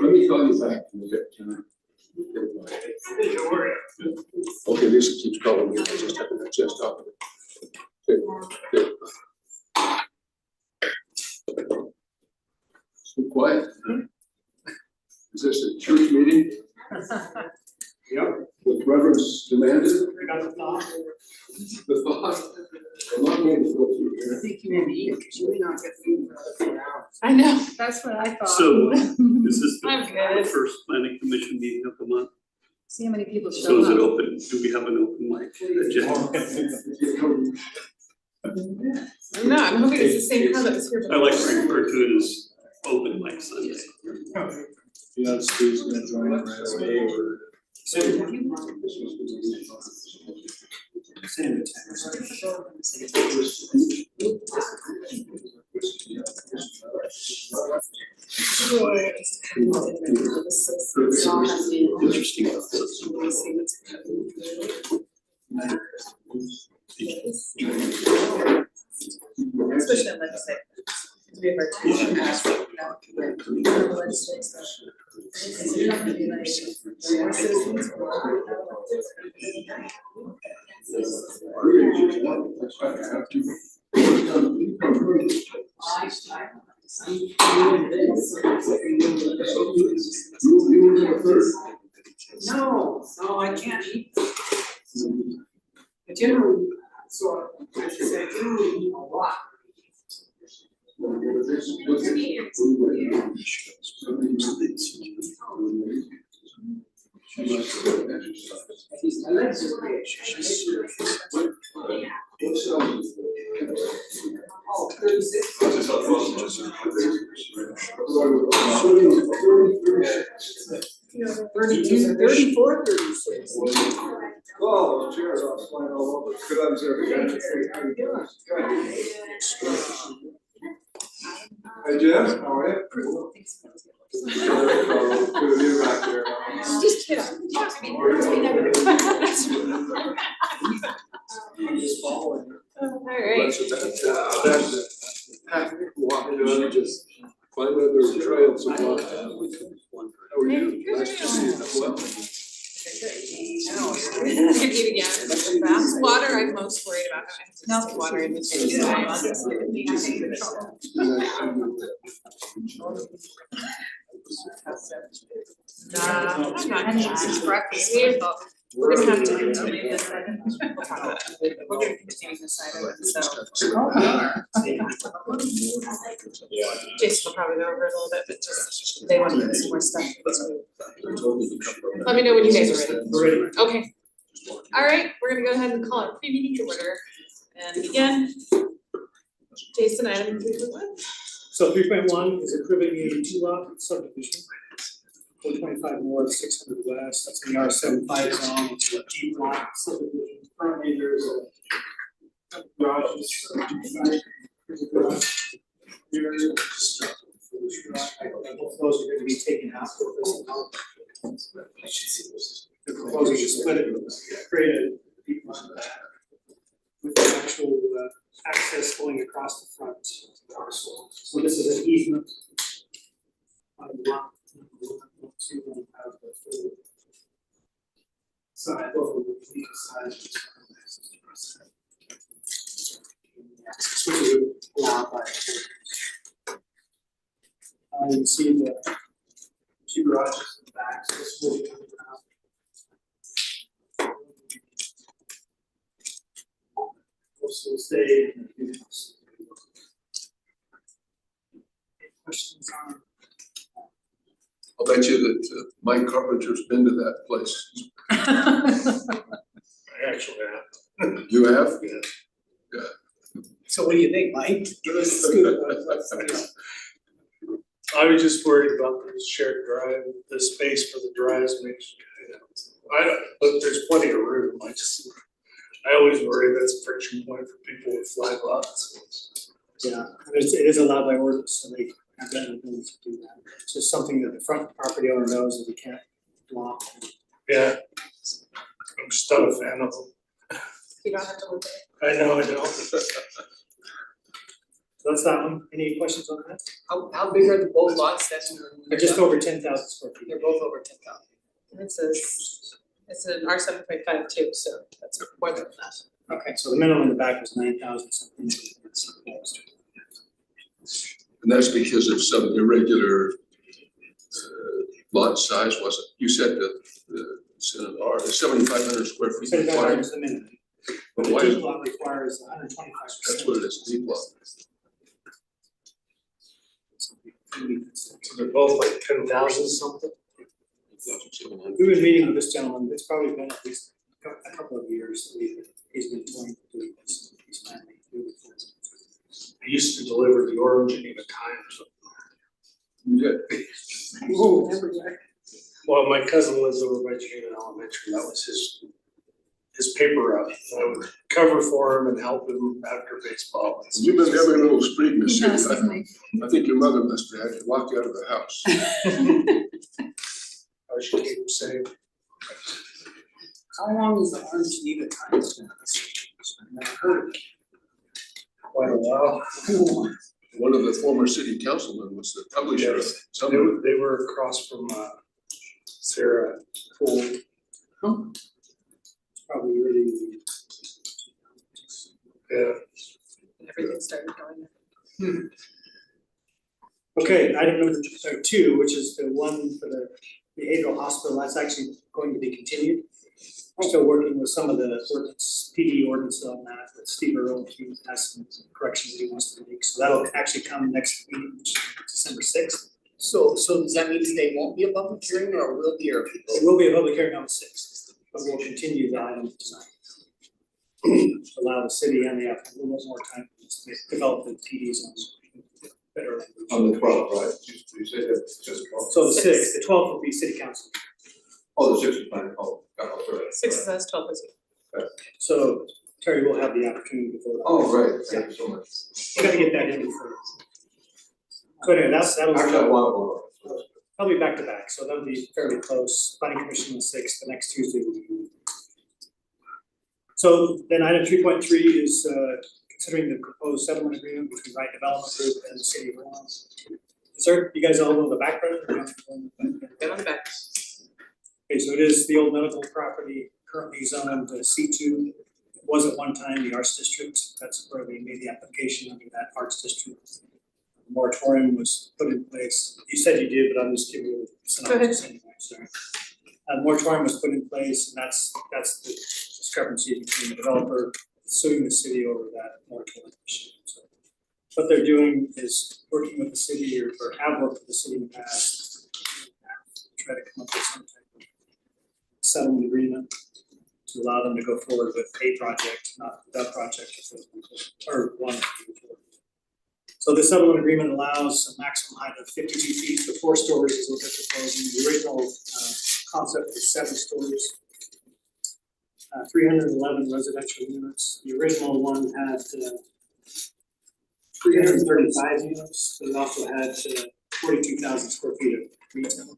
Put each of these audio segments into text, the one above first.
Let me call you back. Okay, Lisa keeps calling me. I just have to adjust off of it. Okay. So quiet. Is this a church meeting? Yep. With reverence demanded? The thought. I'm not going to go through here. I think you may be, because you may not get food for 4 hours. I know, that's what I thought. So this is I'm the good. first planning commission meeting of the month. See how many people So show is it up. open? Do we have an open mic agenda? No, I'm hoping it's the same crowd that was here I like to before. refer to it as open mic Sunday. Yeah, Steve's gonna join us today or. Interesting. Especially on Wednesday. We have our teacher ask for that. On Wednesday, so. So you're not gonna be like, citizens or- No, I can't eat. I generally, so I should say, I generally eat a lot. Oh, 36. 32, 34, 36. Oh, those chairs are flying all over. Good observation. Hey, Jeff, how are you? Good of you back there. Just kidding. I'm just following you. All right. That's it. Half walk, just find other trails and walk. How are you? Nice to see you as well. Could eat again. That's water I'm most worried about. I have to sell water in the city. Nah, I'm not eating since breakfast. We're gonna have to continue this item. We'll talk about it. We're gonna continue this item, so. Jason will probably go over it a little bit, but just, they want to get some more stuff. Let me know when you guys are ready. Okay. All right, we're gonna go ahead and call our pre-meeting to order and begin. Jason, item 3.1. So 3.1 is approving a 2-lot subdivision. 425 north, 600 west, that's in the R75 zone, it's a deep lot subdivision. Currently there's a garages. There's a garage. Here, both those are going to be taken out for this. They're proposing to split it, create a deep lot with the actual access going across the front of the parcel. So this is an easement on the lot. To have the side over the side. Which is allowed by. You can see the 2 garages in the back, so this will be coming out. Also stay. Any questions on? I'll bet you that Mike Carpenter's been to that place. I actually have. You have? Yeah. So what do you think, Mike? Give us a scoop. I was just worried about the shared drive, the space for the drives makes, I don't, but there's plenty of room, I always worry that's a friction point for people with flag lots. Yeah, it is allowed by ordinance, so they have that ability to do that. It's just something that the front property owner knows that we can't block. Yeah, I'm just not a fan of them. You don't have to look at it. I know, I don't. that's that one. Any questions on that? How big are the both lots then? They're just over 10,000 square feet. They're both over 10,000. And it's an R 7.5 too, so that's more than enough. Okay, so the minimum in the back was 9,000 something. That's proposed. And that's because of some irregular lot size, wasn't it? You said the 7,500 square feet. 7,500 is the minimum. But The why is, deep lot requires 125%. that's what it is, deep lot. So they're both like 10,000 something? We've been meeting with this gentleman, it's probably been at least a couple of years that he's been toying to do this. He's finally doing it. I used to deliver the Orem Geneva Times. You did. Whoa. Well, my cousin lives over by Geneva Elementary, that was his paper route. I would cover for him and help him after baseball. You've been every little street in the city. Definitely. I think your mother must have had to lock you out of the house. I should keep him safe. How long is the Orange Geneva Times been? I've never heard of it. Quite a while. One of the former city councilmen was the publisher of They some. were across from Sarah Poole. Probably really. Yeah. Everything started going. Okay, item number 2, which is the one for the behavioral hospital, that's actually going to be continued. We're still working with some of the ordinance, PD ordinance on that, but Steve Earl, he has some corrections that he wants to make, so that'll actually come next week, which is December 6th. So does that mean today won't be a public hearing or will be, or people? It will be a public hearing on the 6th, but we'll continue the item tonight. Allow the city and the applicant a little bit more time to develop the PD zones better language. On the 12th, right? You said that's just 12. So the 6th, the 12th will be city council. Oh, the 6th is fine. Oh, sorry. 6 is us, 12 is you. So Terry will have the opportunity to vote. Oh, right, thank you so much. We gotta get that in before. So anyway, that'll. Actually, I want to. I'll be back to back, so that'll be fairly close. Planning commission the 6th, the next Tuesday will be. So then item 3.3 is considering the proposed settlement agreement between Right Development Group and the city of Orem. Sir, you guys all know the background? Get on the back. Okay, so it is the old medical property currently zoned C2. It was at one time the Arts District. That's where we made the application under that Arts District. The moratorium was put in place. You said you did, but I'm just giving you a synopsis anyway, sorry. The moratorium was put in place, and that's the discrepancy between the developer suing the city over that moratorium issue. So what they're doing is working with the city or have worked with the city in the past, to try to come up with some type of settlement agreement to allow them to go forward with a project, not the project, or one. So the settlement agreement allows a maximum height of 52 feet for 4 stories is what they're proposing. The original concept was 7 stories. 311 residential units. The original one had 335 units, but it also had 42,000 square feet of retail,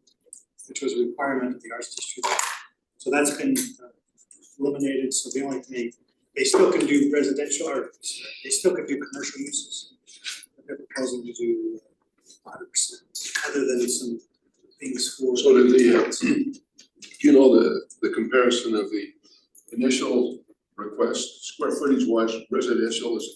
which was a requirement of the Arts District. So that's been eliminated, so the only thing, they still can do residential, or they still can do commercial uses. But they're proposing to do 100%, other than some things for. So did the, you know, the comparison of the initial request, square footage wise, residential as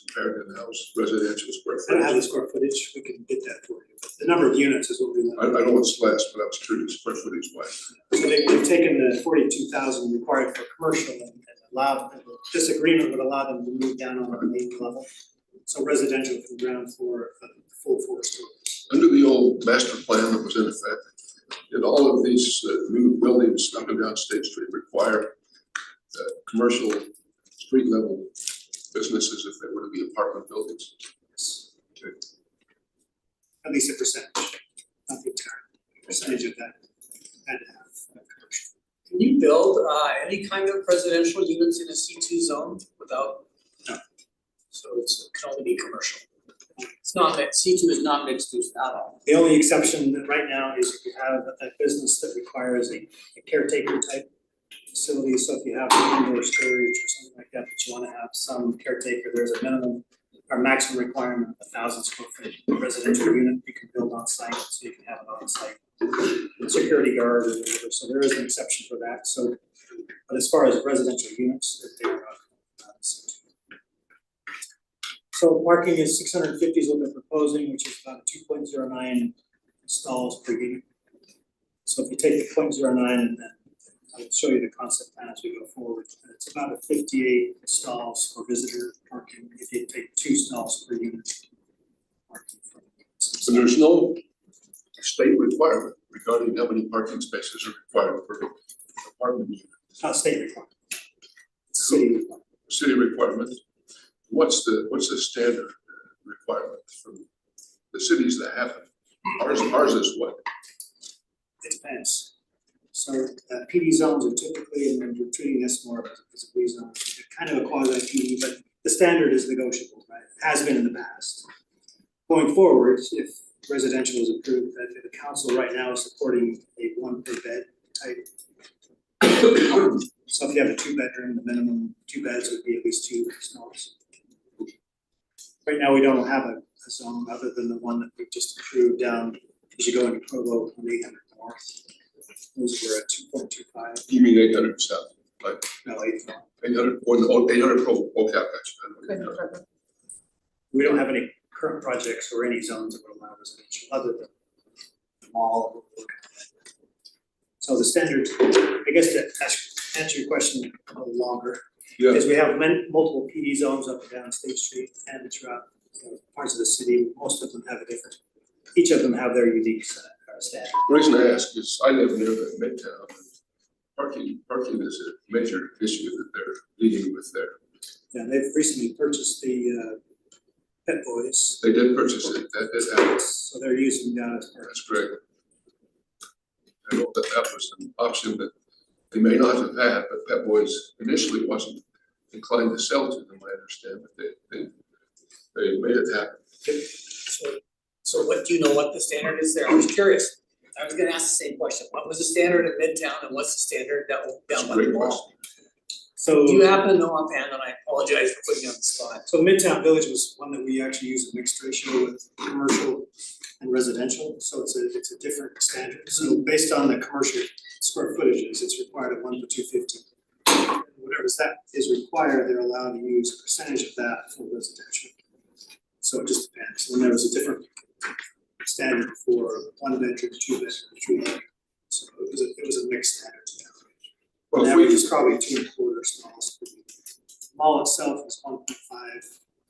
compared to the house, residential square I don't have the footage? square footage, we can get that for you, but the number of units is what we want. I know what's less, but I was curious, square footage wise. So they've taken the 42,000 required for commercial and allowed, this agreement would allow them to move down on the main level. So residential from ground floor, full 4 stories. Under the old master plan that was in effect, did all of these new buildings up and down State Street require commercial street level businesses if they were to be apartment buildings? Okay. At least a percentage, not the entire percentage of that had to have commercial. Can you build any kind of residential units in a C2 zone without? No. So it can only be commercial. It's not that C2 is not mixed use at all. The only exception that right now is if you have a business that requires a caretaker type facility, so if you have indoor storage or something like that, but you wanna have some caretaker, there's a minimum our maximum requirement, 1,000 square foot residential unit, you can build on site, so you can have an on site security guard or whatever, so there is an exception for that, so. But as far as residential units, that they are not C2. So parking is 650 is what they're proposing, which is about 2.09 stalls per unit. So if you take the 0.09 and then I'll show you the concept plan as we go forward. It's about a 58 stalls for visitor parking if you take 2 stalls per unit. So there's no state requirement regarding how many parking spaces are required for an apartment unit. It's not state requirement. It's city requirement. City requirement. What's the standard requirement from the cities that have it? Ours is what? It depends. So PD zones are typically, and then you're treating this more as a B zone, kind of a quasi PD, but the standard is negotiable, right? It has been in the past. Going forward, if residential is approved, the council right now is supporting a 1 per bed type. So if you have a 2-bedroom, the minimum 2 beds would be at least 2 stalls. Right now, we don't have a zone other than the one that we just approved down as you go into Provo on 800 North. Those were at 2.25. You mean 800 south, like No, 800. 800 or 800 pro, okay, I got you. We don't have any current projects or any zones that would allow residential other than the mall. So the standard, I guess to answer your question a little longer, Yeah, is we have multiple PD zones up and down State Street and throughout parts of the city. Most of them have a different, each of them have their unique standard. the reason I ask is I live near the Midtown. Parking is a major issue that they're dealing with there. And they've recently purchased the Pet Boys, They did purchase it, that did happen, so they're using that as part. that's great. I know that was an option that they may not have had, but Pet Boys initially wasn't inclined to sell to them, I understand, but they made it happen. So what, do you know what the standard is there? I was curious. I was gonna ask the same question. What was the standard in Midtown and what's the standard down That's a by the great mall? question. So. Do you happen to know offhand, and I apologize for putting you on the spot? So Midtown Village was one that we actually use a mixed ratio with commercial and residential, so it's a different standard. So based on the commercial square footages, it's required at 1 to 250. Whatever that is required, they're allowed to use a percentage of that for residential. So it just depends, and there was a different standard for 1 bedroom, 2 bedroom, 3 bedroom. So it was a mixed standard. Well, On if average, we, it's probably 2.25 stalls per unit. The mall itself is 1.5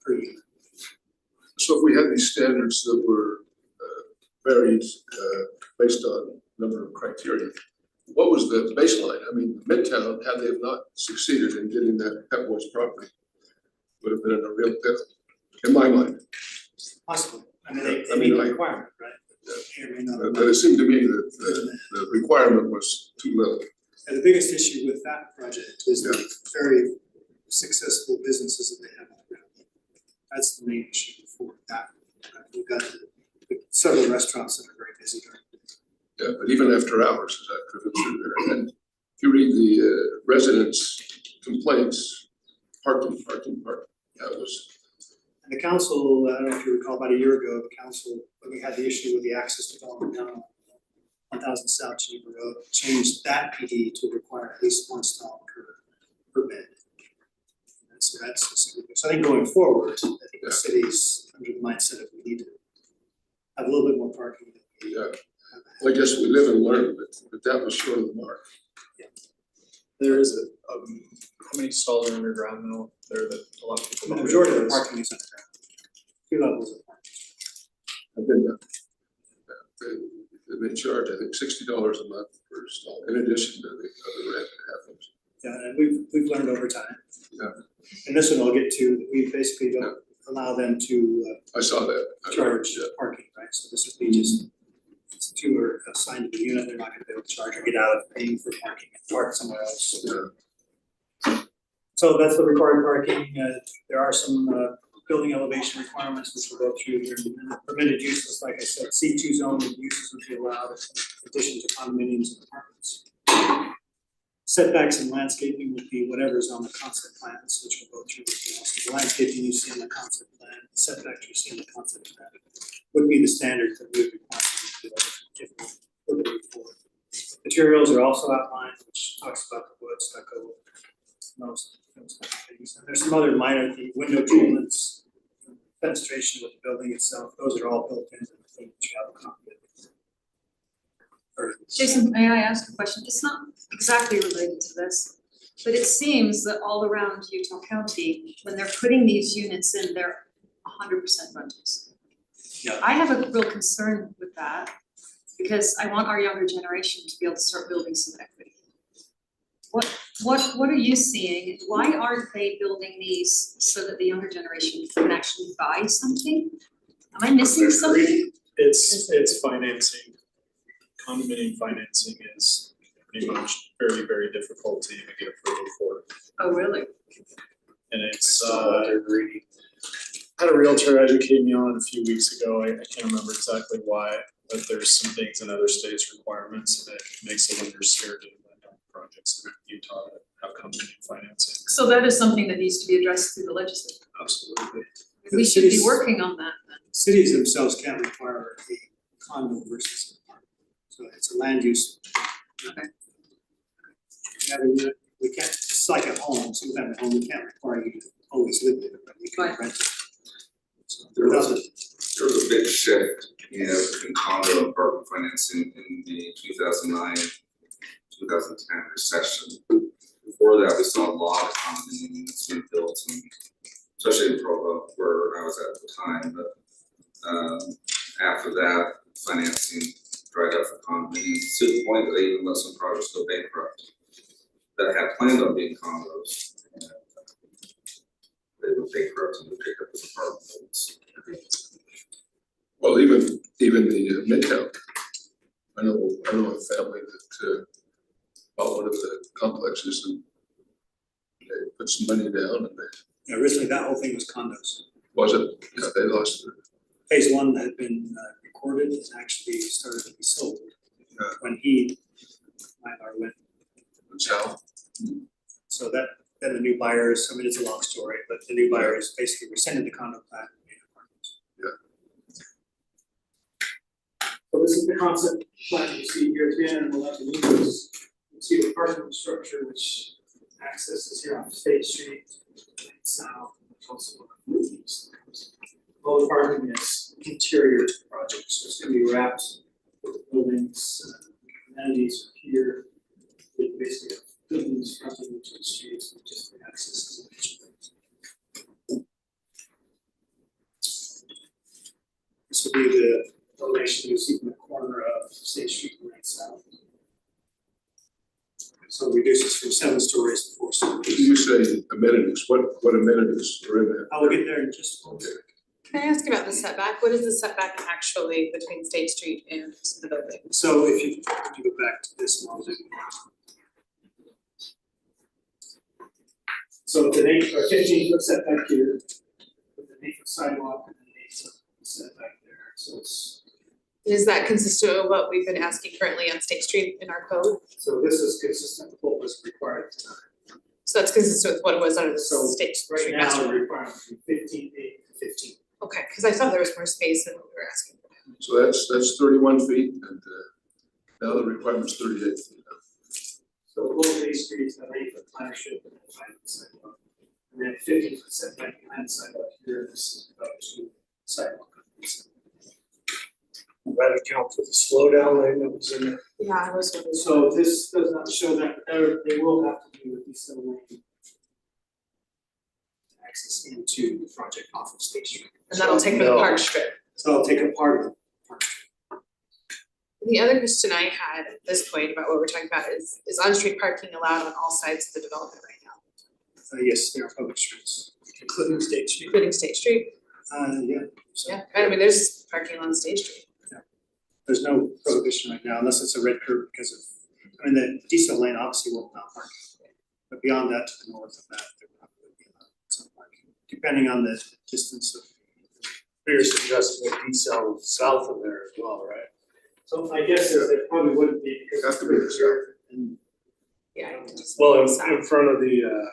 per unit. so if we had these standards that were varied based on number of criteria, what was the baseline? I mean, Midtown, had they have not succeeded in getting that Pet Boys property, would have been in a real pickle, in my mind. Possibly, I mean, Yeah, they I mean, meet the like- requirement, right? May or may not. But it seemed to me that the requirement was too little. And the biggest issue with that project is the very successful businesses that they have on the ground. That's the main issue for that. You've got several restaurants that are very busy during the day. Yeah, but even after hours, as I've driven through there, and if you read the residents' complaints, parking, that was, And the council, I don't know if you recall, about a year ago, the council, when we had the issue with the access development down on 1000 South Geneva Road, changed that PD to require at least 1 stall per bed. And so so I think going forward, I think the city's under the mindset of we need to have a little bit more parking. than we yeah, have. I guess we live and learn, but that was short of the mark. There is how many stalls are underground now there that a lot of people The don't majority of the realize? parking is underground. 2 levels of parking. I've been there. They charge, I think, $60 a month per stall, in addition to the other rent that happens. Yeah, and we've learned over time. Yeah. And this one I'll get to, we basically don't allow them to I saw that. charge Yeah. parking, right? So this would be just, it's 2 are assigned to the unit, they're not gonna be able to charge or get out of paying for parking and park somewhere else. Yeah. So that's the required parking. There are some building elevation requirements which we'll go through here. In a minute. Permitted uses, like I said, C2 zone uses would be allowed in addition to condominiums and apartments. Setbacks and landscaping would be whatever's on the concept plans, which we'll go through. So the landscaping you see on the concept plan setback you're seeing, the concept of that would be the standard that we would require if we're looking for. Materials are also outlined, which talks about the wood, stucco, those kind of things. And there's some other minor, the window treatments, fenestration with the building itself, those are all built into the thing that you have a copy of. Or- Jason, may I ask a question? It's not exactly related to this, but it seems that all around Utah County, when they're putting these units in, they're 100% rentals. Yeah. I have a real concern with that because I want our younger generation to be able to start building some equity. What are you seeing? Why aren't they building these so that the younger generation can actually buy something? Am I missing something? It's financing. Condominium financing is pretty much very, very difficult to even get approval for. Oh, really? And it's, They're greedy. had a realtor educate me on it a few weeks ago, I can't remember exactly why, but there's some things in other states' requirements that makes the lenders scared to lend on projects in Utah that have condominium financing. So that is something that needs to be addressed through the legislature. Absolutely. We should be working on that then. Cities themselves can't require a condo versus an apartment, so it's a land use. Okay. We can't, it's like a home, sometimes a home, we can't require you to always live there, but we can Right. rent it. So There without was a big shift, in condo and apartment financing in the 2009, 2010 recession. Before that, we saw a lot of condominium units being built, and especially in Provo, where I was at the time, but after that, financing dried up for condominiums to the point that they even let some projects go bankrupt that had planned on being condos. And they were bankrupt and would pick up as apartment buildings. Well, even the Midtown, I know a family that bought one of the complexes and they put some money down and they, originally that whole thing was condos. was it, yeah, they lost it. Phase one that had been recorded is actually started to be sold. Yeah. When he, went South. So that, then the new buyers, I mean, it's a long story, but the new buyers basically rescinded the condo plan and made apartments. So this is the concept plan you see here at the end, and we'll have to move this. You see the parking structure which accesses here on State Street, south, also on the east. All the parking is interior projects, so it's gonna be wrapped with buildings, amenities here. We basically have buildings fronting into the streets, and just the access to the This will be the elevation you see from the corner of State Street and right south. So reduces from 7 stories to 4 stories. You say amenities, what amenities are in there? I will get there in just a moment. Can I ask about the setback? What is the setback actually between State Street and the building? So if you go back to this one, So the 15-foot setback here, with an 8-foot sidewalk and an 8-foot setback there, so it's, Is that consistent with what we've been asking currently on State Street in our code? so this is consistent with what was required at the time. So that's consistent with what it was under the So State right Street now, master the plan? requirement is 15 8 to 15. Okay, because I thought there was more space than what we were asking. So that's 31 feet and now the requirement's 38 feet. So below Bay Street is an 8-foot plantership and a 5-foot sidewalk. And then 15-foot setback behind the sidewalk here, this is about 2 sidewalk. That account for the slowdown lane that was in there. Yeah, I was wondering. So this does not show that, but they will have to do a decel lane access into the project off of State Street. And that'll take for the park strip. so I'll take a part of it. The other question I had at this point about what we're talking about is on-street parking allowed on all sides of the development right now, Yes, there are public streets. Including State Street. including State Street? Yeah. So Yeah, I mean, there's parking on State Street. there's no prohibition right now unless it's a red curb because of, I mean, the diesel lane obviously will allow parking. But beyond that, to the north of that, there probably will be some parking, depending on the distance of. You're suggesting a decel south of there as well, right? So I guess there probably wouldn't be, because Have to be the south. Yeah. Well, in front of the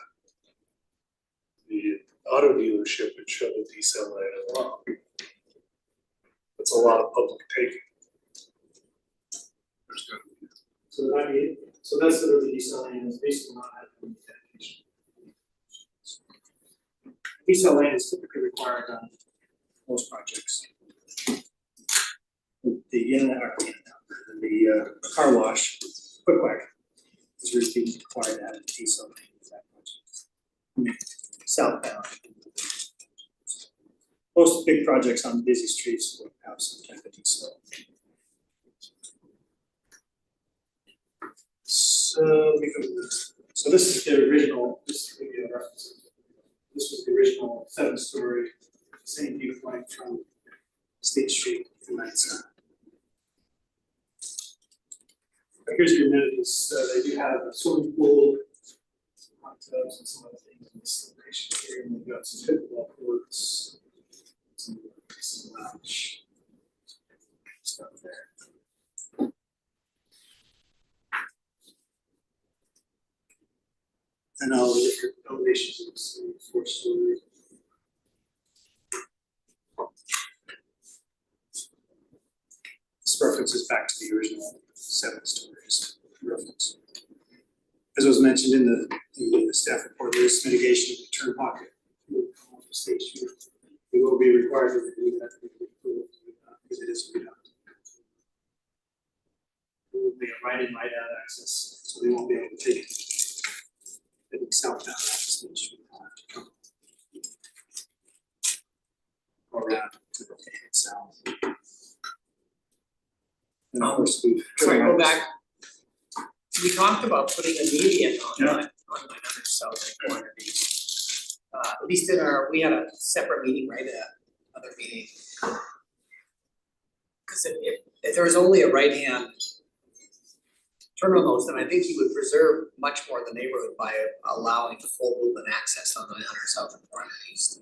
auto dealership, it showed a decel lane as well. That's a lot of public taking. There's gotta be. So that's sort of the decel lane is basically not having any dedication. Decel lane is typically required on most projects. The car wash, quick whack, is really required to have a decel lane for that project. Southbound. Most big projects on busy streets will have some type of decel. So this is the original, this is the reference. This was the original 7-story, same viewpoint from State Street from that side. Here's your amenities, they do have a swimming pool, hot tubs and some other things in this location here, and we've got some pickleball courts, some lounge stuff there. And all the different elevations of this 4-story. This references back to the original 7 stories reference. As was mentioned in the staff report, there is mitigation of the turn pocket. State Street. We will be required to do that because it is redundant. It will be a right-in, right-out access, so we won't be able to take it. Southbound access to the street. Around to the south. And of course, we've. Sorry, go back. We talked about putting a median on my other south corner. At least in we had a separate meeting, right, other meeting. Cause if there was only a right hand turn on those, then I think you would preserve much more of the neighborhood by allowing full movement access on the 100 south and 400 east.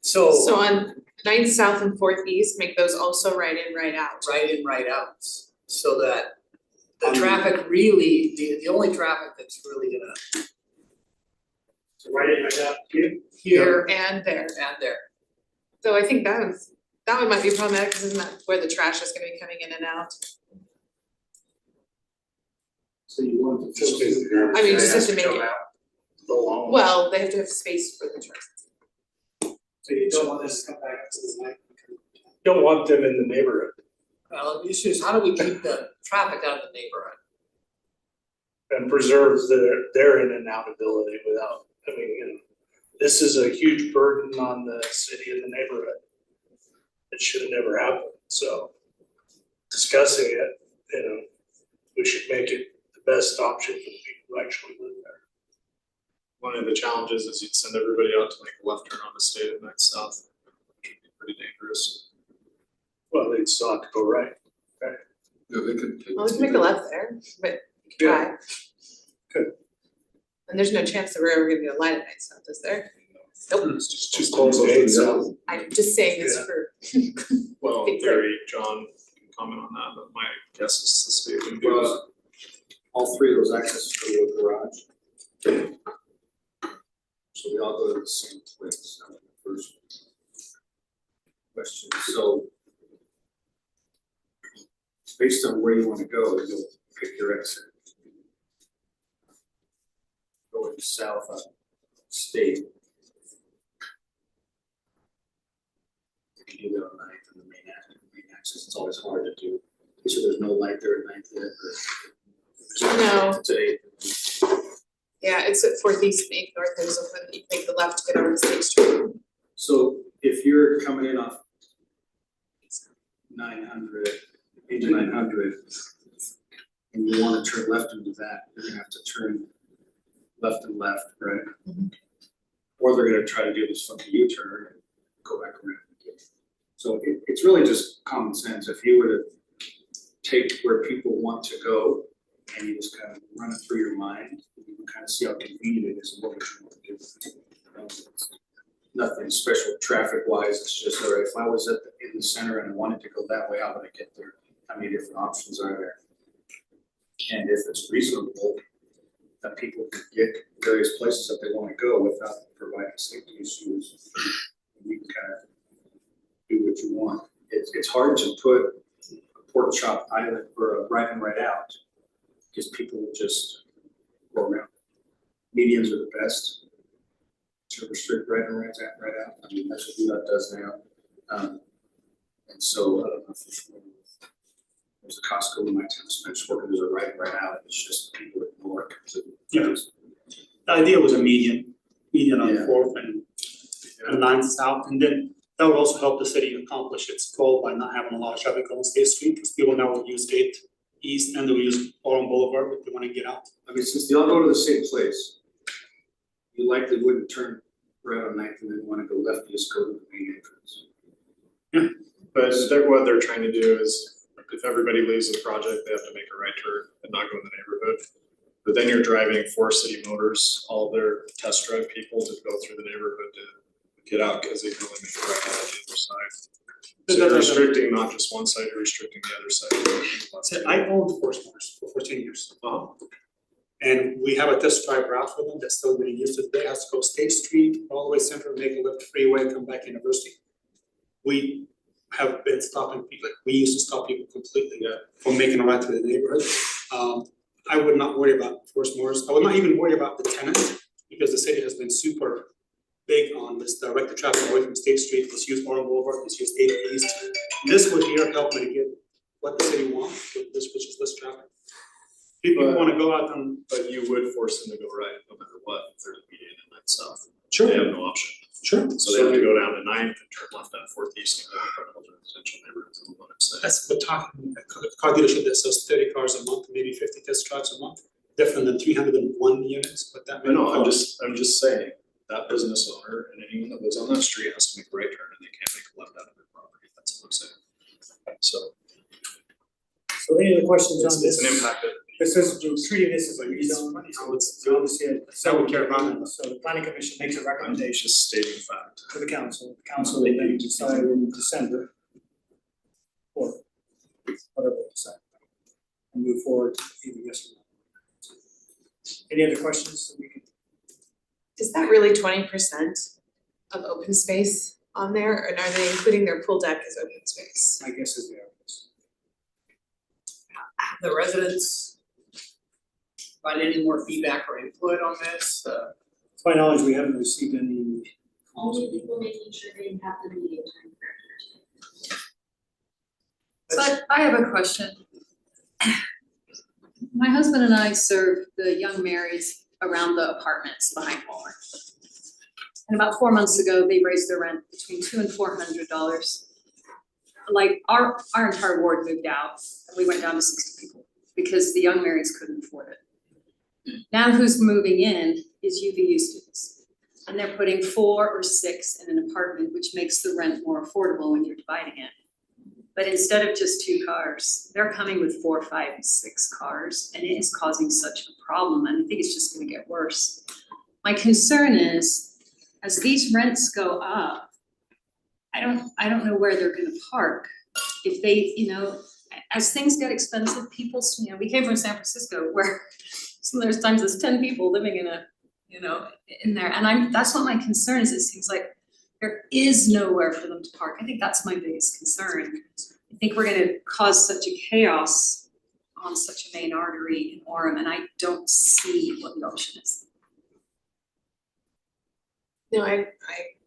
So So on 9th South and 4th East, make those also right in, right out. right in, right out, so that the traffic really, the only traffic that's really gonna So right in, right out here. here And there. and there. So I think that one might be problematic, because isn't that where the trash is gonna be coming in and out? So you want to. Just basically. I mean, just have to make it, Belong. well, they have to have space for the trash. So you don't want this to come back to the night. Don't want them in the neighborhood. Well, the issue is how do we keep the traffic out of the neighborhood? And preserve their in and out ability without, I mean, you know, this is a huge burden on the city and the neighborhood. It should have never happened, so discussing it, you know, we should make it the best option for the people who actually live there. One of the challenges is you'd send everybody out to make a left turn on the state at 9th South, which would be pretty dangerous. Well, they'd still have to go right. Yeah, they could. Well, we can make a left there, but you can try. Good. And there's no chance that we're ever gonna be a line at 9th South, is there? Nope, It's just close to 8 south. I'm just saying this Yeah. for, Well, in Big clear. theory, John can comment on that, but my guess is the state would do this. All 3 of those accesses go to a garage. So we all go to the same place, that was the first question, so. Based on where you wanna go, you'll pick your exit. Going south on State. You can do that on 9th and the main access, it's always hard to do, so there's no light there at 9th yet, or. No. Today. yeah, it's at 4th East and 8th North, there's open, you can make the left to get over to State Street. So if you're coming in off 900, into 900, and you wanna turn left into that, you're gonna have to turn left and left, right? Mhm. Or they're gonna try to do this funky U-turn and go back around again. So it's really just common sense, if you were to take where people want to go and you just kind of run it through your mind, you can kind of see how convenient it is and what you want to do. Nothing special traffic wise, it's just, all right, if I was in the center and I wanted to go that way, how would I get there? How many different options are there? And if it's reasonable, that people can get various places that they wanna go without providing safety issues. You can kind of do what you want. It's hard to put a pork chop island or a right in, right out, because people will just go around. Medians are the best to restrict right in, right out. I mean, that's what UDOT does now. And so, I don't know if you're familiar with, there's a Costco in my town, Spanish worker, there's a right in, right out, it's just people ignore it. 'Cause it- The idea was a median on Yeah. Fourth and Ninth South, and then that would also help the city accomplish its goal by not having a lot of traffic on State Street, because people now will use State East and they'll use Orem Boulevard if they wanna get out. I mean, since they all go to the same place, you likely wouldn't turn right on Ninth and then wanna go left, you just go to the main entrance. But what they're trying to do is, if everybody leaves the project, they have to make a right turn and not go in the neighborhood. But then you're driving Forest City Motors, all their test drive people to go through the neighborhood to get out, because they can only make a right out on the other side. So you're restricting not just one side, you're restricting the other side. So I owned Forest Motors for 14 years. And we have a test drive route for them that's still being used today, has to go State Street, all the way central, make a left freeway, come back University. We have been stopping people, like, we used to stop people completely from making a right through the neighborhood. I would not worry about Forest Motors, I would not even worry about the tenant, because the city has been super big on this direct the traffic away from State Street, let's use Orem Boulevard, let's use 8 East. This would here help mitigate what the city wants, with this, which is less traffic. People wanna go out on. But you would force them to go right no matter what, if there's a median in that south. Sure. They have no option. Sure. So they have to go down to Ninth and turn left on Fourth East and go in front of those residential neighborhoods, is what I'm saying. That's what talking, a car dealership that sells 30 cars a month, maybe 50 test drives a month, different than 301 units, but that I many know, I'm cars. just saying, that business owner and anyone that lives on that street has to make a right turn and they can't make a left out of their property, that's what I'm saying. So So any other questions it's an impact that. This is, we're treating this as a rezone, so it's obviously a, would care about it. So the planning commission makes a recommendation Just stating fact. to the council will then decide in December. Or whatever they decide. And move forward either yes or no. Any other questions that we can? Is that really 20% of open space on there, or are they including their pool deck as open space? My guess is they are. The residents provide any more feedback or input on this? To my knowledge, we haven't received any calls. Only people making sure they didn't have the media time for it. So I have a question. My husband and I serve the young Marys around the apartments behind Walmart. And about 4 months ago, they raised their rent between $200 and $400. Like our entire ward moved out, and we went down to 60 people because the young Marys couldn't afford it. Now who's moving in is UVU students. And they're putting 4 or 6 in an apartment, which makes the rent more affordable when you're dividing it. But instead of just 2 cars, they're coming with 4, 5, and 6 cars, and it is causing such a problem, and I think it's just gonna get worse. My concern is, as these rents go up, I don't know where they're gonna park. If they, as things get expensive, people, we came from San Francisco where there's times there's 10 people living in a, in there, and that's what my concern is. It seems like there is nowhere for them to park. I think that's my biggest concern. I think we're gonna cause such a chaos on such a main artery in Orem, and I don't see what the option is. No, I'm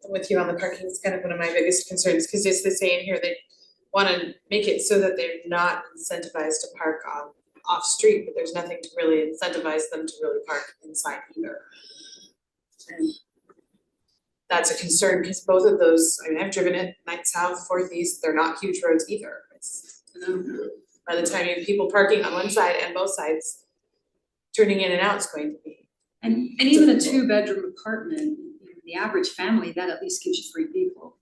with you on the parking, it's kind of one of my biggest concerns, because it's the saying here, they wanna make it so that they're not incentivized to park on off street, but there's nothing to really incentivize them to really park inside either. And that's a concern, because both of those, I've driven it, Ninth South, Fourth East, they're not huge roads either. It's, by the time you have people parking on one side and both sides, turning in and out is going to be. And even a 2-bedroom apartment, the average family, that at least gives you 3 people,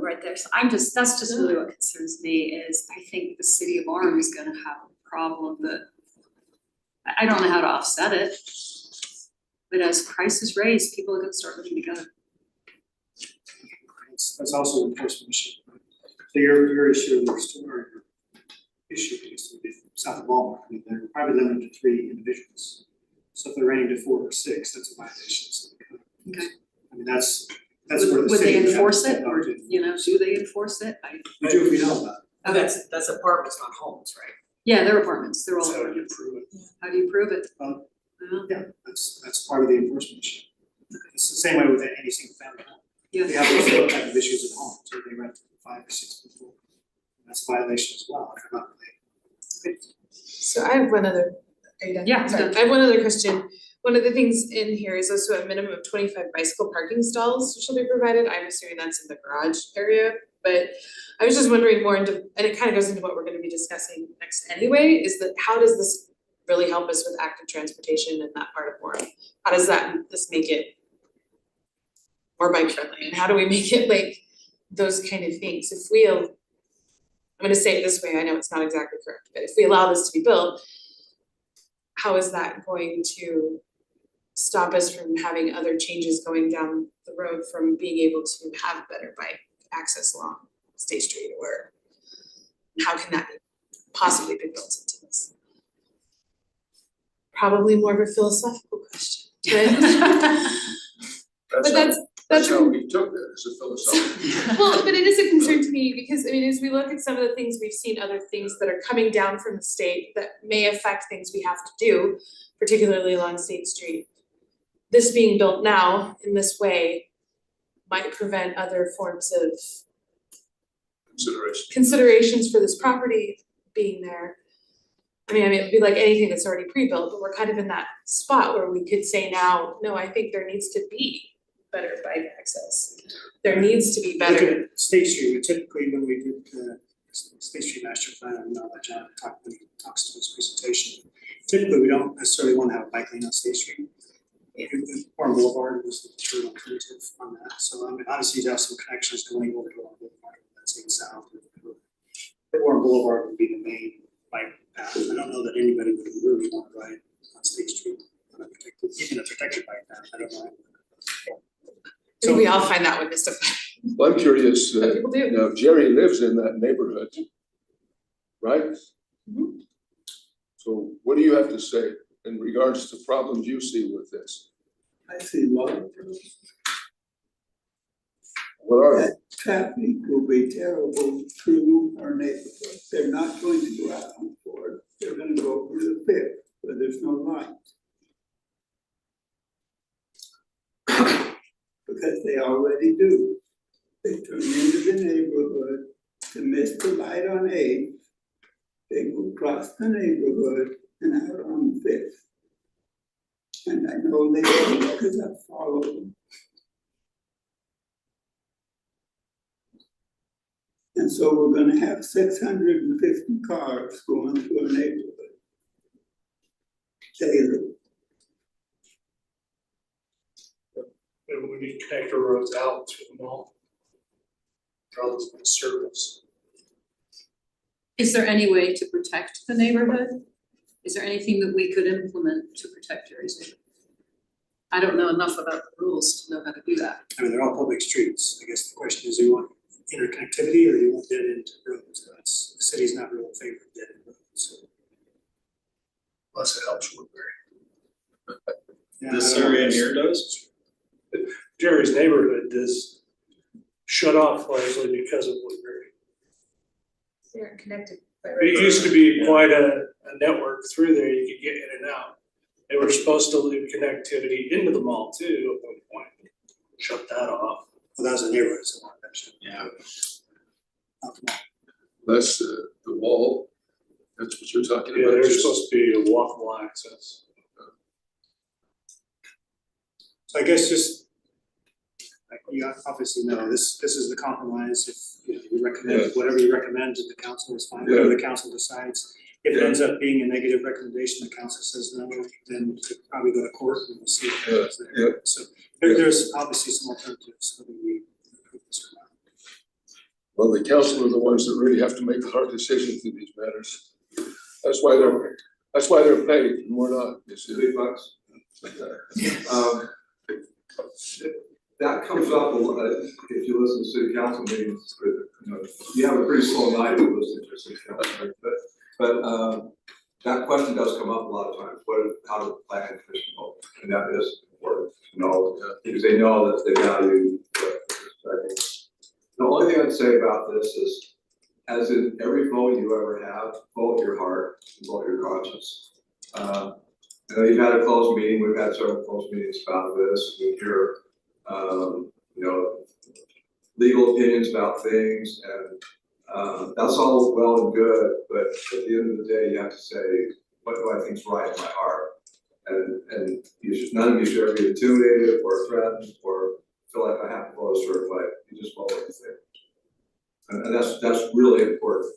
right there. So that's just really what concerns me, is I think the city of Orem is gonna have a problem that I don't know how to offset it. But as prices raise, people are gonna start living together. That's also an enforcement issue. So your issue, or your issue is south of Walmart, I mean, they're probably limited to 3 individuals. So if they're renting to 4 or 6, that's a violation. So, Okay. I mean, that's where the Would city they would have to enforce step it, up or, to. you know, do they enforce it? We do if we know about it. That's apartments, not homes, right? Yeah, they're apartments, they're all That's how you apartments. prove it. How do you prove it? Well, Well, Yeah, that's part of the enforcement issue. It's the same way with any single family home. yeah. They have those same type of issues at home, so they rent to 5 or 6 people. That's a violation as well, if they're not related. So I have one other, are you done? Yeah, I'm Sorry, done. I have one other question. One of the things in here is also a minimum of 25 bicycle parking stalls shall be provided. I'm assuming that's in the garage area, but I was just wondering more into, and it kind of goes into what we're gonna be discussing next anyway, is that how does this really help us with active transportation in that part of Orem? How does this make it more bike friendly, and how do we make it like those kind of things? If we, I'm gonna say it this way, I know it's not exactly correct, but if we allow this to be built, how is that going to stop us from having other changes going down the road from being able to have better bike access along State Street, or how can that possibly be built into this? Probably more of a philosophical question, but That's how we took that as a philosophical. well, but it is a concern to me because, I mean, as we look at some of the things we've seen, other things that are coming down from the state that may affect things we have to do, particularly along State Street. This being built now in this way might prevent other forms of considerations for this property being there. I mean, it'd be like anything that's already pre-built, but we're kind of in that spot where we could say now, no, I think there needs to be better bike access. There needs to be better. Looking at State Street, we typically, when we did the State Street master plan, and I'll let John talk when he talks to his presentation. Typically, we don't necessarily want to have a bike lane on State Street. Orem Boulevard was the true alternative on that, so I mean, obviously you have some connections going over to Orem Boulevard, that's in south. Orem Boulevard would be the main bike path. I don't know that anybody would really want to ride on State Street on a protected, even a protected bike path, I don't know. I think we all find that with this stuff, Well, I'm curious, but people do. now Jerry lives in that neighborhood, right? Mhm. So what do you have to say in regards to problems you see with this? I see a lot of problems. What are they? That traffic will be terrible through our neighborhood. They're not going to go out on Ford, they're gonna go over to the Fifth, where there's no lights. Because they already do. They turn into the neighborhood to miss the light on 8th. They go across the neighborhood and out on the Fifth. And I know they do because I follow them. And so we're gonna have 650 cars going through our neighborhood daily. And we need connector roads out through the mall. Rather than circles. Is there any way to protect the neighborhood? Is there anything that we could implement to protect Jerry's neighborhood? I don't know enough about the rules to know how to do that. I mean, they're all public streets. I guess the question is, do you want interconnectivity or do you want dead end roads? That's, the city's not really in favor of dead end roads, so. Unless it helps Woodbury. Yeah, This I don't know. area here does? Jerry's neighborhood is shut off largely because of Woodbury. They aren't connected by It used to be quite a network through there, you could get in and out. They were supposed to leave connectivity into the mall too at one point, shut that off. Well, that was a neighborhood, so I mentioned. Yeah. That's the wall, that's what you're talking Yeah, about. there's just- supposed to be a walkable access. So I guess just, like, you obviously know, this is the compromise, if, you know, you recommend, whatever you recommend to the council is fine, whatever the council decides. If it ends up being a negative recommendation, the council says no, then to probably go to court and we'll see what happens there. So there's obviously some alternatives, whether we approve this or not. Well, the council are the ones that really have to make the hard decisions in these matters. That's why they're paid and we're not, you see. Big bucks. That comes up a lot, if you listen to city council meetings, you know, you have a pretty slow night if you listen to city council, but that question does come up a lot of times, how do the planning commission vote? And that is important to know, because they know that they value the only thing I'd say about this is, as in every vote you ever have, vote your heart, vote your conscience. I know you've had a closed meeting, we've had several closed meetings about this, we hear, legal opinions about things, and that's all well and good, but at the end of the day, you have to say, what do I think is right in my heart? And none of you should ever be intimidated or threatened or feel like I have to vote a certain way. You just vote what you think. And that's really important.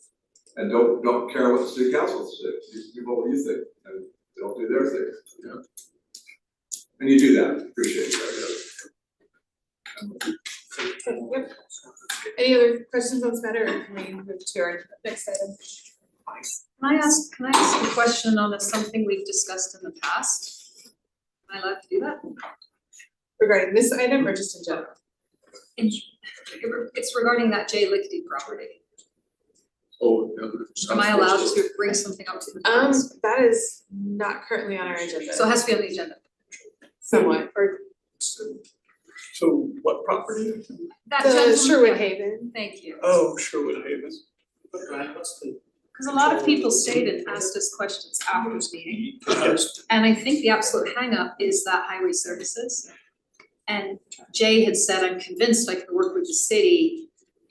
And don't care what the city council says. You vote what you think, and they'll do their thing. Yeah. And you do that. Appreciate that. Yep. Any other questions on this matter, or can we move to our next item? Can I ask a question on something we've discussed in the past? Am I allowed to do that? Regarding this item or just in general? It's regarding that Jay Lichty property. Oh, yeah. Am I allowed to bring something up to the council? That is not currently on our agenda. So it has to be on the agenda. Somewhat, or So what property? That the gentleman- Sherwood Haven. Thank you. Oh, Sherwood Haven. Because a lot of people stayed and asked us questions after this meeting. And I think the absolute hangup is that highway services. And Jay had said, I'm convinced I can work with the city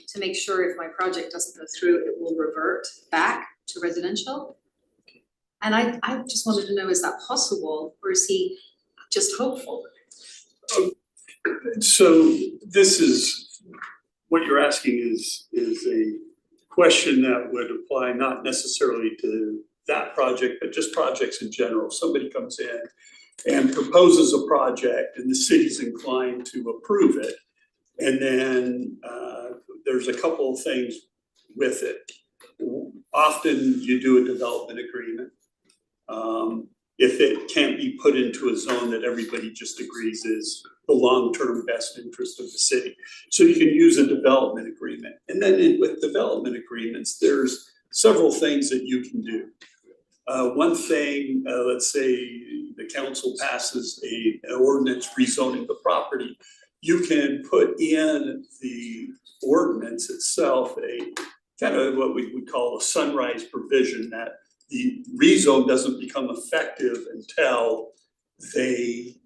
to make sure if my project doesn't go through, it will revert back to residential. And I just wanted to know, is that possible, or is he just hopeful? So this is, what you're asking is a question that would apply not necessarily to that project, but just projects in general. Somebody comes in and proposes a project and the city's inclined to approve it. And then there's a couple of things with it. Often you do a development agreement. If it can't be put into a zone that everybody just agrees is the long-term best interest of the city. So you can use a development agreement. And then with development agreements, there's several things that you can do. One thing, let's say the council passes an ordinance rezoning the property, you can put in the ordinance itself a kind of what we would call a sunrise provision, that the rezone doesn't become effective until they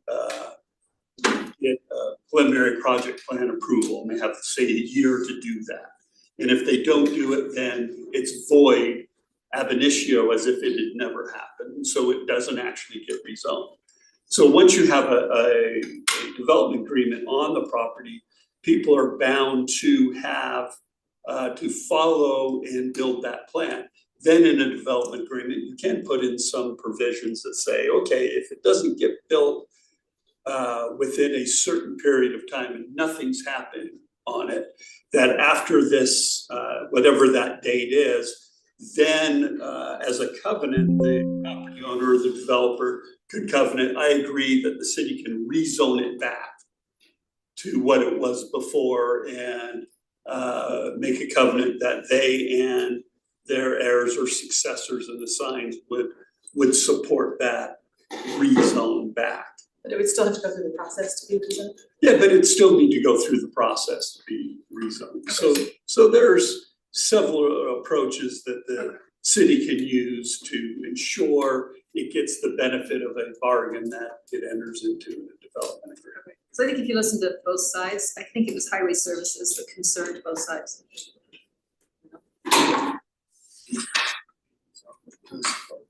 get a preliminary project plan approval, and they have to say a year to do that. And if they don't do it, then it's void ab initio, as if it had never happened, so it doesn't actually get rezoned. So once you have a development agreement on the property, people are bound to have to follow and build that plan. Then in a development agreement, you can put in some provisions that say, okay, if it doesn't get built within a certain period of time and nothing's happened on it, that after this, whatever that date is, then as a covenant, the property owner or the developer could covenant, I agree that the city can rezone it back to what it was before, and make a covenant that they and their heirs or successors and assigns would support that rezone back. But it would still have to go through the process to be rezoned? Yeah, but it'd still need to go through the process to be rezoned. So there's several approaches that the city can use to ensure it gets the benefit of a bargain that it enters into in a development agreement. So I think if you listen to both sides, I think it was highway services that concerned both sides.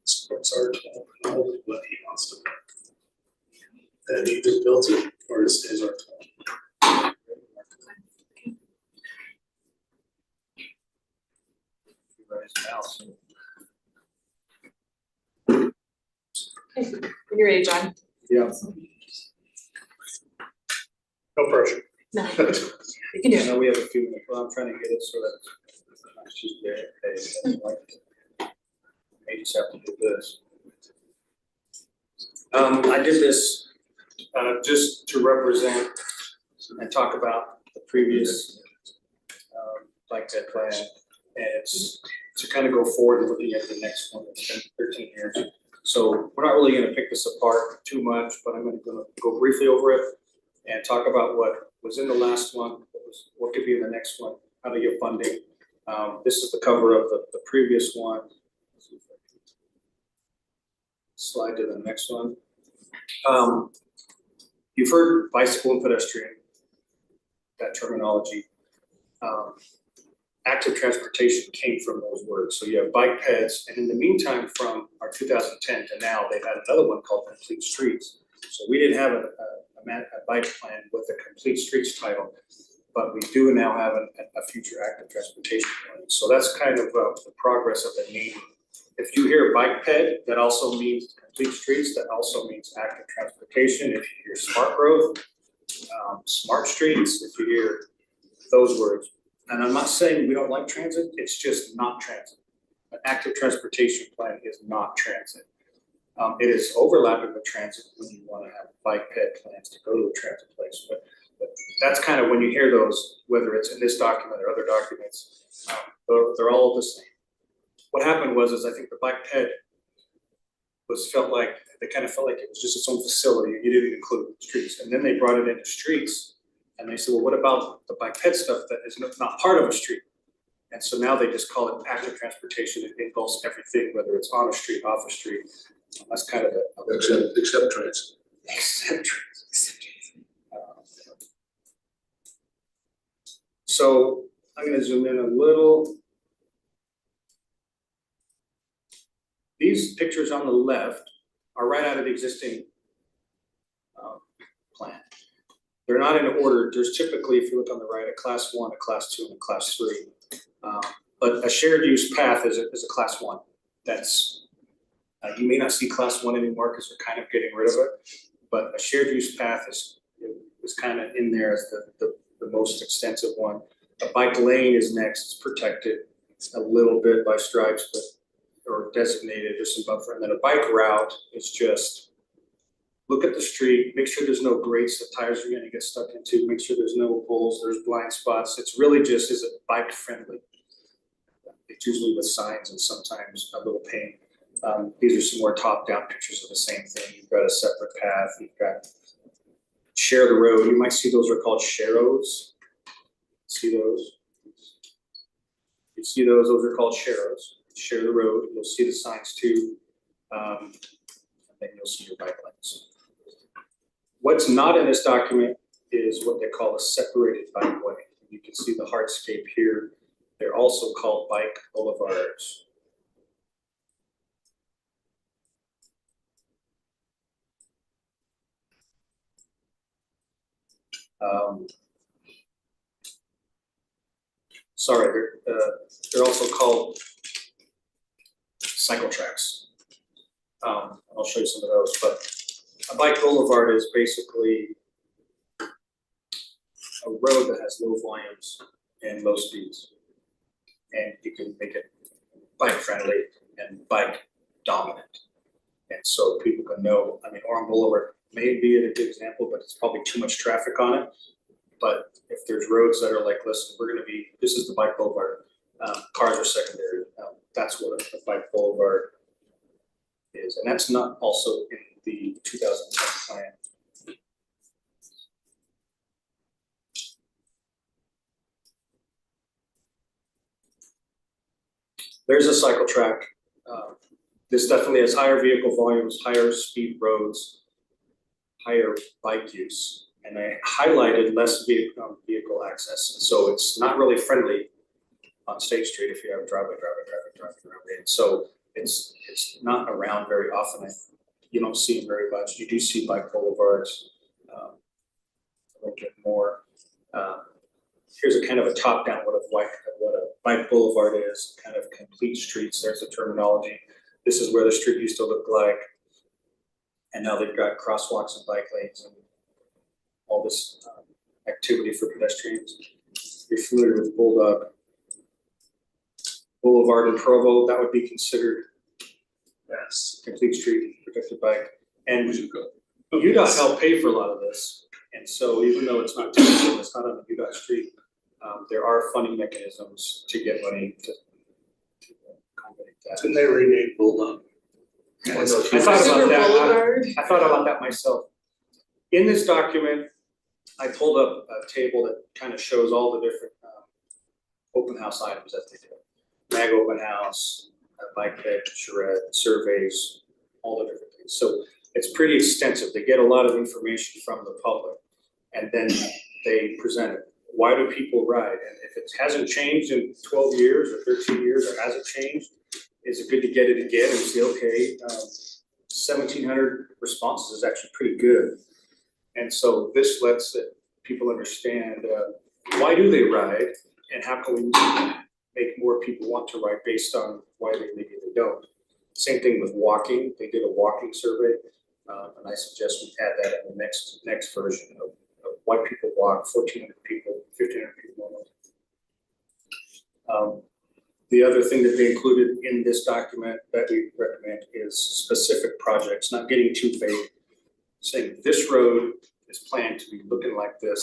Supports our what he wants to build. And he either builds it or it stays our town. Okay, when you're ready, John. Yeah. No pressure. No, you can do I it. know we have a few minutes, but I'm trying to get it so that she's there, I just have to do this. I did this, just to represent and talk about the previous, like that plan. And it's to kind of go forward and looking at the next one, it's been 13 years. So we're not really gonna pick this apart too much, but I'm gonna go briefly over it and talk about what was in the last one, what could be in the next one, how to get funding. This is the cover of the previous one. Slide to the next one. You've heard bicycle and pedestrian, that terminology. Active transportation came from those words. So you have bike peds, and in the meantime, from our 2010 to now, they've had another one called Complete Streets. So we didn't have a bike plan with a Complete Streets title, but we do now have a future active transportation plan. So that's kind of the progress of the name. If you hear bike ped, that also means Complete Streets, that also means active transportation. If you hear smart growth, smart streets, if you hear those words. And I'm not saying we don't like transit, it's just not transit. An active transportation plan is not transit. It is overlapping with transit when you want to have bike ped plans to go to a transit place. But that's kind of when you hear those, whether it's in this document or other documents, they're all the same. What happened was, I think the bike ped they kind of felt like it was just its own facility, and you didn't include streets. And then they brought it into streets, and they said, well, what about the bike ped stuff that is not part of a street? And so now they just call it active transportation. It involves everything, whether it's on a street, off a street. That's kind of it. Except transit. Except transit. So I'm going to zoom in a little. These pictures on the left are right out of the existing plan. They're not in order. There's typically, if you look on the right, a class 1, a class 2, and a class 3. But a shared use path is a class 1. That's, you may not see class 1 anymore because they're kind of getting rid of it. But a shared use path is kind of in there as the most extensive one. A bike lane is next. It's protected a little bit by stripes, but or designated, there's some buffer. And then a bike route is just look at the street, make sure there's no grates that tires are gonna get stuck into, make sure there's no holes, there's blind spots. It's really just, is it bike friendly? It's usually with signs and sometimes a little paint. These are some more top-down pictures of the same thing. You've got a separate path, you've got share the road. You might see those are called sharrows. See those? You see those are called sharrows. Share the road, you'll see the signs too, and then you'll see your bike lanes. What's not in this document is what they call a separated bikeway. You can see the hardscape here. They're also called bike boulevards. They're also called cycle tracks. I'll show you some of those, but a bike boulevard is basically a road that has low volumes and low speeds. And you can make it bike friendly and bike dominant. And so people can know, I mean, Orem Boulevard may be a good example, but it's probably too much traffic on it. But if there's roads that are like, listen, this is the bike boulevard, cars are secondary. That's what a bike boulevard is. And that's not also in the 2010 plan. There's a cycle track. This definitely has higher vehicle volumes, higher speed roads, higher bike use. And I highlighted less vehicle access. So it's not really friendly on State Street if you have driveway. And so it's not around very often. You don't see it very much. You do see bike boulevards a little bit more. Here's a kind of a top-down what a bike boulevard is, kind of complete streets. There's the terminology. This is where the street used to look like. And now they've got crosswalks and bike lanes and all this activity for pedestrians. You're familiar with Bulldog Boulevard in Provo, that would be considered complete street, protected bike. And UDOT helped pay for a lot of this. And so even though it's not technical, it's not on the UDOT street, there are funding mechanisms to get money to And they renamed Bulldog. I thought about Super that, Boulevard. I thought about that myself. In this document, I pulled up a table that kind of shows all the different open house items that they do. Mag open house, bike ped, charrette, surveys, all the different things. So it's pretty extensive. They get a lot of information from the public and then they present it. Why do people ride? And if it hasn't changed in 12 years or 13 years or hasn't changed, is it good to get it again and say, okay, 1,700 responses is actually pretty good. And so this lets people understand why do they ride and how can we make more people want to ride based on why maybe they don't. Same thing with walking. They did a walking survey, and I suggest we add that in the next version of why people walk. 1,400 people, 1,500 people. The other thing that they included in this document that we recommend is specific projects, not getting too vague. Saying this road is planned to be looking like this,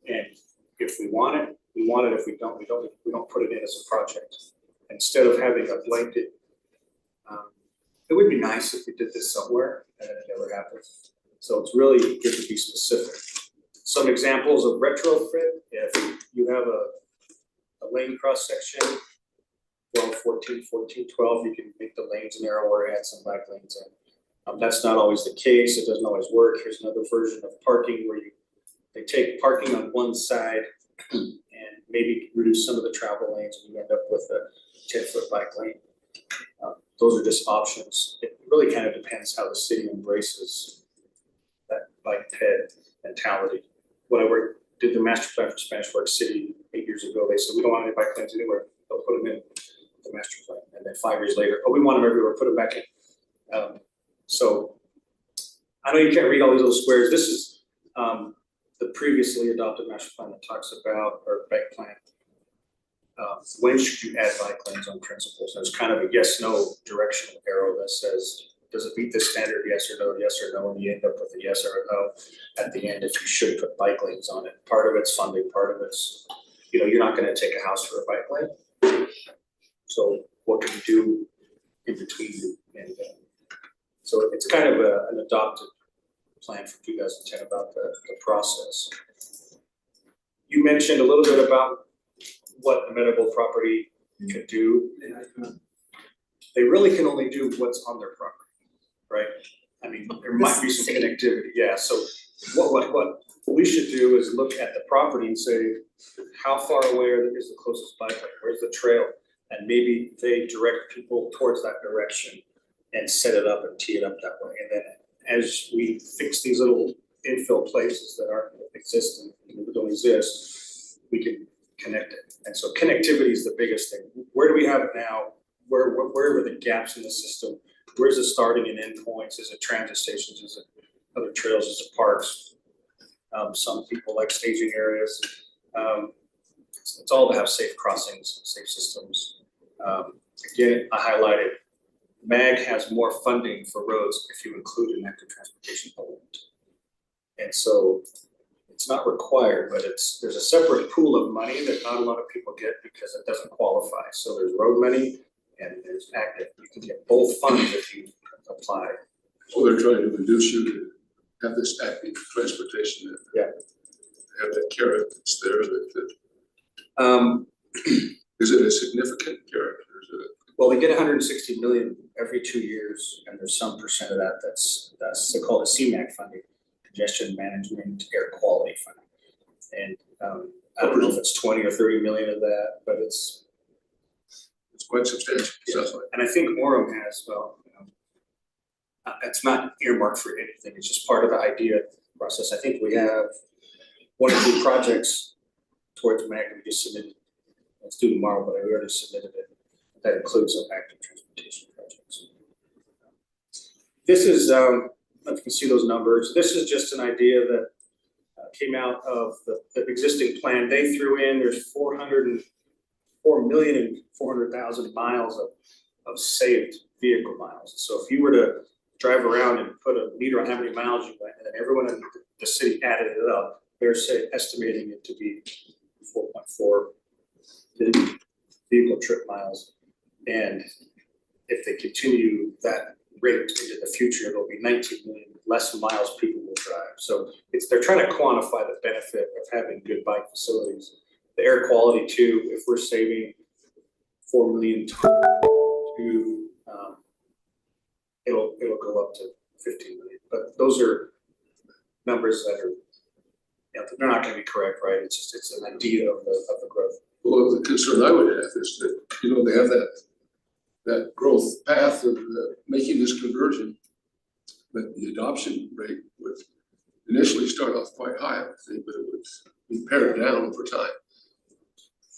and if we want it, we want it. If we don't, we don't put it in as a project. Instead of having a blanket, it would be nice if we did this somewhere, and it never happens. So it's really good to be specific. Some examples of retrofit: if you have a lane cross section, 12, 14, 14, 12, you can make the lanes narrower, add some bike lanes in. That's not always the case. It doesn't always work. Here's another version of parking where they take parking on one side and maybe reduce some of the travel lanes, and you end up with a 10-foot bike lane. Those are just options. It really kind of depends how the city embraces that bike ped mentality. When I did the master plan for Spanish Fork City 8 years ago, they said we don't want any bike lanes anywhere. They'll put them in the master plan. And then 5 years later, oh, we want them everywhere. Put them back in. So I know you can't read all these little squares. This is the previously adopted master plan that talks about, or bike plan. When should you add bike lanes on principles? There's kind of a yes/no directional arrow that says, does it meet this standard? Yes or no, yes or no, and you end up with a yes or a no at the end if you should put bike lanes on it. Part of it's funding, part of it's, you're not gonna take a house for a bike lane. So what can you do in between? And so it's kind of an adopted plan from 2010 about the process. You mentioned a little bit about what the medical property could do. They really can only do what's on their property, right? I mean, there might be some connectivity, yeah. So what we should do is look at the property and say, how far away is the closest bike lane? Where's the trail? And maybe they direct people towards that direction and set it up and tee it up that way. And then as we fix these little infill places that aren't existing, that don't exist, we can connect it. And so connectivity is the biggest thing. Where do we have it now? Where were the gaps in the system? Where's the starting and end points? Is it transit stations? Is it other trails? Is it parks? Some people like staging areas. It's all to have safe crossings, safe systems. Again, I highlighted, MAG has more funding for roads if you include an active transportation element. And so it's not required, but there's a separate pool of money that not a lot of people get because it doesn't qualify. So there's road money and there's active. You can get both funds if you apply. So they're trying to induce you to have this active transportation. Yeah. Have that carrot that's there is it a significant carrot or is it? Well, they get 160 million every 2 years, and there's some percent of that that's they call it CMAQ funding, congestion management, air quality funding. And I don't know if it's 20 or 30 million of that, but it's quite substantial. Yeah. And I think Orem has, it's not earmarked for anything. It's just part of the idea process. I think we have 1 or 2 projects towards MAG we just submitted. It's due tomorrow, but I already submitted it. That includes some active transportation projects. This is, if you can see those numbers, this is just an idea that came out of the existing plan. They threw in, there's 4,400,000 miles of saved vehicle miles. So if you were to drive around and put a meter on how many miles you went, and then everyone in the city added it up, they're estimating it to be 4.4 vehicle trip miles. And if they continue that rate into the future, there'll be 19 million less miles people will drive. So they're trying to quantify the benefit of having good bike facilities. The air quality too, if we're saving 4 million to, it'll go up to 15 million. But those are numbers that are, they're not gonna be correct, right? It's an idea of the growth. Well, the concern I would have is that, they have that growth path of making this conversion, but the adoption rate would initially start off quite high, I think, but it would be pared down over time.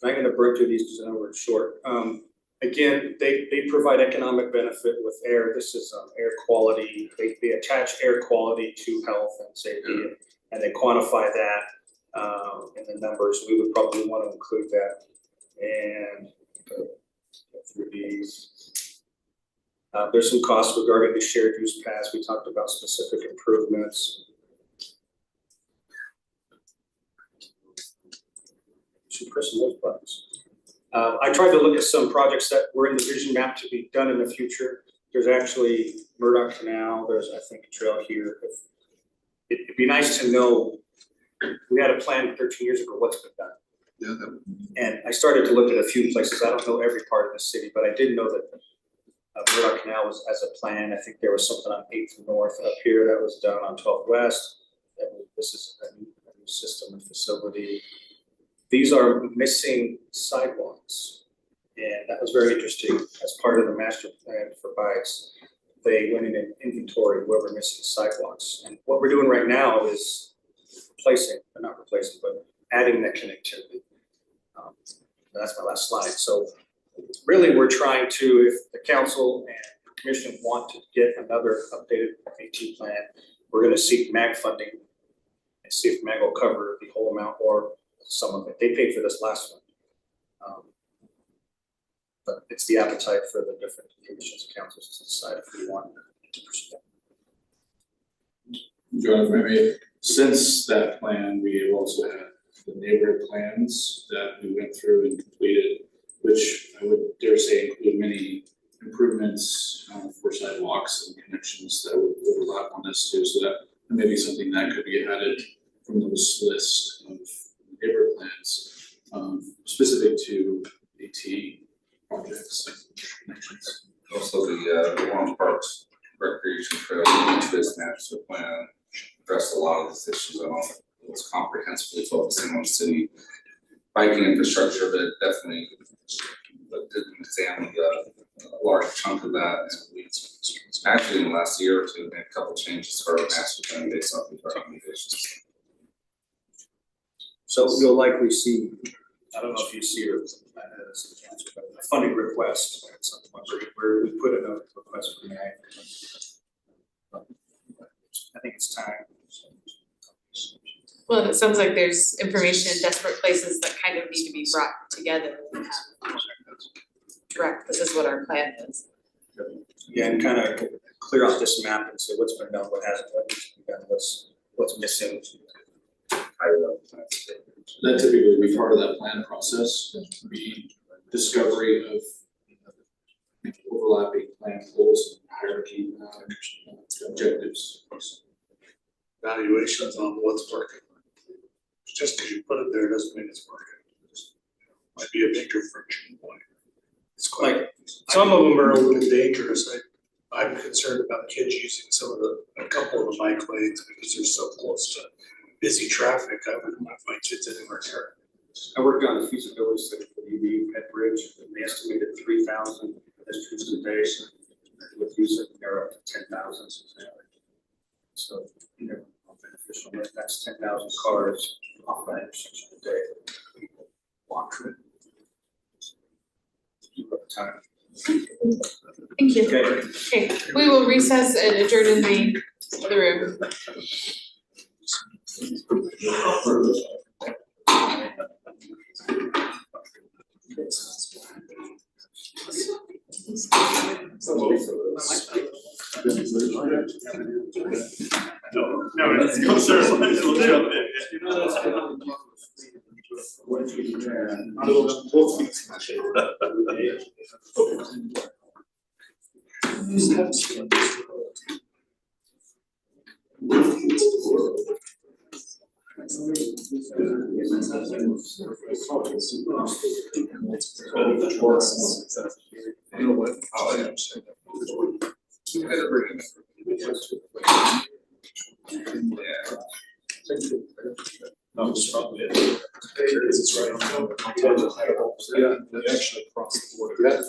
I'm gonna burn through these because I know we're short. Again, they provide economic benefit with air. This is air quality. They attach air quality to health and safety, and they quantify that in the numbers. We would probably want to include that. And go through these. There's some costs regarding the shared use pass. We talked about specific improvements. Should press those buttons. I tried to look at some projects that were in the vision map to be done in the future. There's actually Murdoch Canal. There's, I think, a trail here. It'd be nice to know, we had a plan 13 years ago, what's been done. Yeah, And I started to look at a few places. I don't know every part of the city, but I did know that Murdoch Canal was as a plan. I think there was something on 8th North up here that was done on 12th West. This is a new system and facility. These are missing sidewalks. And that was very interesting. As part of the master plan for bikes, they went in and inventory where we're missing sidewalks. And what we're doing right now is not replacing, but adding that connectivity. That's my last slide. So really we're trying to, if the council and the commission want to get another updated AT plan, we're gonna seek MAG funding and see if MAG will cover the whole amount or some of it. They paid for this last one. But it's the appetite for the different commissions and councils to decide if we want to pursue that. John, if I may, since that plan, we have also had the neighborhood plans that we went through and completed, which I would dare say include many improvements for sidewalks and connections that would overlap on this too, so that may be something that could be added from those list of neighborhood plans specific to AT projects and connections. Also the Orem Parks Recreation Trail, this master plan addressed a lot of these issues. I don't know if it was comprehensively focusing on city biking infrastructure, but it definitely didn't examine a large chunk of that. And we actually in the last year or two made a couple changes to our master plan based off of our recommendations. So you'll likely see, I don't know if you see it as an answer, but a funding request at some point where we put in a request for MAG. I think it's time. Well, and it sounds like there's information in desperate places that kind of need to be brought together. Direct, this is what our plan is. Yeah, and kind of clear out this map and say what's been done, what hasn't, what needs to be done, what's missing. That typically would be part of that plan process, be discovery of overlapping plan goals and hierarchy objectives. Valuations on what's working. Just because you put it there doesn't mean it's working. Might be a major friction point. It's quite, some of them are a little dangerous. I'm concerned about kids using a couple of the bike lanes because they're so close to busy traffic. I wouldn't want my kids anywhere near. I worked on the feasibility study for the UV Pet Bridge, and they estimated 3,000 pedestrians a day. With use of they're up to 10,000. So, beneficial, that's 10,000 cars off that intersection a day. People walk through. Keep up time. Thank you. Okay. Okay, we will recess and adjourn in the other room. No, let's go, sir. Let's jump in. You know, that's That was probably it. Because it's right on the yeah, they actually crossed the border. That's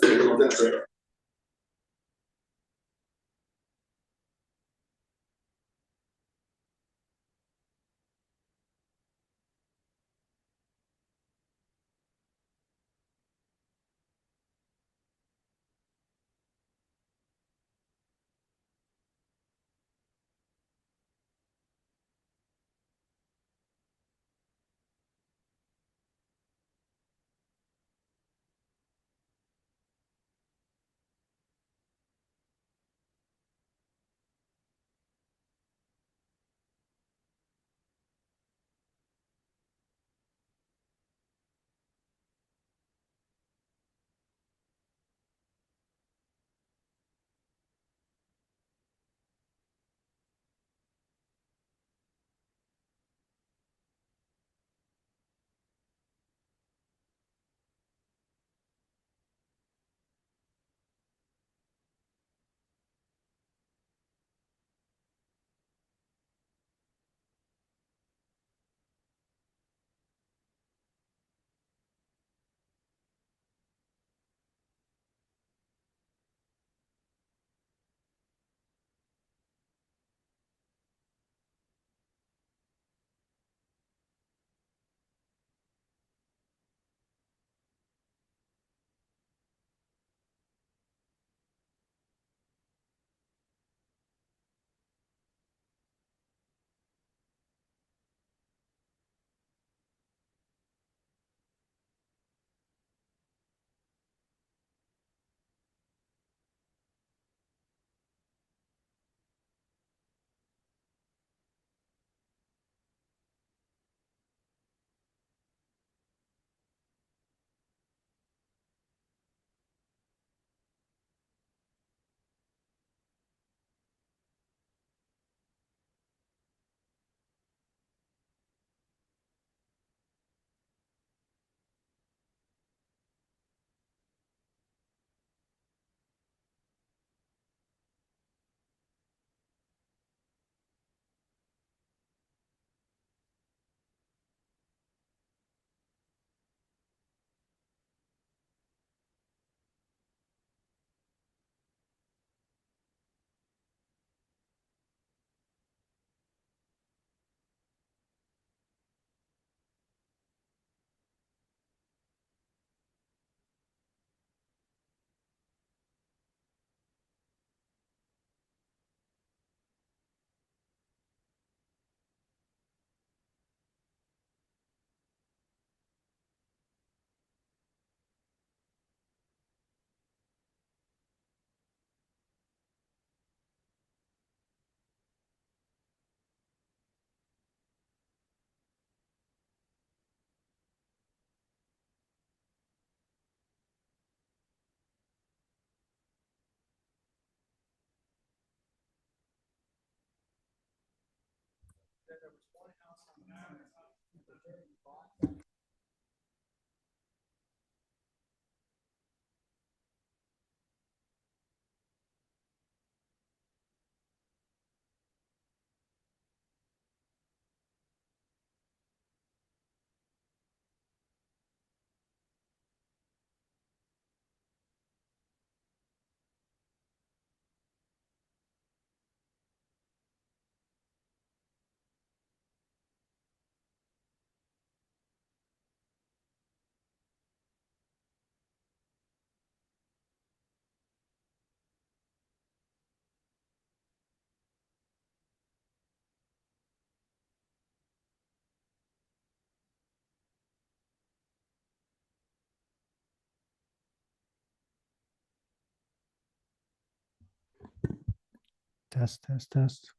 Test, test, test.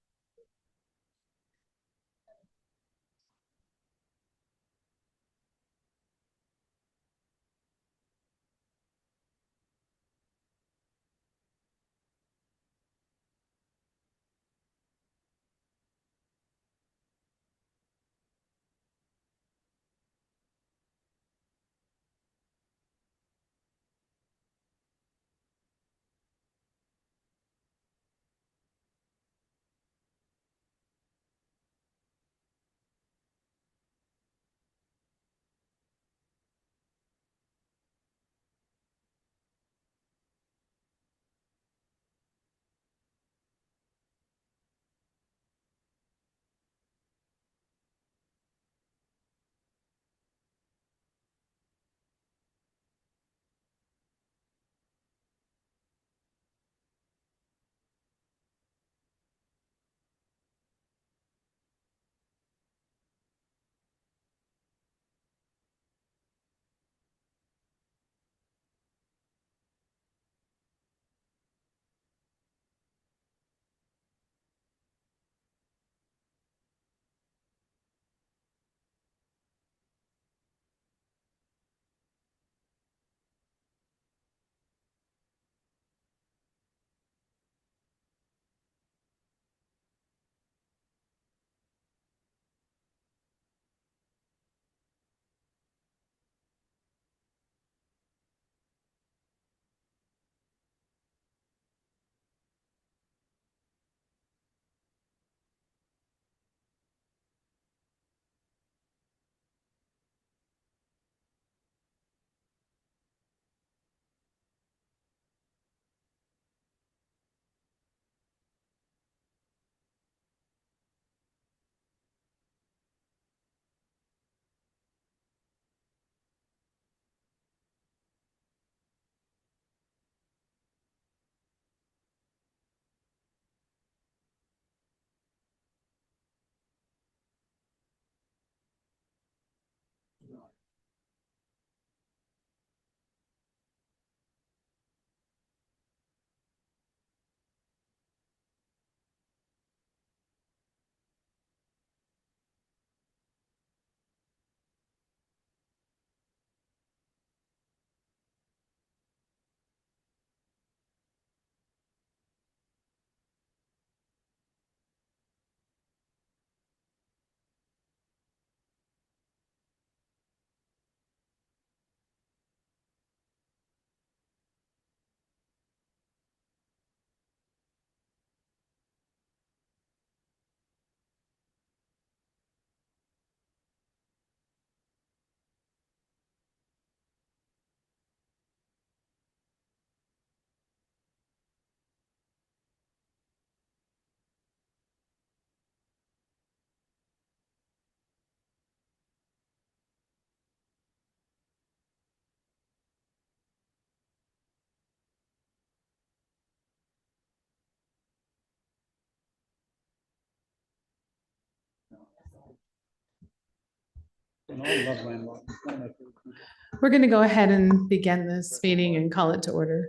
We're gonna go ahead and begin this meeting and call it to order.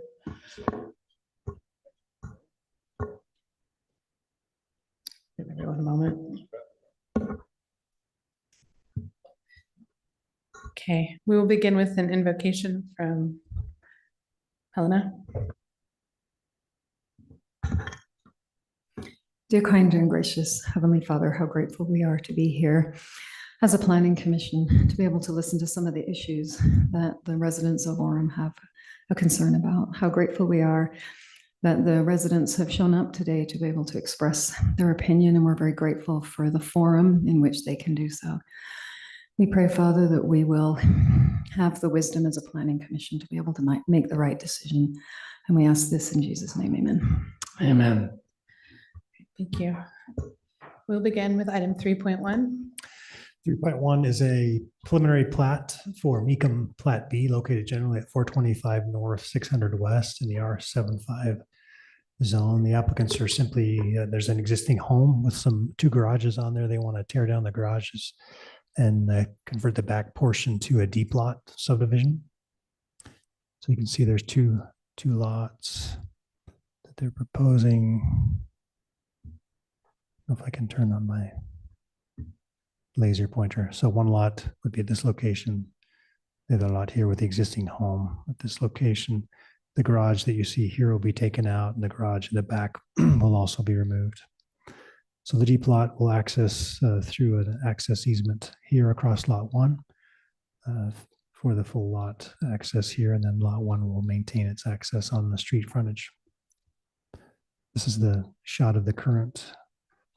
Give everyone a moment. Okay, we will begin with an invocation from Helena. Dear kind and gracious Heavenly Father, how grateful we are to be here as a planning commission, to be able to listen to some of the issues that the residents of Orem have a concern about. How grateful we are that the residents have shown up today to be able to express their opinion, and we're very grateful for the forum in which they can do so. We pray, Father, that we will have the wisdom as a planning commission to be able to make the right decision. And we ask this in Jesus' name, amen. Amen. Thank you. We'll begin with item 3.1. 3.1 is a preliminary plat for Mecum Plat B located generally at 425 North, 600 West in the R75 zone. The applicants are simply, there's an existing home with two garages on there. They want to tear down the garages and convert the back portion to a deep lot subdivision. So you can see there's two lots that they're proposing. I don't know if I can turn on my laser pointer. So one lot would be at this location. The other lot here with the existing home at this location. The garage that you see here will be taken out, and the garage in the back will also be removed. So the deep lot will access through an access easement here across lot 1 for the full lot access here, and then lot 1 will maintain its access on the street frontage. This is the shot of the current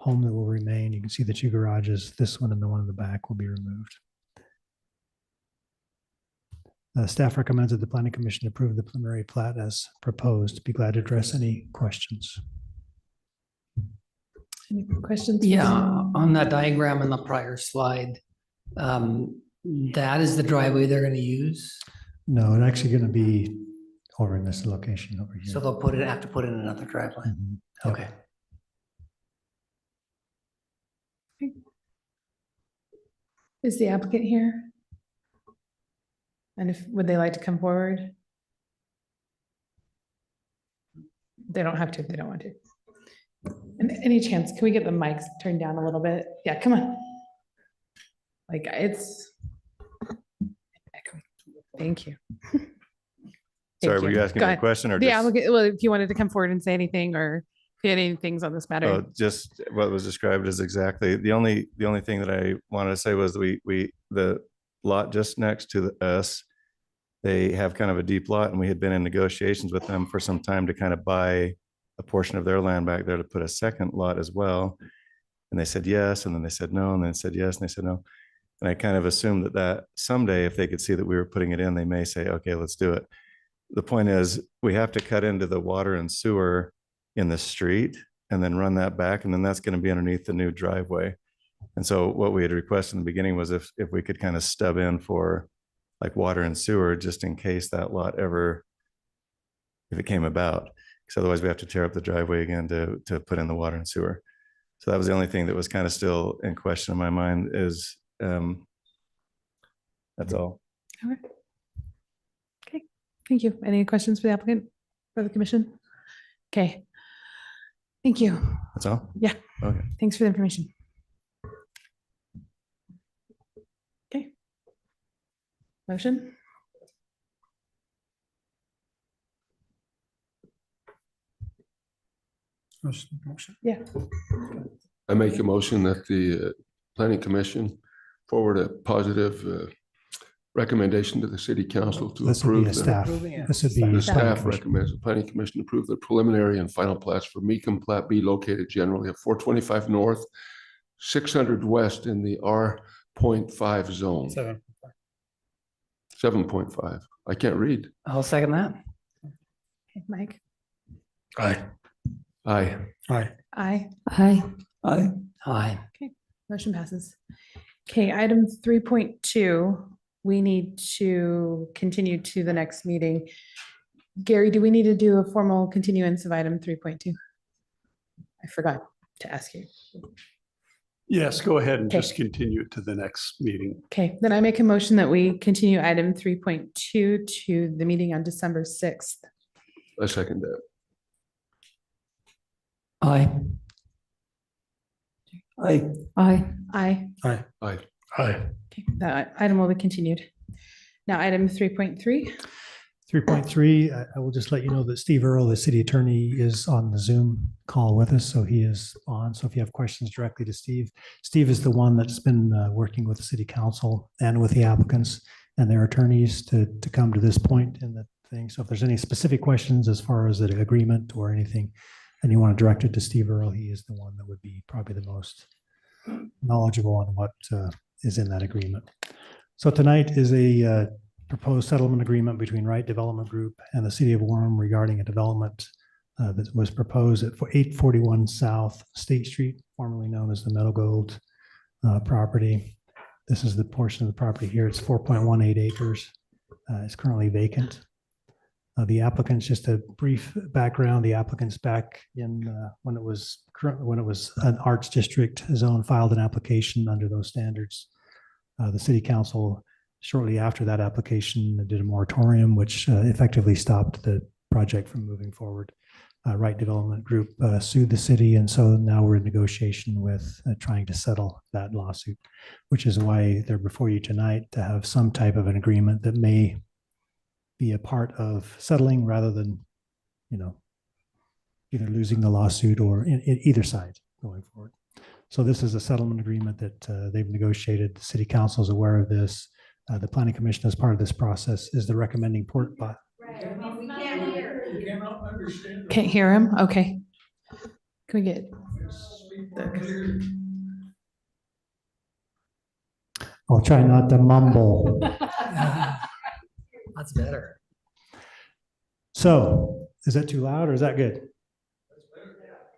home that will remain. You can see the two garages, this one and the one in the back will be removed. Staff recommends that the Planning Commission approve the preliminary plat as proposed. Be glad to address any questions. Any questions? Yeah, on that diagram in the prior slide, that is the driveway they're going to use. No, it's actually going to be over in this location over here. So they'll have to put in another driveway. Mhm. Yep. Okay. Is the applicant here? And would they like to come forward? They don't have to if they don't want to. And any chance, can we get the mics turned down a little bit? Yeah, come on. Like it's. Thank you. Sorry, were you asking a question or the just? applicant, well, if you wanted to come forward and say anything, or if you had any things on this matter. Oh, just what was described is exactly the only thing that I wanted to say was the lot just next to us, they have kind of a deep lot, and we had been in negotiations with them for some time to kind of buy a portion of their land back there to put a second lot as well. And they said yes, and then they said no, and then they said yes, and they said no. And I kind of assumed that someday, if they could see that we were putting it in, they may say, okay, let's do it. The point is, we have to cut into the water and sewer in the street and then run that back, and then that's going to be underneath the new driveway. And so what we had requested in the beginning was if we could kind of stub in for like water and sewer, just in case that lot ever, if it came about, because otherwise we have to tear up the driveway again to put in the water and sewer. So that was the only thing that was kind of still in question in my mind is, that's all. Okay, thank you. Any questions for the applicant, for the commission? Okay, thank you. That's all? Yeah. Okay. Thanks for the information. Okay. Motion? Motion. Yeah. I make a motion that the planning commission forward a positive recommendation to the city council to This would approve be a staff. This would be the planning staff commission. recommends the planning commission approve the preliminary and final plats for Mecum Plat B located generally at 425 North, 600 West in the R.5 zone. 7.5. I can't read. I'll second that. Okay, Mike? Aye. Aye. Aye. Aye. Aye. Aye. Aye. Okay, motion passes. Okay, item 3.2, we need to continue to the next meeting. Gary, do we need to do a formal continuance of item 3.2? I forgot to ask you. Yes, go ahead and Okay. just continue it to the next meeting. Okay, then I make a motion that we continue item 3.2 to the meeting on December 6th. I second that. Aye. Aye. Aye. Aye. Aye. Aye. Aye. Okay, that item will be continued. Now, item 3.3. 3.3, I will just let you know that Steve Earle, the city attorney, is on the Zoom call with us, so he is on. So if you have questions directly to Steve, Steve is the one that's been working with the city council and with the applicants and their attorneys to come to this point in the thing. So if there's any specific questions as far as the agreement or anything, and you want to direct it to Steve Earle, he is the one that would be probably the most knowledgeable on what is in that agreement. So tonight is a proposed settlement agreement between Wright Development Group and the city of Orem regarding a development that was proposed at 841 South State Street, formerly known as the Meadow Gold property. This is the portion of the property here. It's 4.18 acres. It's currently vacant. The applicants, just a brief background, the applicants back in when it was an arts district zone filed an application under those standards. The city council shortly after that application did a moratorium, which effectively stopped the project from moving forward. Wright Development Group sued the city, and so now we're in negotiation with trying to settle that lawsuit, which is why they're before you tonight to have some type of an agreement that may be a part of settling rather than, either losing the lawsuit or in either side going forward. So this is a settlement agreement that they've negotiated. The city council is aware of this. The planning commission, as part of this process, is the recommending port. Can't hear him? Okay. Can we get? I'll try not to mumble. That's better. So, is that too loud or is that good?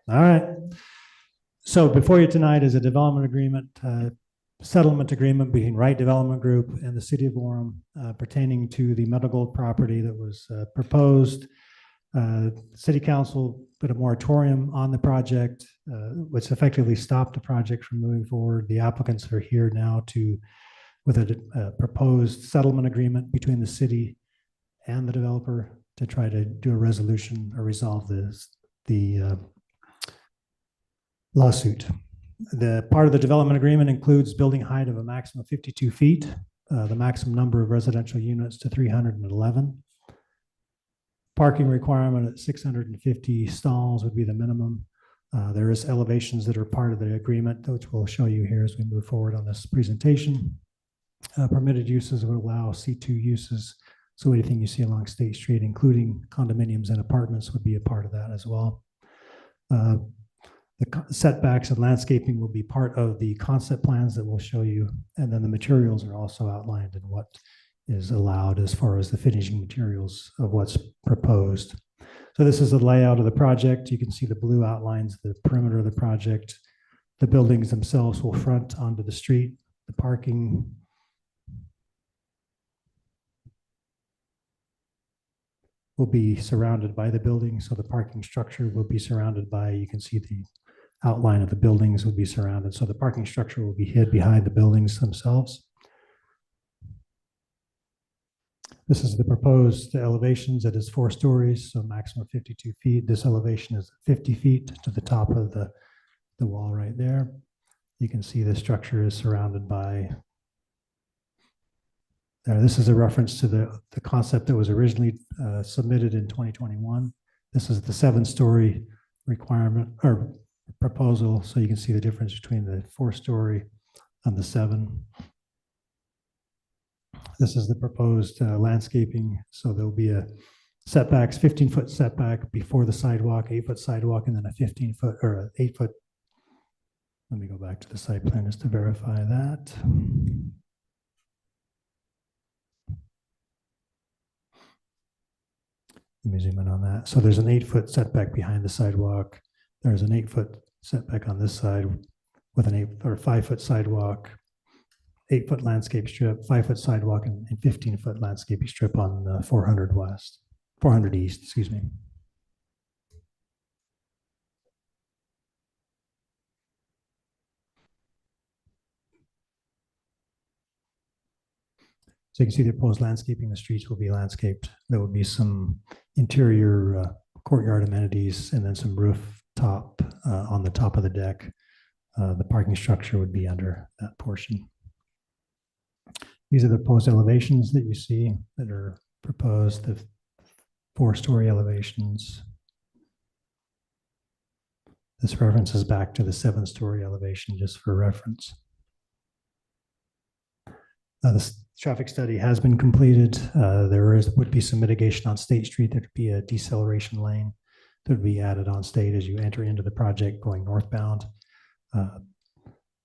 All right. So before you tonight is a development agreement, settlement agreement between Wright Development Group and the city of Orem pertaining to the Meadow Gold property that was proposed. City council put a moratorium on the project, which effectively stopped the project from moving forward. The applicants are here now with a proposed settlement agreement between the city and the developer to try to do a resolution or resolve the lawsuit. The part of the development agreement includes building height of a maximum of 52 feet, the maximum number of residential units to 311. Parking requirement at 650 stalls would be the minimum. There is elevations that are part of the agreement, which we'll show you here as we move forward on this presentation. Permitted uses would allow C2 uses. So anything you see along State Street, including condominiums and apartments, would be a part of that as well. The setbacks and landscaping will be part of the concept plans that we'll show you. And then the materials are also outlined in what is allowed as far as the finishing materials of what's proposed. So this is the layout of the project. You can see the blue outlines the perimeter of the project. The buildings themselves will front onto the street. The parking will be surrounded by the building. So the parking structure will be surrounded by, you can see the outline of the buildings will be surrounded. So the parking structure will be hid behind the buildings themselves. This is the proposed elevations. It is 4 stories, so maximum 52 feet. This elevation is 50 feet to the top of the wall right there. You can see the structure is surrounded by. This is a reference to the concept that was originally submitted in 2021. This is the 7-story requirement or proposal. So you can see the difference between the 4-story and the 7. This is the proposed landscaping. So there'll be a setbacks, 15-foot setback before the sidewalk, 8-foot sidewalk, and then a 15-foot or 8-foot. Let me go back to the site plan just to verify that. Let me zoom in on that. So there's an 8-foot setback behind the sidewalk. There's an 8-foot setback on this side with an 5-foot sidewalk, 8-foot landscape strip, 5-foot sidewalk, and 15-foot landscaping strip on 400 East, excuse me. So you can see the proposed landscaping, the streets will be landscaped. There will be some interior courtyard amenities and then some rooftop on the top of the deck. The parking structure would be under that portion. These are the proposed elevations that you see that are proposed, the 4-story elevations. This references back to the 7-story elevation just for reference. This traffic study has been completed. There would be some mitigation on State Street. There'd be a deceleration lane that would be added on State as you enter into the project going northbound.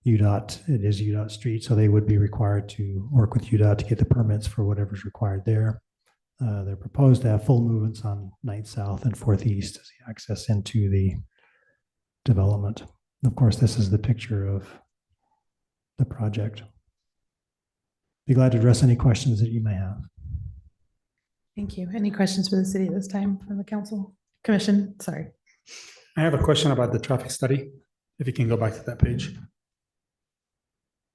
UDOT, it is UDOT Street, so they would be required to work with UDOT to get the permits for whatever's required there. They're proposed to have full movements on 9th South and 4th East as the access into the development. Of course, this is the picture of the project. Be glad to address any questions that you may have. Thank you. Any questions for the city at this time from the council? Commission, sorry. I have a question about the traffic study, if you can go back to that page.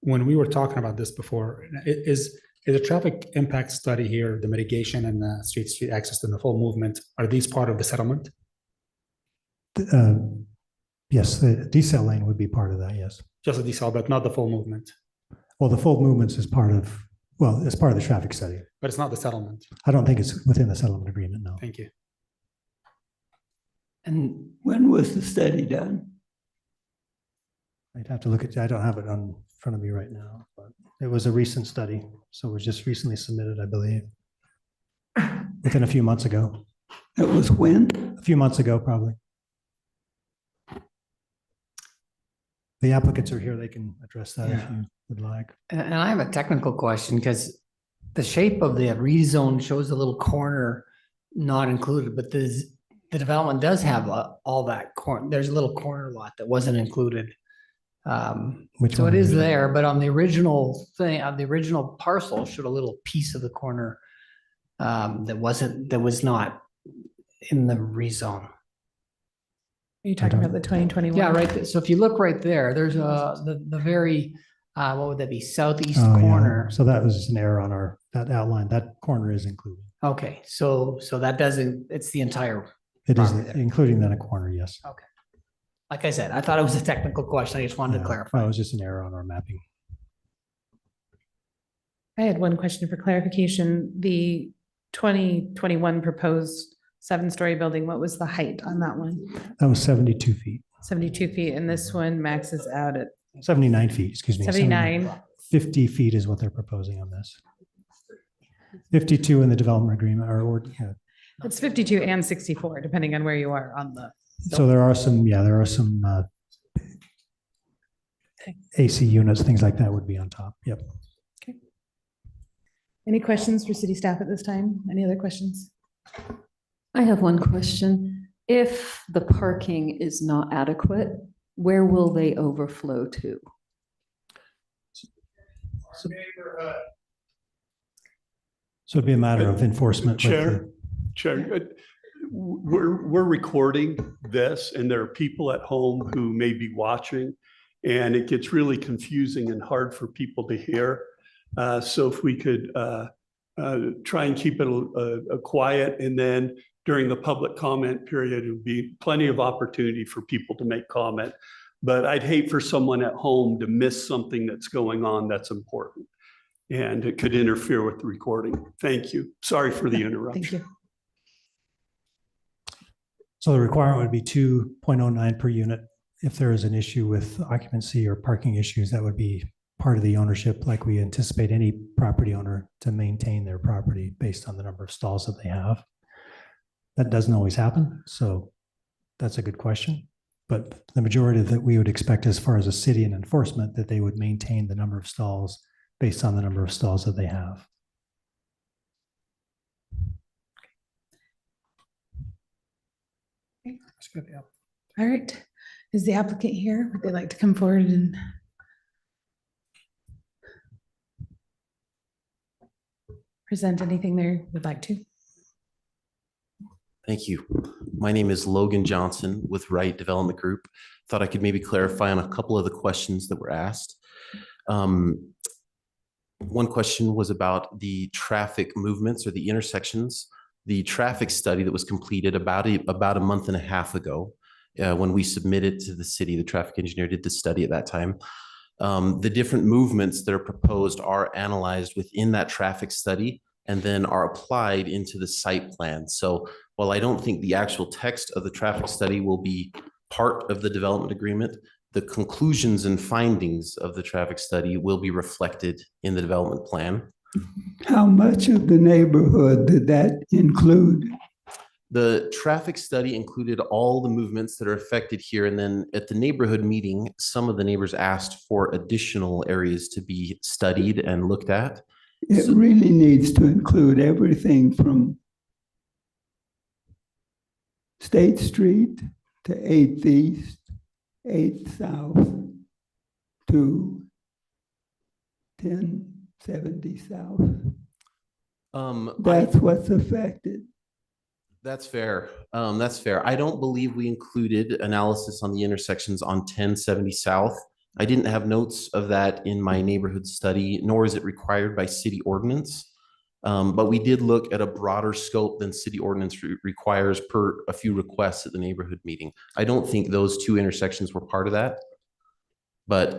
When we were talking about this before, is a traffic impact study here, the mitigation and the street access and the full movement, are these part of the settlement? Yes, the decel lane would be part of that, yes. Just the decel, but not the full movement? Well, the full movements is part of, well, it's part of the traffic study. But it's not the settlement? I don't think it's within the settlement agreement, no. Thank you. And when was the study done? I'd have to look at, I don't have it in front of me right now, but it was a recent study. So it was just recently submitted, I believe. Within a few months ago. It was when? A few months ago, probably. The applicants are here, they can address that if you would like. And I have a technical question because the shape of the rezone shows a little corner not included, but the development does have all that corner. There's a little corner lot that wasn't included. So it is there, but on the original thing, on the original parcel showed a little piece of the corner that was not in the rezone. Are you talking about the 2021? Yeah, right. So if you look right there, there's the very, what would that be, southeast Oh, corner. yeah. So that was just an error on that outline. That corner is included. Okay, so that doesn't, it's the entire. It is, including then a corner, yes. Okay. Like I said, I thought it was a technical question. I just wanted to clarify. It was just an error on our mapping. I had one question for clarification. The 2021 proposed 7-story building, what was the height on that one? That was 72 feet. 72 feet, and this one maxes out at 79 feet, excuse me. 79. 50 feet is what they're proposing on this. 52 in the development agreement, or yeah. It's 52 and 64, depending on where you are on the. So there are some, AC units, things like that would be on top. Yep. Okay. Any questions for city staff at this time? Any other questions? I have one question. If the parking is not adequate, where will they overflow to? So it'd be a matter of enforcement. Chair, we're recording this and there are people at home who may be watching and it gets really confusing and hard for people to hear. So if we could try and keep it quiet, and then during the public comment period, it would be plenty of opportunity for people to make comment. But I'd hate for someone at home to miss something that's going on that's important. And it could interfere with the recording. Thank you. Sorry for the interruption. Thank you. So the requirement would be 2.09 per unit. If there is an issue with occupancy or parking issues, that would be part of the ownership, like we anticipate any property owner to maintain their property based on the number of stalls that they have. That doesn't always happen, so that's a good question. But the majority that we would expect as far as a city and enforcement, that they would maintain the number of stalls based on the number of stalls that they have. That's good. Yeah. All right. Is the applicant here? Would they like to come forward and present anything they would like to? Thank you. My name is Logan Johnson with Wright Development Group. Thought I could maybe clarify on a couple of the questions that were asked. One question was about the traffic movements or the intersections. The traffic study that was completed about a month and a half ago, when we submitted to the city, the traffic engineer did the study at that time. The different movements that are proposed are analyzed within that traffic study and then are applied into the site plan. So while I don't think the actual text of the traffic study will be part of the development agreement, the conclusions and findings of the traffic study will be reflected in the development plan. How much of the neighborhood did that include? The traffic study included all the movements that are affected here. And then at the neighborhood meeting, some of the neighbors asked for additional areas to be studied and looked at. It really needs to include everything from State Street to 8th East, 8th South to 1070 South. That's what's affected. That's fair. That's fair. I don't believe we included analysis on the intersections on 1070 South. I didn't have notes of that in my neighborhood study, nor is it required by city ordinance. But we did look at a broader scope than city ordinance requires per a few requests at the neighborhood meeting. I don't think those two intersections were part of that, but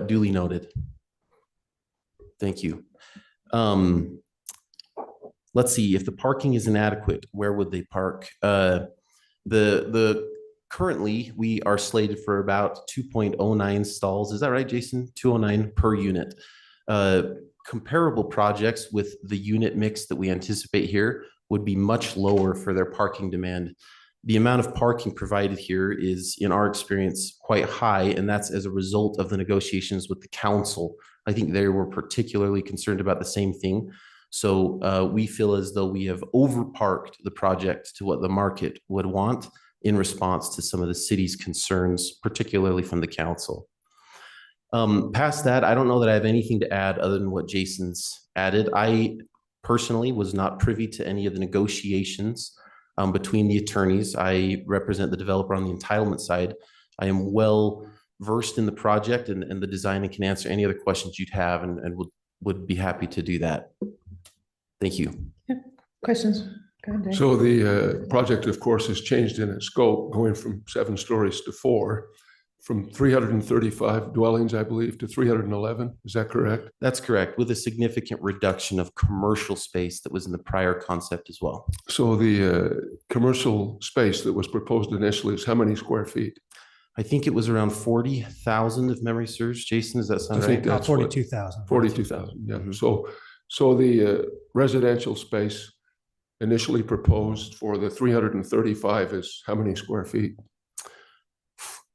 duly noted. Thank you. Let's see, if the parking is inadequate, where would they park? Currently, we are slated for about 2.09 stalls. Is that right, Jason? 209 per unit. Comparable projects with the unit mix that we anticipate here would be much lower for their parking demand. The amount of parking provided here is, in our experience, quite high, and that's as a result of the negotiations with the council. I think they were particularly concerned about the same thing. So we feel as though we have overparked the project to what the market would want in response to some of the city's concerns, particularly from the council. Past that, I don't know that I have anything to add other than what Jason's added. I personally was not privy to any of the negotiations between the attorneys. I represent the developer on the entitlement side. I am well versed in the project and the design and can answer any other questions you'd have and would be happy to do that. Thank you. Yeah. Questions? Go ahead, Dave. So the project, of course, has changed in its scope, going from 7 stories to 4, from 335 dwellings, I believe, to 311. Is that correct? That's correct, with a significant reduction of commercial space that was in the prior concept as well. So the commercial space that was proposed initially is how many square feet? I think it was around 40,000 if memory serves. Jason, does that sound right? I think that's 42,000. 42,000, yeah. So the residential space initially proposed for the 335 is how many square feet?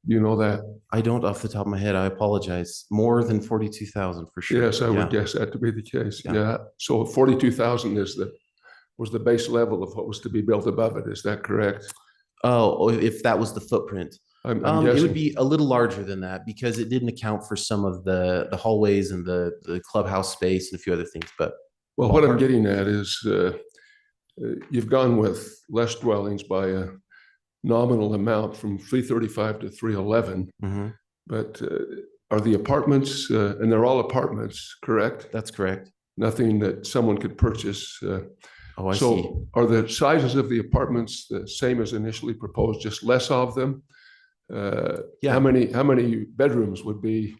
You know that? I don't off the top of my head. I apologize. More than 42,000 for sure. Yes, I would guess that to be the case. Yeah. So 42,000 was the base level of what was to be built above it. Is that correct? Oh, if that was the footprint. I'm It guessing. would be a little larger than that because it didn't account for some of the hallways and the clubhouse space and a few other things. But Well, what I'm getting at is you've gone with less dwellings by a nominal amount from 335 to 311. Mhm. But are the apartments, and they're all apartments, correct? That's correct. Nothing that someone could purchase. Oh, I see. So are the sizes of the apartments the same as initially proposed, just less of them? Yeah. How many bedrooms would be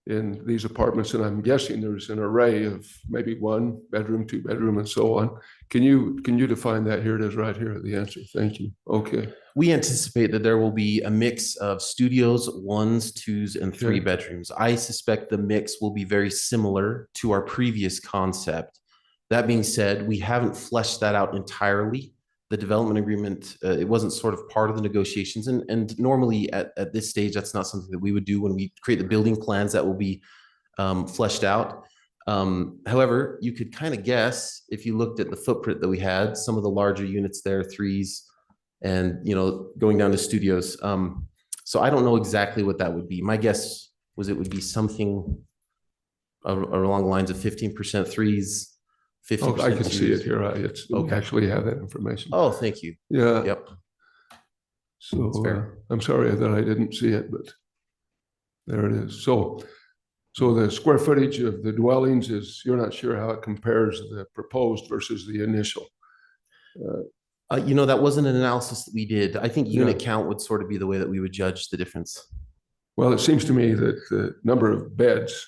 in these apartments? And I'm guessing there's an array of maybe 1 bedroom, 2 bedroom, and so on. Can you define that? Here it is right here, the answer. Thank you. Okay. We anticipate that there will be a mix of studios, 1s, 2s, and 3 Okay. bedrooms. I suspect the mix will be very similar to our previous concept. That being said, we haven't fleshed that out entirely. The development agreement, it wasn't sort of part of the negotiations. And normally at this stage, that's not something that we would do when we create the building plans that will be fleshed out. However, you could kind of guess if you looked at the footprint that we had, some of the larger units there, 3s, and going down to studios. So I don't know exactly what that would be. My guess was it would be something along the lines of 15% 3s, 50%. Oh, I can see it 2s. here. Okay. Actually have that information. Oh, thank you. Yeah. Yep. So That's fair. I'm sorry that I didn't see it, but there it is. So So the square footage of the dwellings is, you're not sure how it compares the proposed versus the initial? That wasn't an analysis that we did. I think unit Yeah. count would sort of be the way that we would judge the difference. Well, it seems to me that the number of beds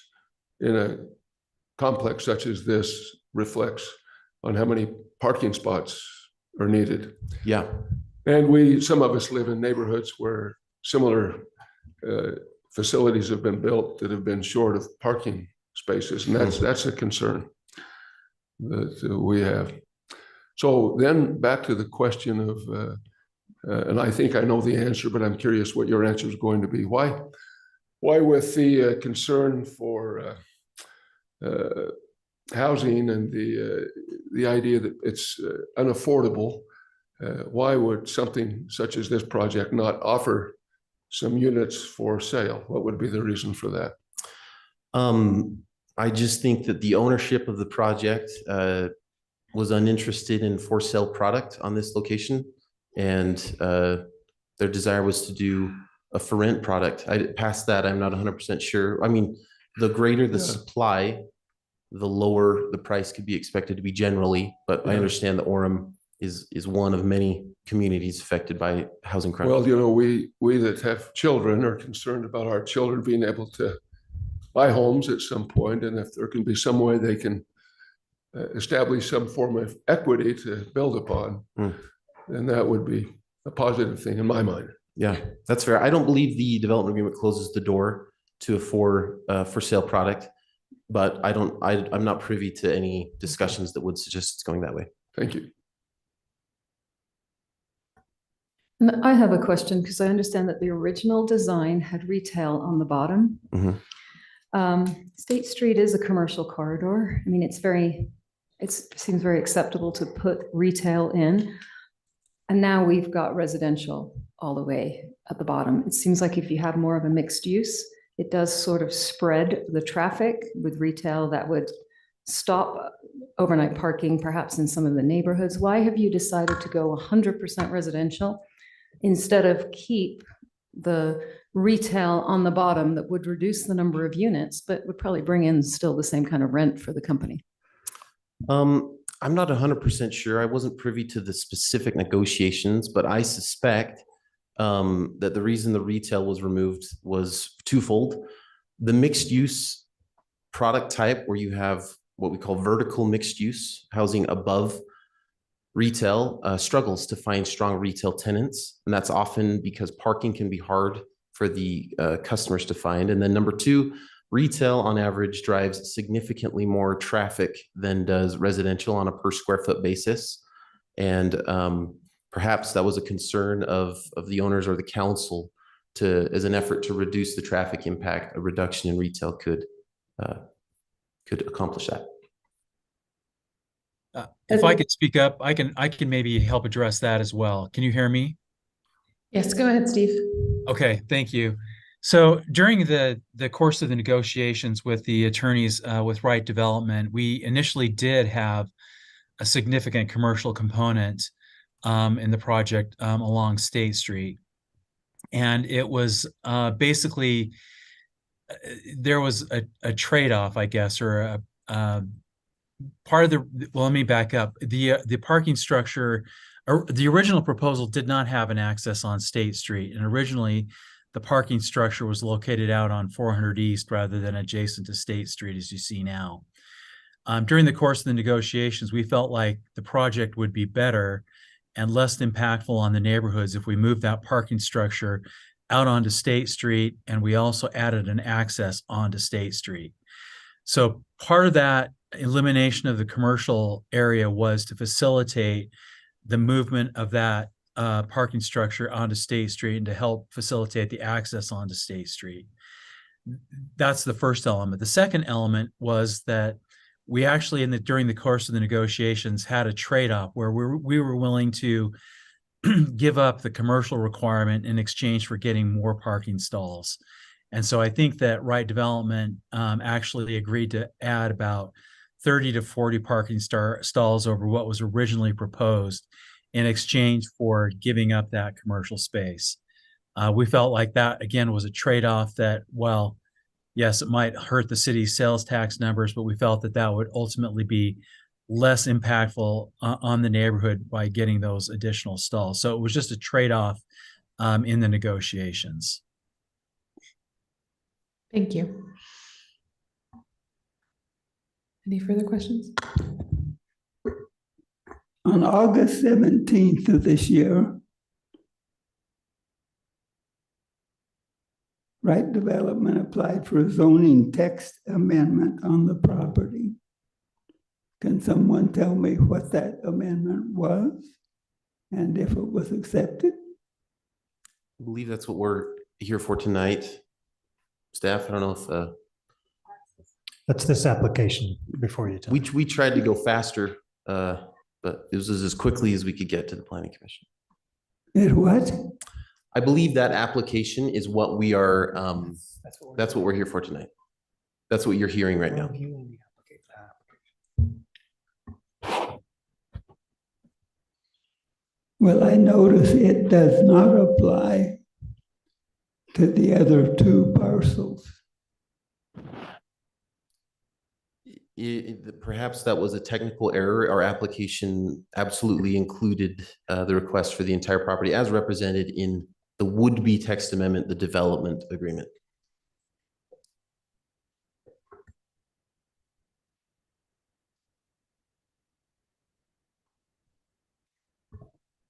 in a complex such as this reflects on how many parking spots are needed. Yeah. And some of us live in neighborhoods where similar facilities have been built that have been short of parking spaces, and that's a concern that we have. So then back to the question of, and I think I know the answer, but I'm curious what your answer is going to be. Why with the concern for housing and the idea that it's unaffordable, why would something such as this project not offer some units for sale? What would be the reason for that? I just think that the ownership of the project was uninterested in for sale product on this location, and their desire was to do a for rent product. Past that, I'm not 100% sure. I mean, the greater the supply, the lower the price could be expected to be generally, but I understand that Orem is one of many communities affected by housing crunch. Well, we that have children are concerned about our children being able to buy homes at some point, and if there can be some way they can establish some form of equity to build upon, then that would be a positive thing in my mind. Yeah, that's fair. I don't believe the development agreement closes the door to a for sale product, but I'm not privy to any discussions that would suggest it's going that way. Thank you. And I have a question because I understand that the original design had retail on the bottom. State Street is a commercial corridor. I mean, it seems very acceptable to put retail in. And now we've got residential all the way at the bottom. It seems like if you have more of a mixed use, it does sort of spread the traffic with retail that would stop overnight parking, perhaps in some of the neighborhoods. Why have you decided to go 100% residential instead of keep the retail on the bottom that would reduce the number of units, but would probably bring in still the same kind of rent for the company? I'm not 100% sure. I wasn't privy to the specific negotiations, but I suspect that the reason the retail was removed was twofold. The mixed use product type, where you have what we call vertical mixed use, housing above retail, struggles to find strong retail tenants. And that's often because parking can be hard for the customers to find. And then number two, retail on average drives significantly more traffic than does residential on a per square foot basis. And perhaps that was a concern of the owners or the council as an effort to reduce the traffic impact. A reduction in retail could accomplish that. If I could speak up, I can maybe help address that as well. Can you hear me? Yes, go ahead, Steve. Okay, thank you. So during the course of the negotiations with the attorneys with Right Development, we initially did have a significant commercial component in the project along State Street. And it was basically, there was a trade-off, I guess, or a part of well, let me back up. The parking structure, the original proposal did not have an access on State Street. And originally, the parking structure was located out on 400 East rather than adjacent to State Street, as you see now. During the course of the negotiations, we felt like the project would be better and less impactful on the neighborhoods if we moved that parking structure out onto State Street, and we also added an access onto State Street. So part of that elimination of the commercial area was to facilitate the movement of that parking structure onto State Street and to help facilitate the access onto State Street. That's the first element. The second element was that we actually, during the course of the negotiations, had a trade-off where we were willing to give up the commercial requirement in exchange for getting more parking stalls. And so I think that Right Development actually agreed to add about 30 to 40 parking stalls over what was originally proposed in exchange for giving up that commercial space. We felt like that, again, was a trade-off that, while yes, it might hurt the city's sales tax numbers, but we felt that that would ultimately be less impactful on the neighborhood by getting those additional stalls. So it was just a trade-off in the negotiations. Thank you. Any further questions? On August 17th of this year, Right Development applied for a zoning text amendment on the property. Can someone tell me what that amendment was and if it was accepted? I believe that's what we're here for tonight. Staff, I don't know if That's this application before you. we tried to go faster, but it was as quickly as we could get to the planning commission. It what? I believe that application is what we are, that's what we're here for tonight. That's what you're hearing right now. Well, I notice it does not apply to the other two parcels. Perhaps that was a technical error. Our application absolutely included the request for the entire property as represented in the would-be text amendment, the development agreement.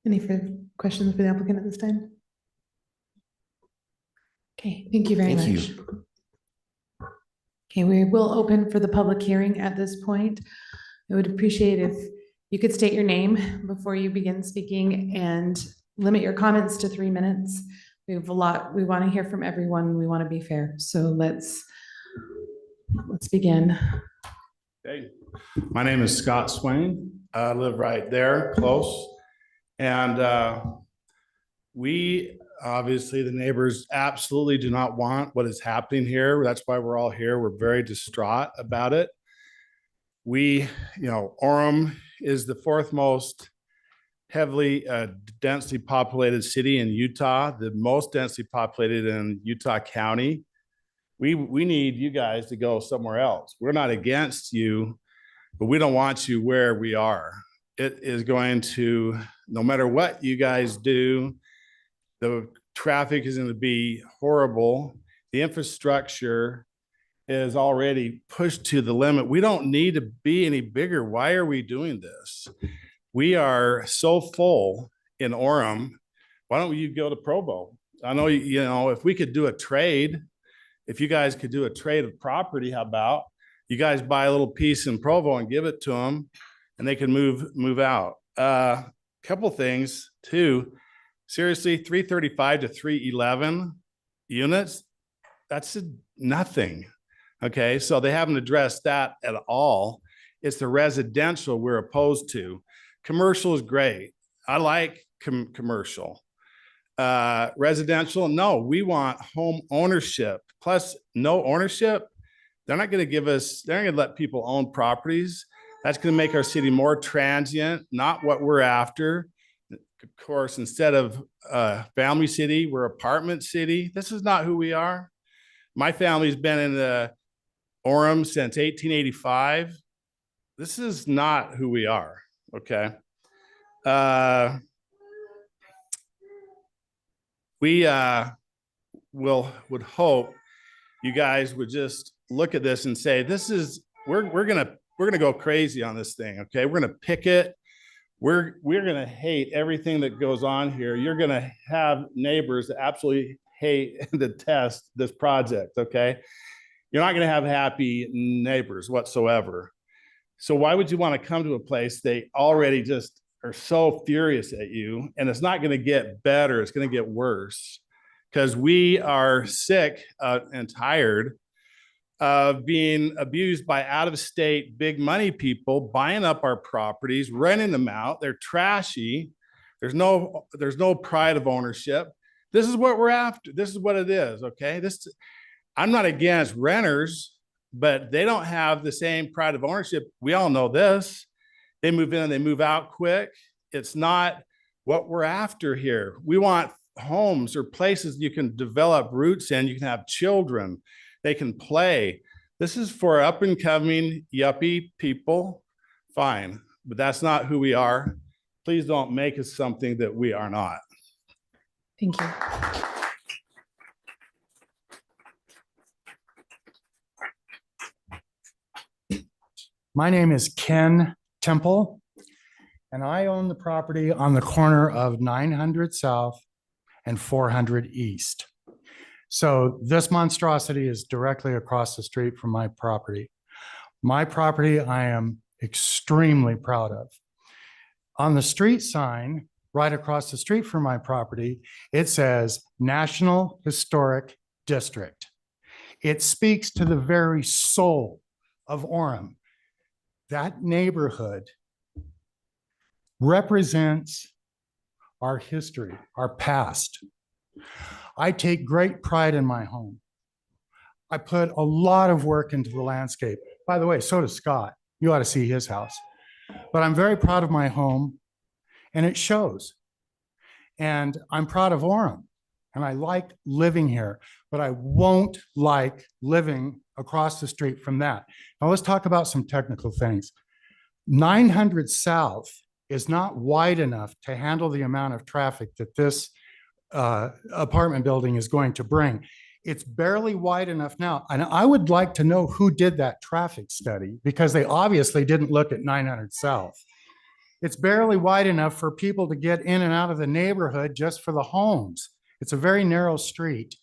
Any further questions for the applicant at this time? Okay, thank you very much. Thank you. Okay, we will open for the public hearing at this point. I would appreciate if you could state your name before you begin speaking and limit your comments to 3 minutes. We have a lot, we want to hear from everyone. We want to be fair. So let's begin. Hey, my name is Scott Swain. I live right there, close. And we, obviously, the neighbors absolutely do not want what is happening here. That's why we're all here. We're very distraught about it. We, Orem is the fourth most heavily densely populated city in Utah, the most densely populated in Utah County. We need you guys to go somewhere else. We're not against you, but we don't want you where we are. It is going to, no matter what you guys do, the traffic is going to be horrible. The infrastructure is already pushed to the limit. We don't need to be any bigger. Why are we doing this? We are so full in Orem. Why don't you go to Provo? I know, if we could do a trade, if you guys could do a trade of property, how about you guys buy a little piece in Provo and give it to them and they can move out. Couple things too. Seriously, 335 to 311 units, that's nothing. Okay, so they haven't addressed that at all. It's the residential we're opposed to. Commercial is great. I like commercial. Residential, no, we want home ownership. Plus, no ownership. They're not going to give us, they're not going to let people own properties. That's going to make our city more transient, not what we're after. Of course, instead of family city, we're apartment city. This is not who we are. My family's been in the Orem since 1885. This is not who we are, okay? We would hope you guys would just look at this and say, this is, we're gonna go crazy on this thing, okay? We're gonna picket. We're gonna hate everything that goes on here. You're gonna have neighbors that absolutely hate and detest this project, okay? You're not gonna have happy neighbors whatsoever. So why would you want to come to a place they already just are so furious at you, and it's not gonna get better, it's gonna get worse, because we are sick and tired of being abused by out-of-state big money people buying up our properties, renting them out. They're trashy. There's no pride of ownership. This is what we're after. This is what it is, okay? I'm not against renters, but they don't have the same pride of ownership. We all know this. They move in and they move out quick. It's not what we're after here. We want homes or places you can develop roots in. You can have children. They can play. This is for up and coming yuppie people. Fine, but that's not who we are. Please don't make us something that we are not. Thank you. My name is Ken Temple, and I own the property on the corner of 900 South and 400 East. So this monstrosity is directly across the street from my property. My property I am extremely proud of. On the street sign, right across the street from my property, it says National Historic District. It speaks to the very soul of Orem. That neighborhood represents our history, our past. I take great pride in my home. I put a lot of work into the landscape. By the way, so does Scott. You ought to see his house. But I'm very proud of my home, and it shows. And I'm proud of Orem, and I like living here, but I won't like living across the street from that. Now let's talk about some technical things. 900 South is not wide enough to handle the amount of traffic that this apartment building is going to bring. It's barely wide enough now. And I would like to know who did that traffic study, because they obviously didn't look at 900 South. It's barely wide enough for people to get in and out of the neighborhood just for the homes. It's a very narrow street.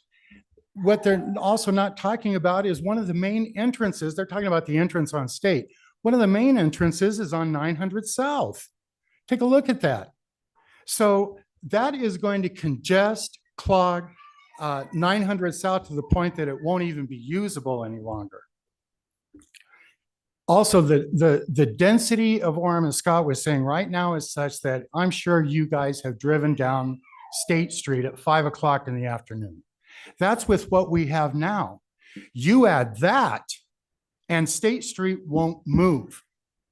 What they're also not talking about is one of the main entrances. They're talking about the entrance on State. One of the main entrances is on 900 South. Take a look at that. So that is going to congest, clog 900 South to the point that it won't even be usable any longer. Also, the density of Orem, as Scott was saying, right now is such that I'm sure you guys have driven down State Street at 5 o'clock in the afternoon. That's with what we have now. You add that, and State Street won't move.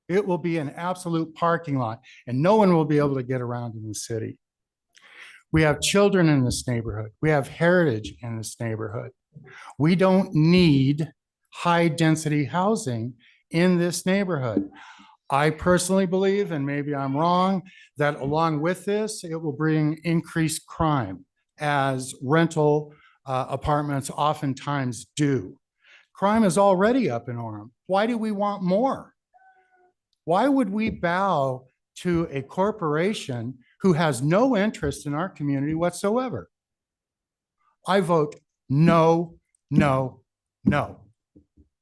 It will be an absolute parking lot, and no one will be able to get around in the city. We have children in this neighborhood. We have heritage in this neighborhood. We don't need high-density housing in this neighborhood. I personally believe, and maybe I'm wrong, that along with this, it will bring increased crime, as rental apartments oftentimes do. Crime is already up in Orem. Why do we want more? Why would we bow to a corporation who has no interest in our community whatsoever? I vote no, no, no.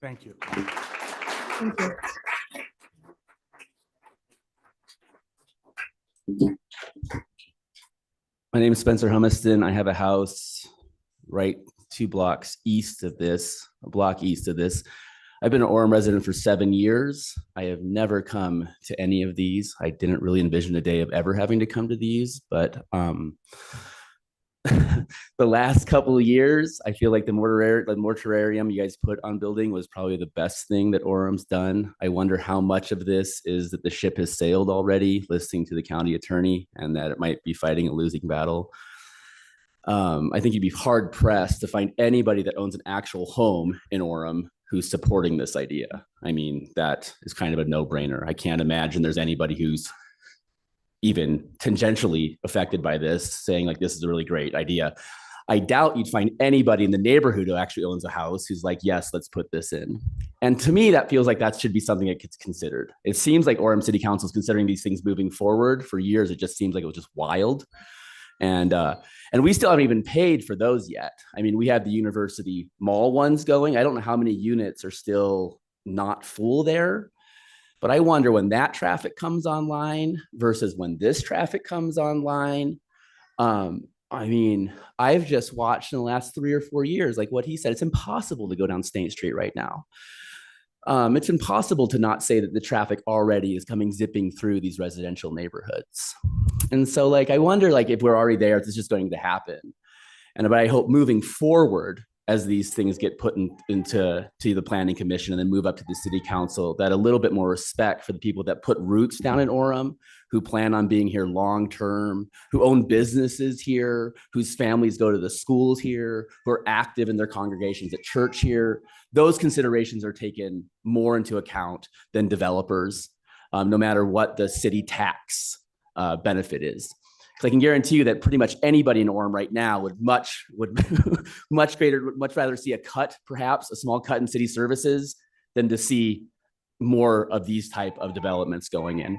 Thank you. Thank you. My name is Spencer Humiston. I have a house right 2 blocks east of this, a block east of this. I've been an Orem resident for 7 years. I have never come to any of these. I didn't really envision a day of ever having to come to these, but the last couple of years, I feel like the mortuarium you guys put on building was probably the best thing that Orem's done. I wonder how much of this is that the ship has sailed already, listening to the county attorney, and that it might be fighting a losing battle. I think you'd be hard pressed to find anybody that owns an actual home in Orem who's supporting this idea. I mean, that is kind of a no-brainer. I can't imagine there's anybody who's even tangentially affected by this saying like, this is a really great idea. I doubt you'd find anybody in the neighborhood who actually owns a house who's like, yes, let's put this in. And to me, that feels like that should be something that gets considered. It seems like Orem City Council is considering these things moving forward. For years, it just seems like it was just wild. And we still haven't even paid for those yet. I mean, we have the University Mall ones going. I don't know how many units are still not full there, but I wonder when that traffic comes online versus when this traffic comes online. I mean, I've just watched in the last 3 or 4 years, like what he said, it's impossible to go down State Street right now. It's impossible to not say that the traffic already is coming zipping through these residential neighborhoods. And so like, I wonder like if we're already there, if this is just going to happen. But I hope moving forward, as these things get put into the planning commission and then move up to the city council, that a little bit more respect for the people that put roots down in Orem, who plan on being here long-term, who own businesses here, whose families go to the schools here, who are active in their congregations at church here. Those considerations are taken more into account than developers, no matter what the city tax benefit is. So I can guarantee you that pretty much anybody in Orem right now would much rather see a cut, perhaps a small cut in city services, than to see more of these type of developments going in.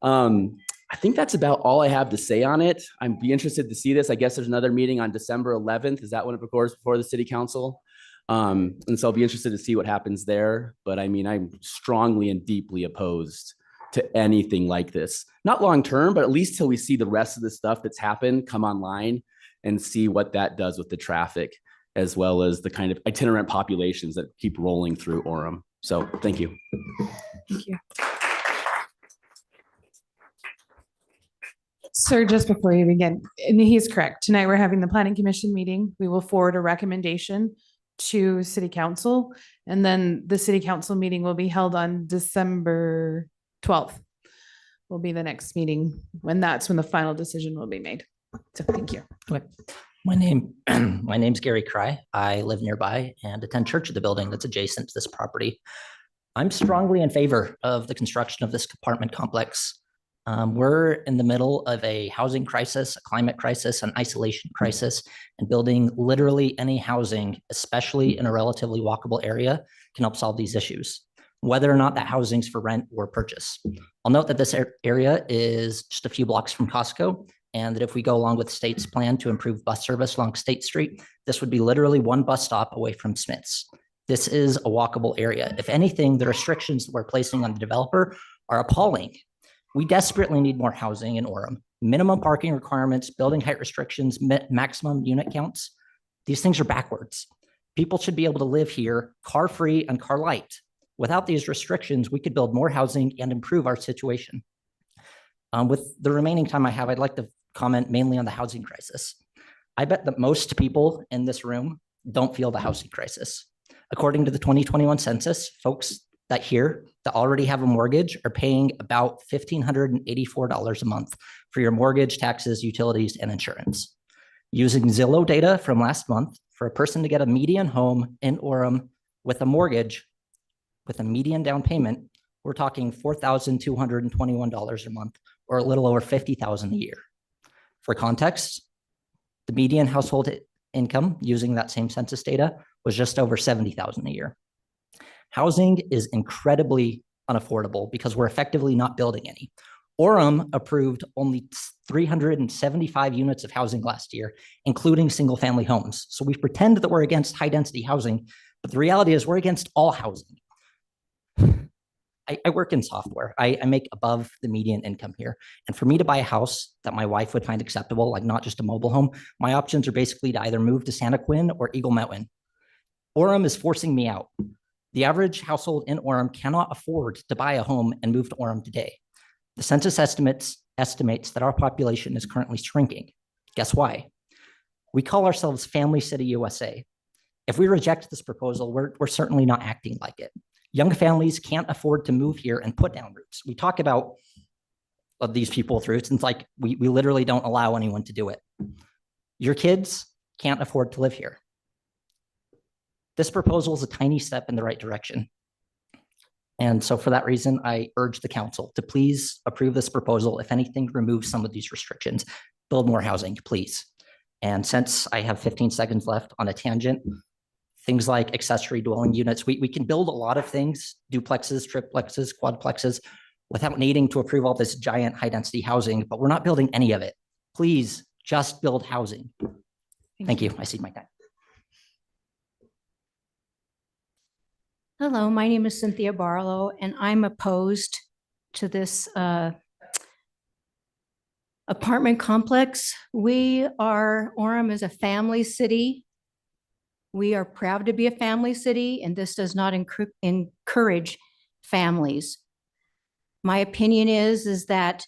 I think that's about all I have to say on it. I'd be interested to see this. I guess there's another meeting on December 11th. Is that when it occurs before the city council? And so I'll be interested to see what happens there. But I mean, I'm strongly and deeply opposed to anything like this. Not long term, but at least till we see the rest of the stuff that's happened come online and see what that does with the traffic, as well as the kind of itinerant populations that keep rolling through Orem. So thank you. Thank you. Sir, just before you begin, and he's correct. Tonight we're having the planning commission meeting. We will forward a recommendation to city council, and then the city council meeting will be held on December 12th. Will be the next meeting that's when the final decision will be made. So thank you. My name's Gary Cry. I live nearby and attend church at the building that's adjacent to this property. I'm strongly in favor of the construction of this apartment complex. We're in the middle of a housing crisis, a climate crisis, an isolation crisis, and building literally any housing, especially in a relatively walkable area, can help solve these issues, whether or not that housing's for rent or purchase. I'll note that this area is just a few blocks from Costco, and that if we go along with the state's plan to improve bus service along State Street, this would be literally one bus stop away from Smith's. This is a walkable area. If anything, the restrictions that we're placing on the developer are appalling. We desperately need more housing in Orem. Minimum parking requirements, building height restrictions, maximum unit counts. These things are backwards. People should be able to live here car-free and car-light. Without these restrictions, we could build more housing and improve our situation. With the remaining time I have, I'd like to comment mainly on the housing crisis. I bet that most people in this room don't feel the housing crisis. According to the 2021 census, folks that already have a mortgage are paying about $1,584 a month for your mortgage, taxes, utilities, and insurance. Using Zillow data from last month, for a person to get a median home in Orem with a mortgage, with a median down payment, we're talking $4,221 a month, or a little over $50,000 a year. For context, the median household income using that same census data was just over $70,000 a year. Housing is incredibly unaffordable because we're effectively not building any. Orem approved only 375 units of housing last year, including single-family homes. So we pretend that we're against high-density housing, but the reality is we're against all housing. I work in software. I make above the median income here. And for me to buy a house that my wife would find acceptable, like not just a mobile home, my options are basically to either move to Santa Quin or Eagle Mountain. Orem is forcing me out. The average household in Orem cannot afford to buy a home and move to Orem today. The census estimates that our population is currently shrinking. Guess why? We call ourselves Family City USA. If we reject this proposal, we're certainly not acting like it. Young families can't afford to move here and put down roots. We talk about these people with roots, and it's like we literally don't allow anyone to do it. Your kids can't afford to live here. This proposal is a tiny step in the right direction. And so for that reason, I urge the council to please approve this proposal. If anything, remove some of these restrictions, build more housing, please. And since I have 15 seconds left on a tangent, things like accessory dwelling units, we can build a lot of things, duplexes, triplexes, quadplexes, without needing to approve all this giant high density housing, but we're not building any of it. Please just build housing. Thank you. I see my time. Hello, my name is Cynthia Barlow, and I'm opposed to this apartment complex. Orem is a family city. We are proud to be a family city, and this does not encourage families. My opinion is that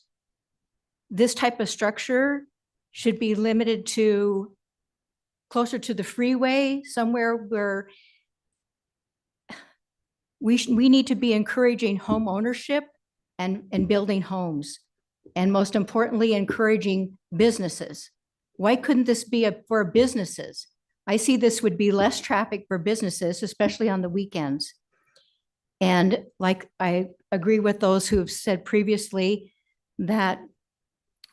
this type of structure should be limited to closer to the freeway, somewhere where we need to be encouraging home ownership and building homes. And most importantly, encouraging businesses. Why couldn't this be for businesses? I see this would be less traffic for businesses, especially on the weekends. And like I agree with those who have said previously that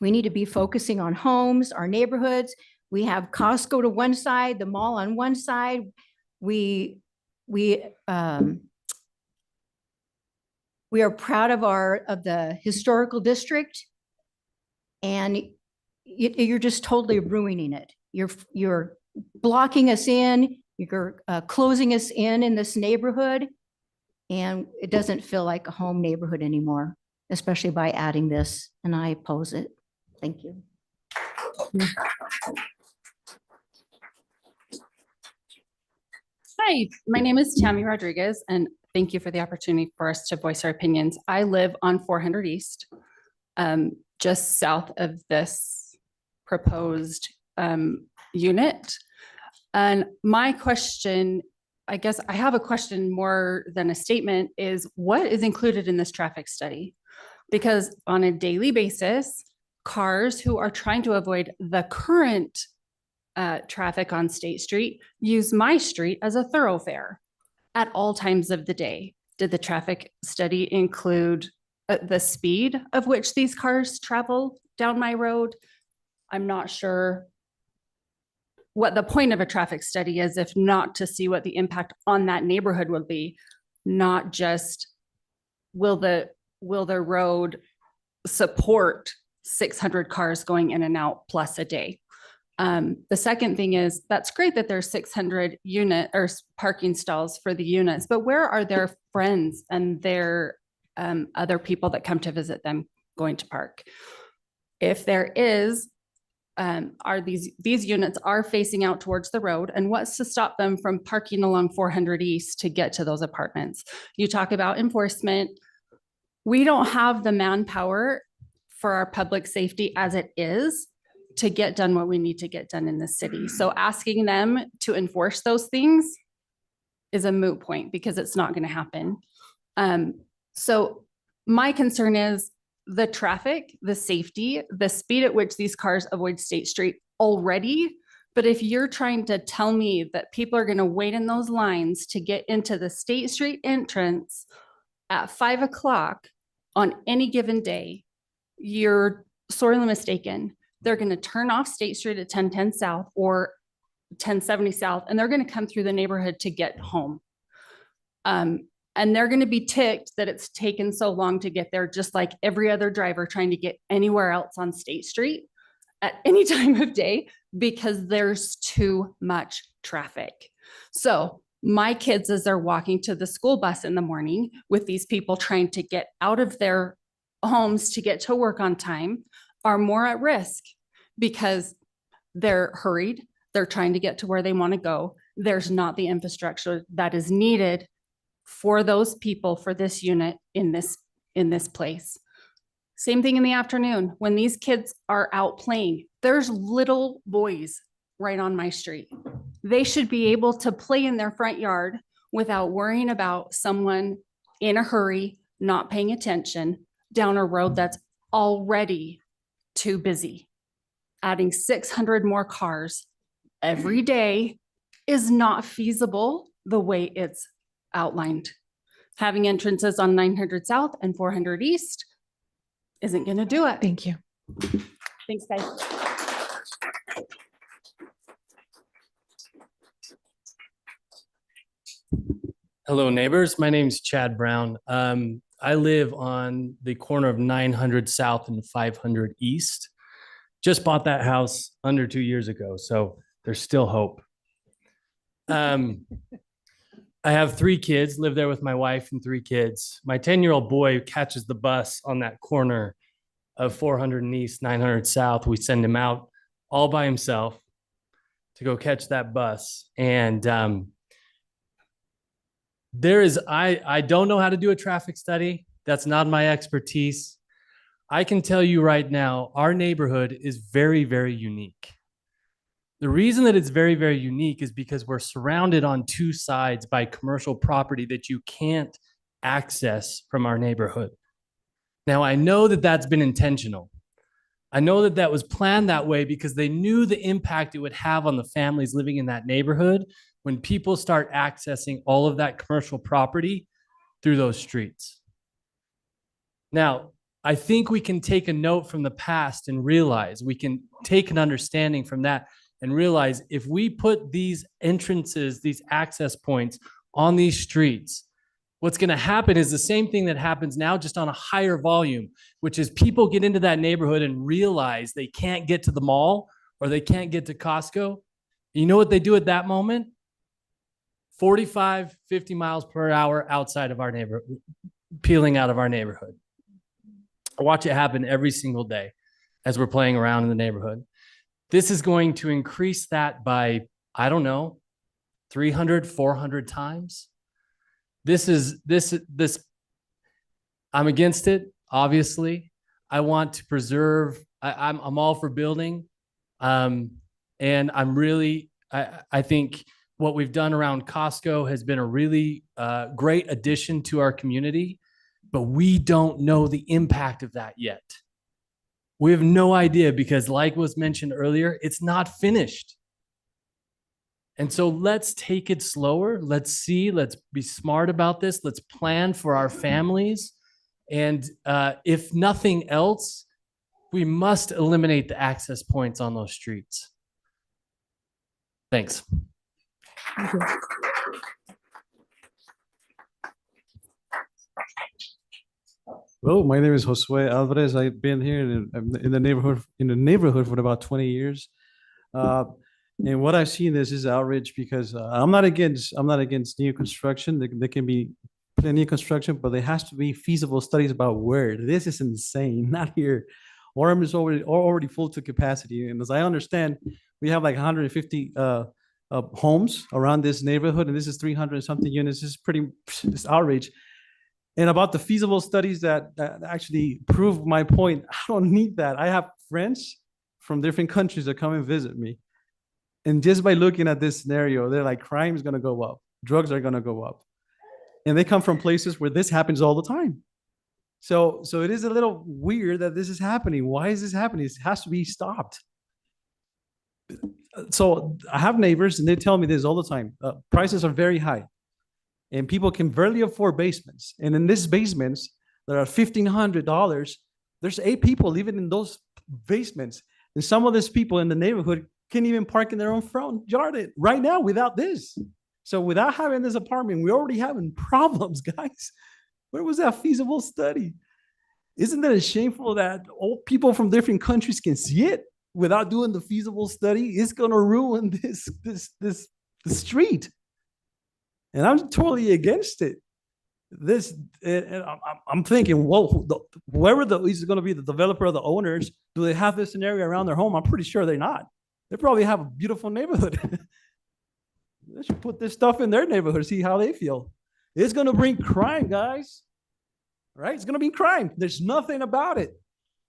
we need to be focusing on homes, our neighborhoods. We have Costco to one side, the mall on one side. We are proud of the historical district, and you're just totally ruining it. You're blocking us in. You're closing us in this neighborhood, and it doesn't feel like a home neighborhood anymore, especially by adding this. And I oppose it. Thank you. Hi, my name is Tammy Rodriguez, and thank you for the opportunity for us to voice our opinions. I live on 400 East, just south of this proposed unit. And my question, I guess I have a question more than a statement, is what is included in this traffic study? Because on a daily basis, cars who are trying to avoid the current traffic on State Street use my street as a thoroughfare at all times of the day. Did the traffic study include the speed of which these cars travel down my road? I'm not sure what the point of a traffic study is, if not to see what the impact on that neighborhood will be, not just will the road support 600 cars going in and out plus a day. The second thing is, that's great that there's 600 unit or parking stalls for the units, but where are their friends and their other people that come to visit them going to park? If there is, are these units are facing out towards the road, and what's to stop them from parking along 400 East to get to those apartments? You talk about enforcement. We don't have the manpower for our public safety as it is to get done what we need to get done in the city. So asking them to enforce those things is a moot point because it's not going to happen. So my concern is the traffic, the safety, the speed at which these cars avoid State Street already. But if you're trying to tell me that people are going to wait in those lines to get into the State Street entrance at 5 o'clock on any given day, you're sorely mistaken. They're going to turn off State Street at 1010 South or 1070 South, and they're going to come through the neighborhood to get home. And they're going to be ticked that it's taken so long to get there, just like every other driver trying to get anywhere else on State Street at any time of day, because there's too much traffic. So my kids, as they're walking to the school bus in the morning with these people trying to get out of their homes to get to work on time, are more at risk because they're hurried. They're trying to get to where they want to go. There's not the infrastructure that is needed for those people, for this unit in this place. Same thing in the afternoon when these kids are out playing. There's little boys right on my street. They should be able to play in their front yard without worrying about someone in a hurry, not paying attention down a road that's already too busy. Adding 600 more cars every day is not feasible the way it's outlined. Having entrances on 900 South and 400 East isn't going to do it. Thank you. Thanks, guys. Hello, neighbors. My name's Chad Brown. I live on the corner of 900 South and 500 East. Just bought that house under 2 years ago, so there's still hope. I have 3 kids, live there with my wife and 3 kids. My 10-year-old boy catches the bus on that corner of 400 East, 900 South. We send him out all by himself to go catch that bus. And I don't know how to do a traffic study. That's not my expertise. I can tell you right now, our neighborhood is very, very unique. The reason that it's very, very unique is because we're surrounded on two sides by commercial property that you can't access from our neighborhood. Now, I know that that's been intentional. I know that that was planned that way because they knew the impact it would have on the families living in that neighborhood when people start accessing all of that commercial property through those streets. Now, I think we can take a note from the past and realize, we can take an understanding from that and realize if we put these entrances, these access points on these streets, what's going to happen is the same thing that happens now, just on a higher volume, which is people get into that neighborhood and realize they can't get to the mall or they can't get to Costco. You know what they do at that moment? 45, 50 miles per hour outside of our neighborhood, peeling out of our neighborhood. I watch it happen every single day as we're playing around in the neighborhood. This is going to increase that by, I don't know, 300, 400 times. This, I'm against it, obviously. I want to preserve, I'm all for building. And I'm really, I think what we've done around Costco has been a really great addition to our community, but we don't know the impact of that yet. We have no idea because, like was mentioned earlier, it's not finished. And so let's take it slower. Let's see, let's be smart about this. Let's plan for our families. And if nothing else, we must eliminate the access points on those streets. Thanks. Thank you. Hello, my name is Josue Alvarez. I've been here in the neighborhood for about 20 years. And what I've seen is outrage because I'm not against new construction. There can be plenty of construction, but there has to be feasible studies about where. This is insane, not here. Orem is already full to capacity. And as I understand, we have like 150 homes around this neighborhood, and this is 300 something units. This is it's outrage. And about the feasible studies that actually prove my point, I don't need that. I have friends from different countries that come and visit me. And just by looking at this scenario, they're like, crime is going to go up. Drugs are going to go up. And they come from places where this happens all the time. So it is a little weird that this is happening. Why is this happening? It has to be stopped. So I have neighbors and they tell me this all the time. Prices are very high. And people can barely afford basements. And in these basements that are $1,500, there's 8 people living in those basements. And some of these people in the neighborhood can't even park in their own front yard right now without this. So without having this apartment, we're already having problems, guys. Where was that feasible study? Isn't that shameful that all people from different countries can see it without doing the feasible study? It's going to ruin the street. And I'm totally against it. I'm thinking, well, whoever is going to be the developer or the owners, do they have this scenario around their home? I'm pretty sure they're not. They probably have a beautiful neighborhood. They should put this stuff in their neighborhood, see how they feel. It's going to bring crime, guys. Right? It's going to be crime. There's nothing about it.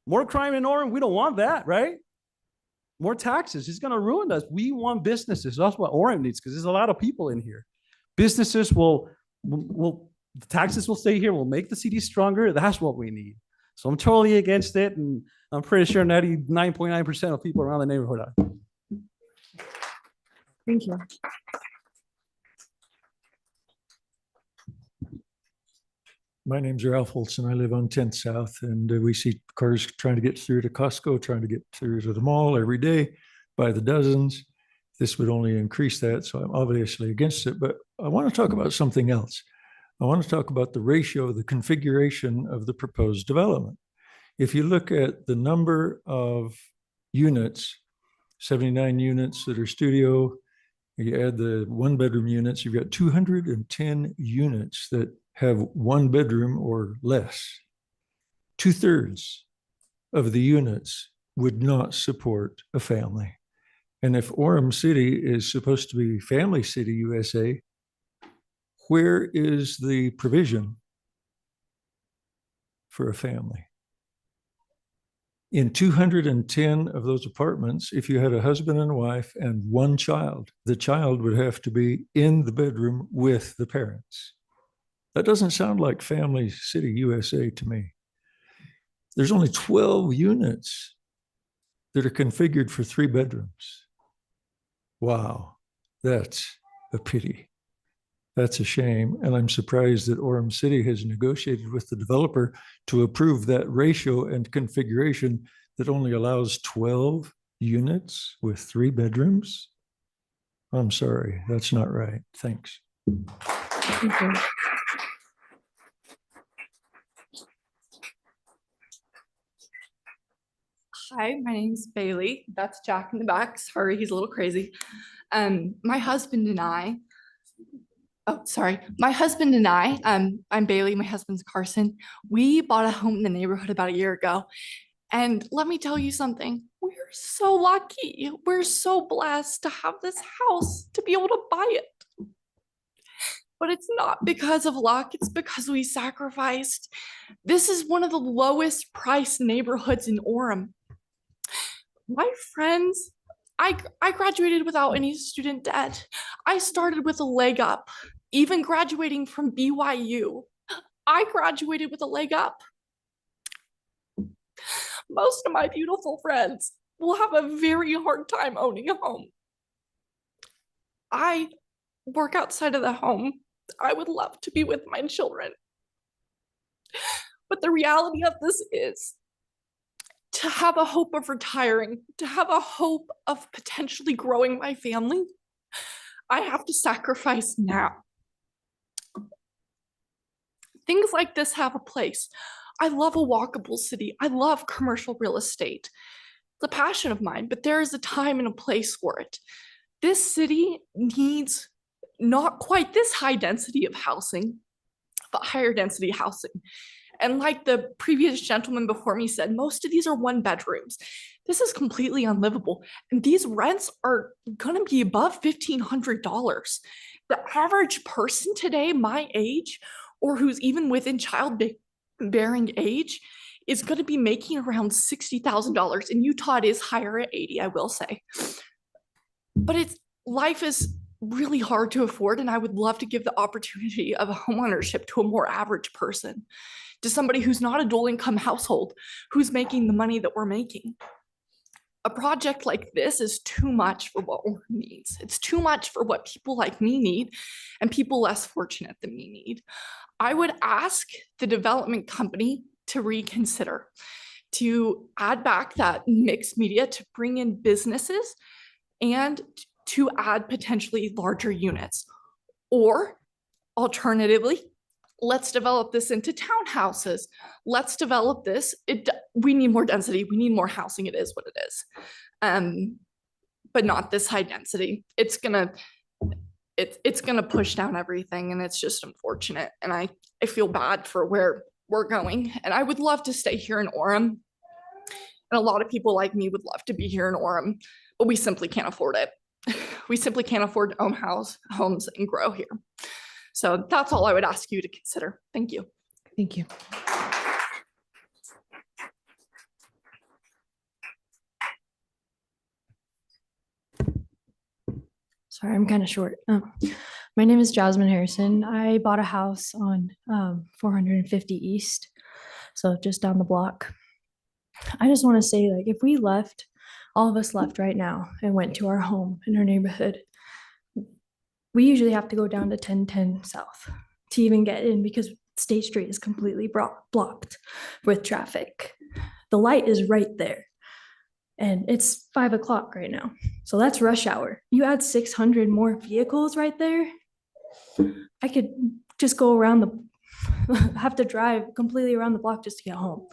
More crime in Orem, we don't want that, right? More taxes. It's going to ruin us. We want businesses. That's what Orem needs because there's a lot of people in here. Businesses the taxes will stay here. We'll make the city stronger. That's what we need. So I'm totally against it. And I'm pretty sure 99.9% of people around the neighborhood are. Thank you. My name's Ralph Olson. I live on 10th South, and we see cars trying to get through to Costco, trying to get through to the mall every day by the dozens. This would only increase that, so I'm obviously against it. But I want to talk about something else. I want to talk about the ratio, the configuration of the proposed development. If you look at the number of units, 79 units that are studio, you add the 1-bedroom units, you've got 210 units that have 1 bedroom or less. 2/3 of the units would not support a family. And if Orem City is supposed to be Family City USA, where is the provision for a family? In 210 of those apartments, if you had a husband and wife and one child, the child would have to be in the bedroom with the parents. That doesn't sound like Family City USA to me. There's only 12 units that are configured for 3 bedrooms. Wow, that's a pity. That's a shame. And I'm surprised that Orem City has negotiated with the developer to approve that ratio and configuration that only allows 12 units with 3 bedrooms. I'm sorry, that's not right. Thanks. Thank you. Hi, my name's Bailey. That's Jack in the back. Sorry, he's a little crazy. My husband and I, I'm Bailey, my husband's Carson. We bought a home in the neighborhood about a year ago. And let me tell you something, we're so lucky. We're so blessed to have this house, to be able to buy it. But it's not because of luck, it's because we sacrificed. This is one of the lowest priced neighborhoods in Orem. My friends, I graduated without any student debt. I started with a leg up, even graduating from BYU. I graduated with a leg up. Most of my beautiful friends will have a very hard time owning a home. I work outside of the home. I would love to be with my children. But the reality of this is, to have a hope of retiring, to have a hope of potentially growing my family, I have to sacrifice now. Things like this have a place. I love a walkable city. I love commercial real estate. It's a passion of mine, but there is a time and a place for it. This city needs not quite this high density of housing, but higher density housing. And like the previous gentleman before me said, most of these are 1 bedrooms. This is completely unlivable. And these rents are gonna be above $1,500. The average person today, my age, or who's even within childbearing age, is gonna be making around $60,000. In Utah, it is higher at 80, I will say. But life is really hard to afford, and I would love to give the opportunity of homeownership to a more average person, to somebody who's not a dual income household, who's making the money that we're making. A project like this is too much for what Orem needs. It's too much for what people like me need and people less fortunate than me need. I would ask the development company to reconsider, to add back that mixed media, to bring in businesses, and to add potentially larger units. Or alternatively, let's develop this into townhouses. Let's develop this. We need more density. We need more housing. It is what it is. But not this high density. It's gonna push down everything, and it's just unfortunate. And I feel bad for where we're going. And I would love to stay here in Orem. And a lot of people like me would love to be here in Orem, but we simply can't afford it. We simply can't afford to own homes and grow here. So that's all I would ask you to consider. Thank you. Thank you. Sorry, I'm kind of short. My name is Jasmine Harrison. I bought a house on 450 East, so just down the block. I just want to say, like, if we left, all of us left right now and went to our home in our neighborhood, we usually have to go down to 1010 South to even get in because State Street is completely blocked with traffic. The light is right there. And it's 5 o'clock right now. So that's rush hour. You add 600 more vehicles right there. I could just go around have to drive completely around the block just to get home.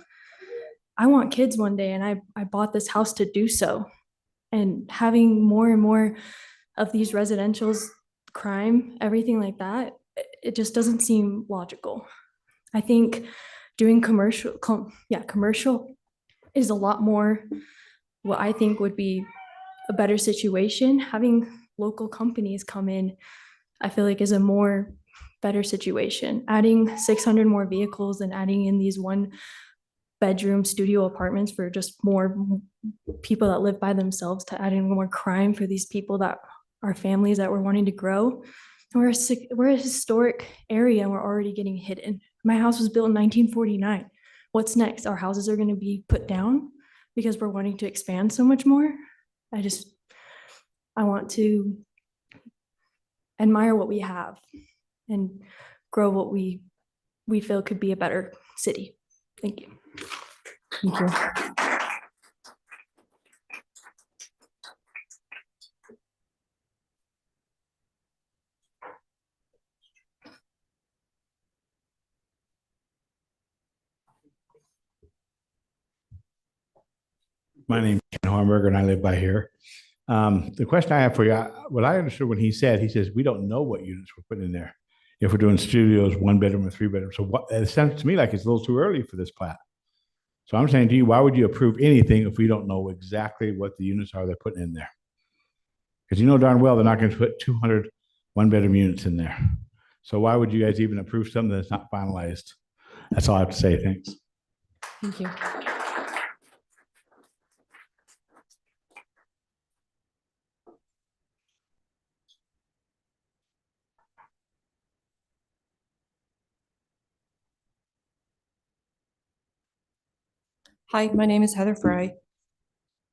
I want kids one day, and I bought this house to do so. And having more and more of these residentials, crime, everything like that, it just doesn't seem logical. I think doing commercial is a lot more what I think would be a better situation. Having local companies come in, I feel like is a more better situation. Adding 600 more vehicles and adding in these 1 bedroom studio apartments for just more people that live by themselves, to add in more crime for these people that are families that we're wanting to grow. We're a historic area and we're already getting hidden. My house was built in 1949. What's next? Our houses are going to be put down because we're wanting to expand so much more. I want to admire what we have and grow what we feel could be a better city. Thank you. Thank you. My name's Ken Hornberger and I live by here. The question I have for you, what I understood when he says, we don't know what units we're putting in there. If we're doing studios, 1 bedroom or 3 bedroom. So what, it sounds to me like it's a little too early for this plat. So I'm saying to you, why would you approve anything if we don't know exactly what the units are they're putting in there? Because you know darn well they're not going to put 200 1-bedroom units in there. So why would you guys even approve something that's not finalized? That's all I have to say. Thanks. Thank you. Hi, my name is Heather Fry.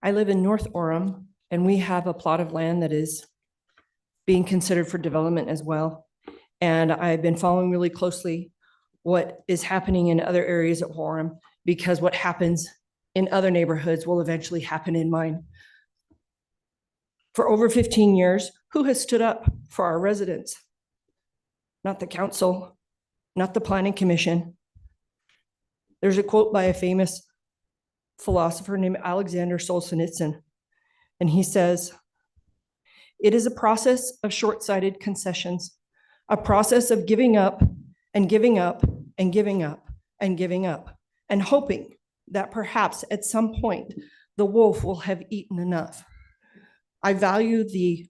I live in North Orem, and we have a plot of land that is being considered for development as well. And I've been following really closely what is happening in other areas of Orem, because what happens in other neighborhoods will eventually happen in mine. For over 15 years, who has stood up for our residents? Not the council, not the planning commission. There's a quote by a famous philosopher named Alexander Solzhenitsyn, and he says, "It is a process of short-sighted concessions, a process of giving up and giving up and giving up and giving up, and hoping that perhaps at some point the wolf will have eaten enough." I value the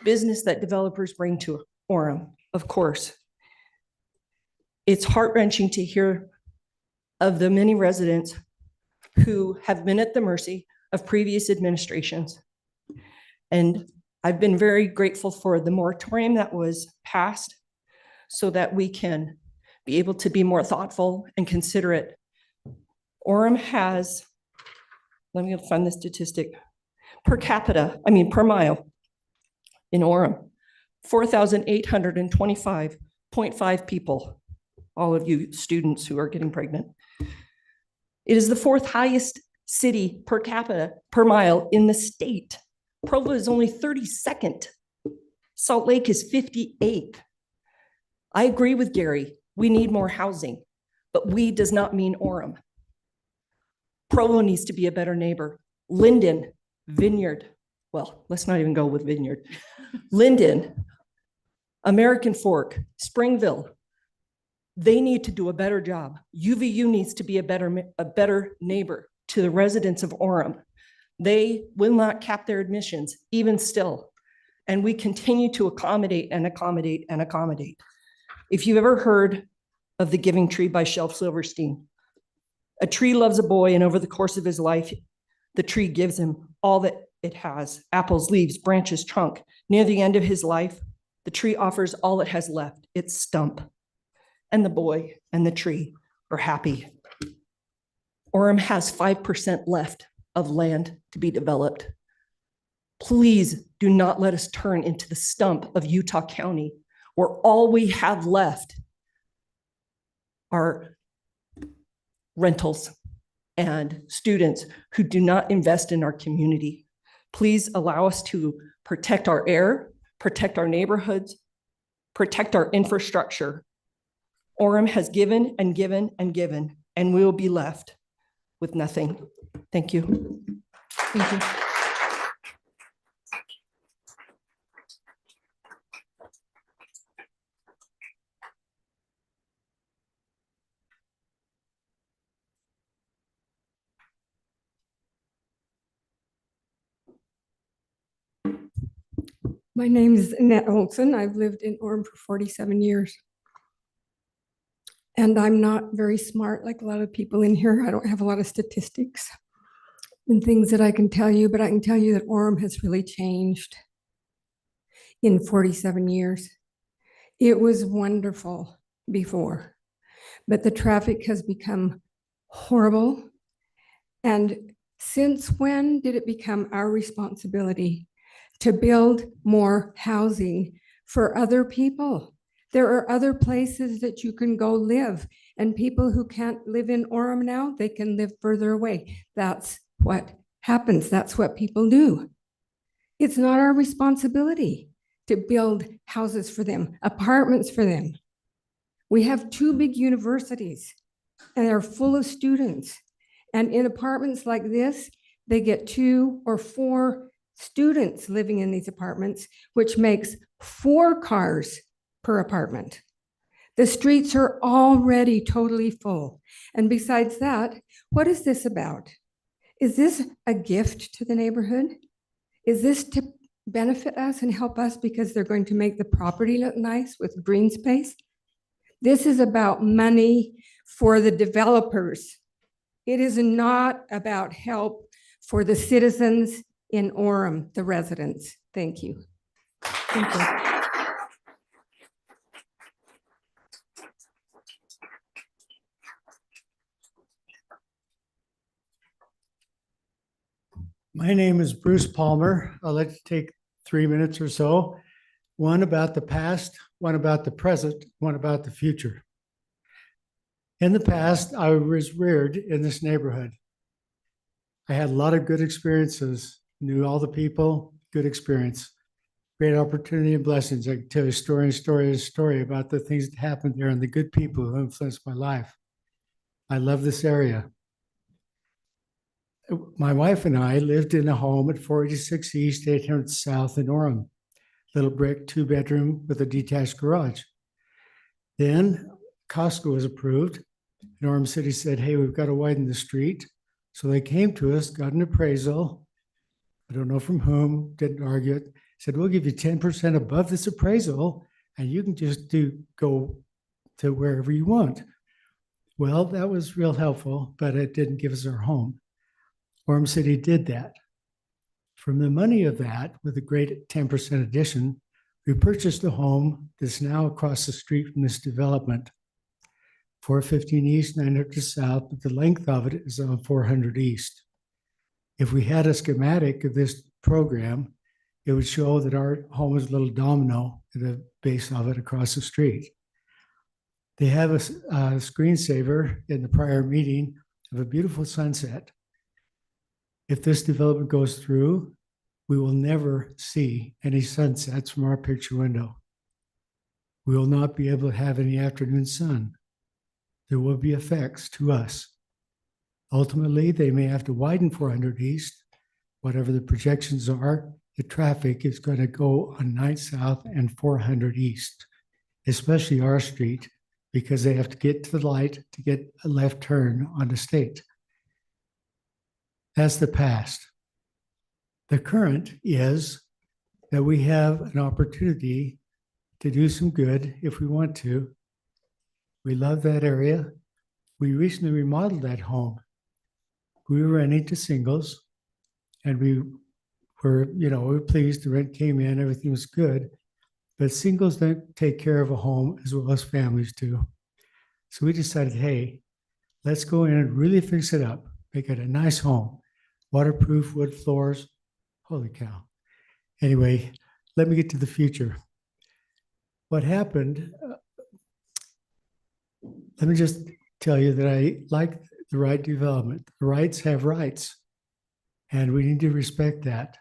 business that developers bring to Orem, of course. It's heart-wrenching to hear of the many residents who have been at the mercy of previous administrations. And I've been very grateful for the moratorium that was passed so that we can be able to be more thoughtful and considerate. Orem has, let me find the statistic, per mile in Orem, 4,825.5 people, all of you students who are getting pregnant. It is the 4th highest city per capita per mile in the state. Provo is only 32nd. Salt Lake is 58th. I agree with Gary. We need more housing, but we does not mean Orem. Provo needs to be a better neighbor. Linden, Vineyard, well, let's not even go with Vineyard. Linden, American Fork, Springville, they need to do a better job. UVU needs to be a better neighbor to the residents of Orem. They will not cap their admissions, even still. And we continue to accommodate and accommodate and accommodate. If you've ever heard of The Giving Tree by Shelf Silverstein, a tree loves a boy, and over the course of his life, the tree gives him all that it has: apples, leaves, branches, trunk. Near the end of his life, the tree offers all it has left, its stump. And the boy and the tree are happy. Orem has 5% left of land to be developed. Please do not let us turn into the stump of Utah County, where all we have left are rentals and students who do not invest in our community. Please allow us to protect our air, protect our neighborhoods, protect our infrastructure. Orem has given and given and given, and we will be left with nothing. Thank you. Thank you. My name is Annette Olson. I've lived in Orem for 47 years. And I'm not very smart like a lot of people in here. I don't have a lot of statistics and things that I can tell you, but I can tell you that Orem has really changed in 47 years. It was wonderful before, but the traffic has become horrible. And since when did it become our responsibility to build more housing for other people? There are other places that you can go live, and people who can't live in Orem now, they can live further away. That's what happens. That's what people do. It's not our responsibility to build houses for them, apartments for them. We have 2 big universities, and they're full of students. And in apartments like this, they get 2 or 4 students living in these apartments, which makes 4 cars per apartment. The streets are already totally full. And besides that, what is this about? Is this a gift to the neighborhood? Is this to benefit us and help us because they're going to make the property look nice with green space? This is about money for the developers. It is not about help for the citizens in Orem, the residents. Thank you. Thank you. My name is Bruce Palmer. I'd like to take 3 minutes or so. One about the past, one about the present, one about the future. In the past, I was reared in this neighborhood. I had a lot of good experiences, knew all the people, good experience, great opportunity and blessings. I can tell you story about the things that happened there and the good people who influenced my life. I love this area. My wife and I lived in a home at 486 East, 800 South in Orem, little brick 2-bedroom with a detached garage. Then Costco was approved. And Orem City said, hey, we've got to widen the street. So they came to us, got an appraisal. I don't know from whom, didn't argue it. Said, we'll give you 10% above this appraisal, and you can just go to wherever you want. Well, that was real helpful, but it didn't give us our home. Orem City did that. From the money of that, with a great 10% addition, we purchased a home that's now across the street from this development. 415 East, 900 South, but the length of it is on 400 East. If we had a schematic of this program, it would show that our home is a little domino at the base of it across the street. They have a screensaver in the prior meeting of a beautiful sunset. If this development goes through, we will never see any sunsets from our picture window. We will not be able to have any afternoon sun. There will be effects to us. Ultimately, they may have to widen 400 East. Whatever the projections are, the traffic is going to go on 9th South and 400 East, especially our street, because they have to get to the light to get a left turn on the state. That's the past. The current is that we have an opportunity to do some good if we want to. We love that area. We recently remodeled that home. We were renting to singles, and we were pleased. The rent came in, everything was good, but singles don't take care of a home as well as families do. So we decided, hey, let's go in and really fix it up, make it a nice home, waterproof wood floors. Holy cow. Anyway, let me get to the future. What happened, let me just tell you that I like the right development. The rights have rights, and we need to respect that.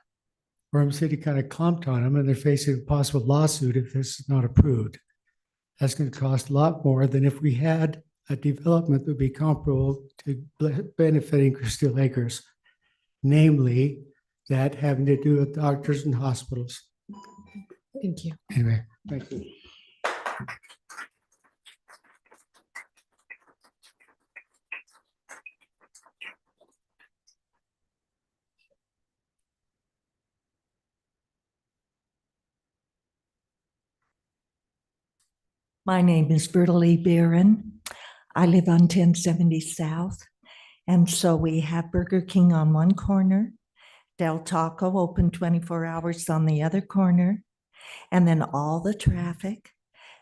Orem City kind of clumped on them, and they're facing a possible lawsuit if this is not approved. That's going to cost a lot more than if we had a development that would be comparable to benefiting Crystal Acres, namely that having to do with doctors and hospitals. Thank you. Anyway, thank you. My name is Bertalee Barron. I live on 1070 South. And so we have Burger King on one corner, Del Taco open 24 hours on the other corner, and then all the traffic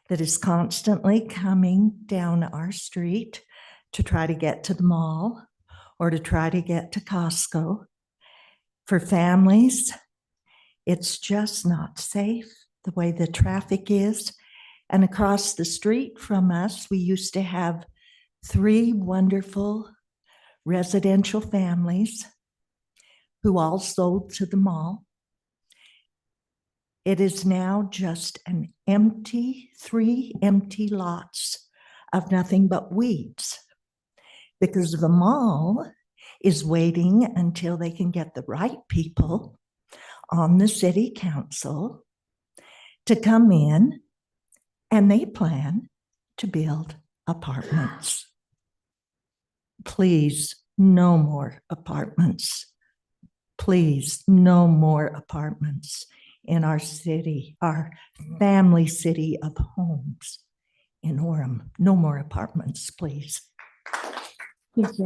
that is constantly coming down our street to try to get to the mall or to try to get to Costco. For families, it's just not safe the way the traffic is. And across the street from us, we used to have 3 wonderful residential families who all sold to the mall. It is now just an empty, 3 empty lots of nothing but weeds because the mall is waiting until they can get the right people on the city council to come in, and they plan to build apartments. Please, no more apartments. Please, no more apartments in our city, our family city of homes in Orem. No more apartments, please. Thank you.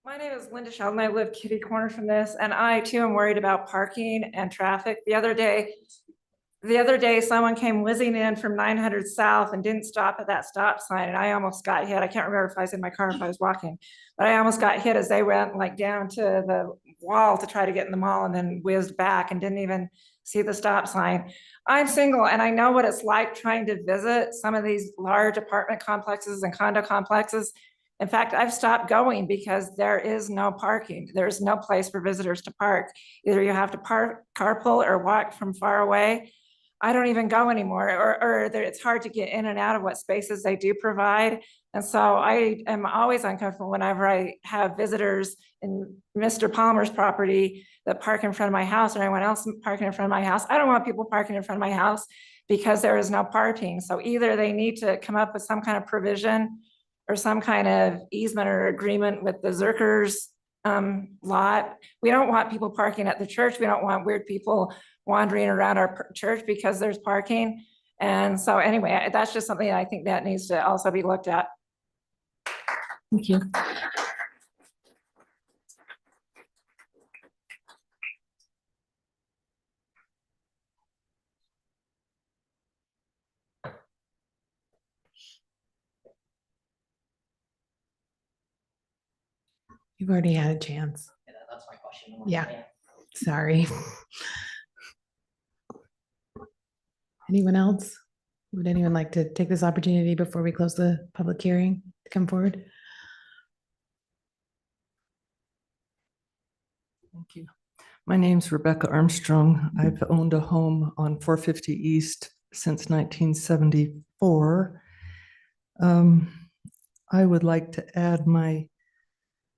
My name is Linda Sheldon. I live kitty corner from this, and I too am worried about parking and traffic. The other day, someone came whizzing in from 900 South and didn't stop at that stop sign, and I almost got hit. I can't remember if I was in my car or if I was walking, but I almost got hit as they went like down to the wall to try to get in the mall and then whizzed back and didn't even see the stop sign. I'm single and I know what it's like trying to visit some of these large apartment complexes and condo complexes. In fact, I've stopped going because there is no parking. There's no place for visitors to park. Either you have to park, carpool, or walk from far away. I don't even go anymore, or it's hard to get in and out of what spaces they do provide. And so I am always uncomfortable whenever I have visitors in Mr. Palmer's property that park in front of my house or anyone else parking in front of my house. I don't want people parking in front of my house because there is no parking. So either they need to come up with some kind of provision or some kind of easement or agreement with the Zerkers lot. We don't want people parking at the church. We don't want weird people wandering around our church because there's parking. And so anyway, that's just something I think that needs to also be looked at. Thank you. You've already had a chance. Yeah, that's my question. Yeah, sorry. Anyone else? Would anyone like to take this opportunity before we close the public hearing to come forward? Thank you. My name's Rebecca Armstrong. I've owned a home on 450 East since 1974. I would like to add my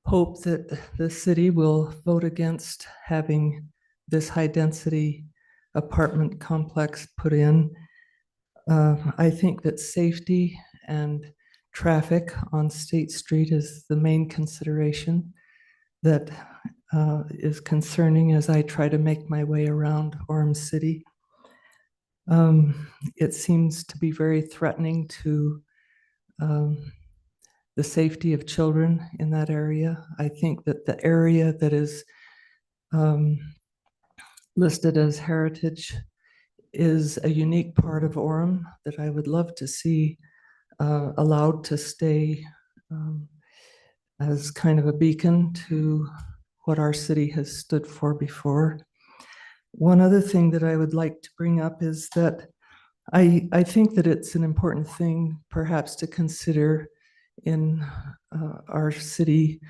hope that the city will vote against having this high density apartment complex put in. I think that safety and traffic on State Street is the main consideration that is concerning as I try to make my way around Orem City. It seems to be very threatening to the safety of children in that area. I think that the area that is listed as heritage is a unique part of Orem that I would love to see allowed to stay as kind of a beacon to what our city has stood for before. One other thing that I would like to bring up is that I think that it's an important thing perhaps to consider in our city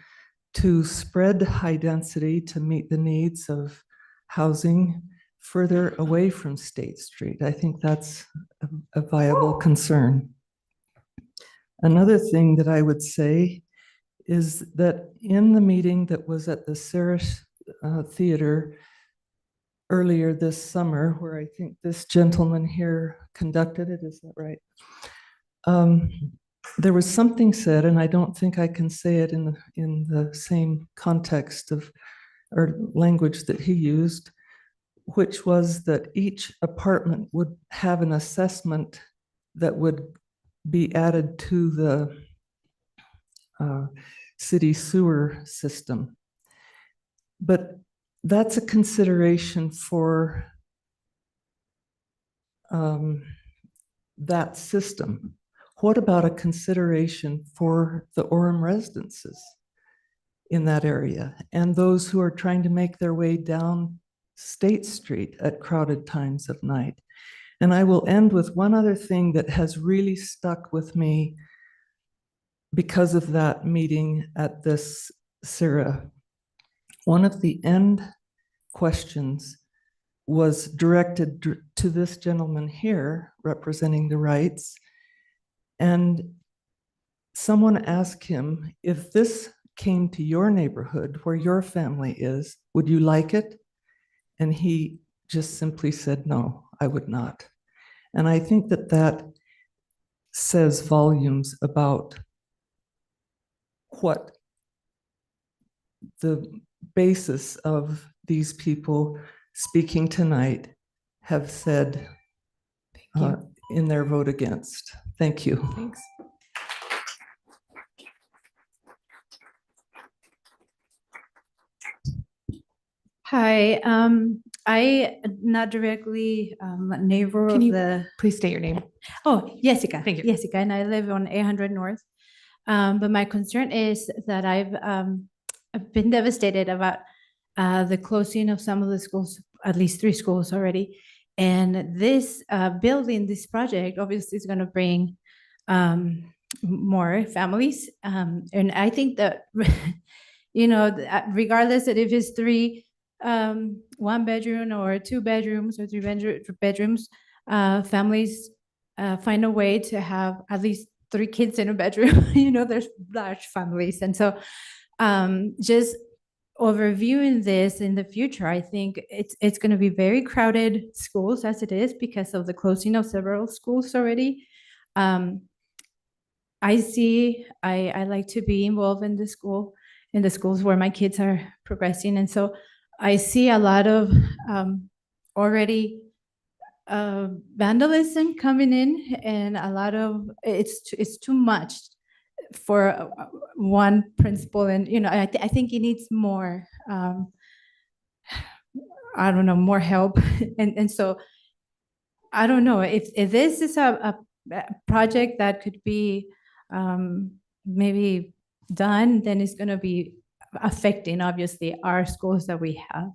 to spread high density to meet the needs of housing further away from State Street. I think that's a viable concern. Another thing that I would say is that in the meeting that was at the Sarah Theater earlier this summer, where I think this gentleman here conducted it, is that right? There was something said, and I don't think I can say it in the same context of or language that he used, which was that each apartment would have an assessment that would be added to the city sewer system. But that's a consideration for that system. What about a consideration for the Orem residences in that area and those who are trying to make their way down State Street at crowded times of night? And I will end with one other thing that has really stuck with me because of that meeting at this CIRA. One of the end questions was directed to this gentleman here representing the rights. And someone asked him, if this came to your neighborhood where your family is, would you like it? And he just simply said, no, I would not. And I think that that says volumes about what the basis of these people speaking tonight have said in their vote against. Thank you. Thanks. Hi, I not directly neighbor Can of you the. please state your name? Oh, Jessica. Thank you. Jessica, and I live on 800 North. But my concern is that I've been devastated about the closing of some of the schools, at least 3 schools already. And this building, this project, obviously is going to bring more families. And I think that, you know, regardless of if it's 3 1 bedroom or 2 bedrooms or 3 bedrooms, families find a way to have at least 3 kids in a bedroom. You know, there's large families. And so just overviewing this in the future, I think it's going to be very crowded schools as it is because of the closing of several schools already. I like to be involved in the schools where my kids are progressing. And so I see a lot of already vandalism coming in, and a lot of it's too much for one principal. And you know, I think it needs more I don't know, more help. And so I don't know if this is a project that could be maybe done, then it's going to be affecting obviously our schools that we have,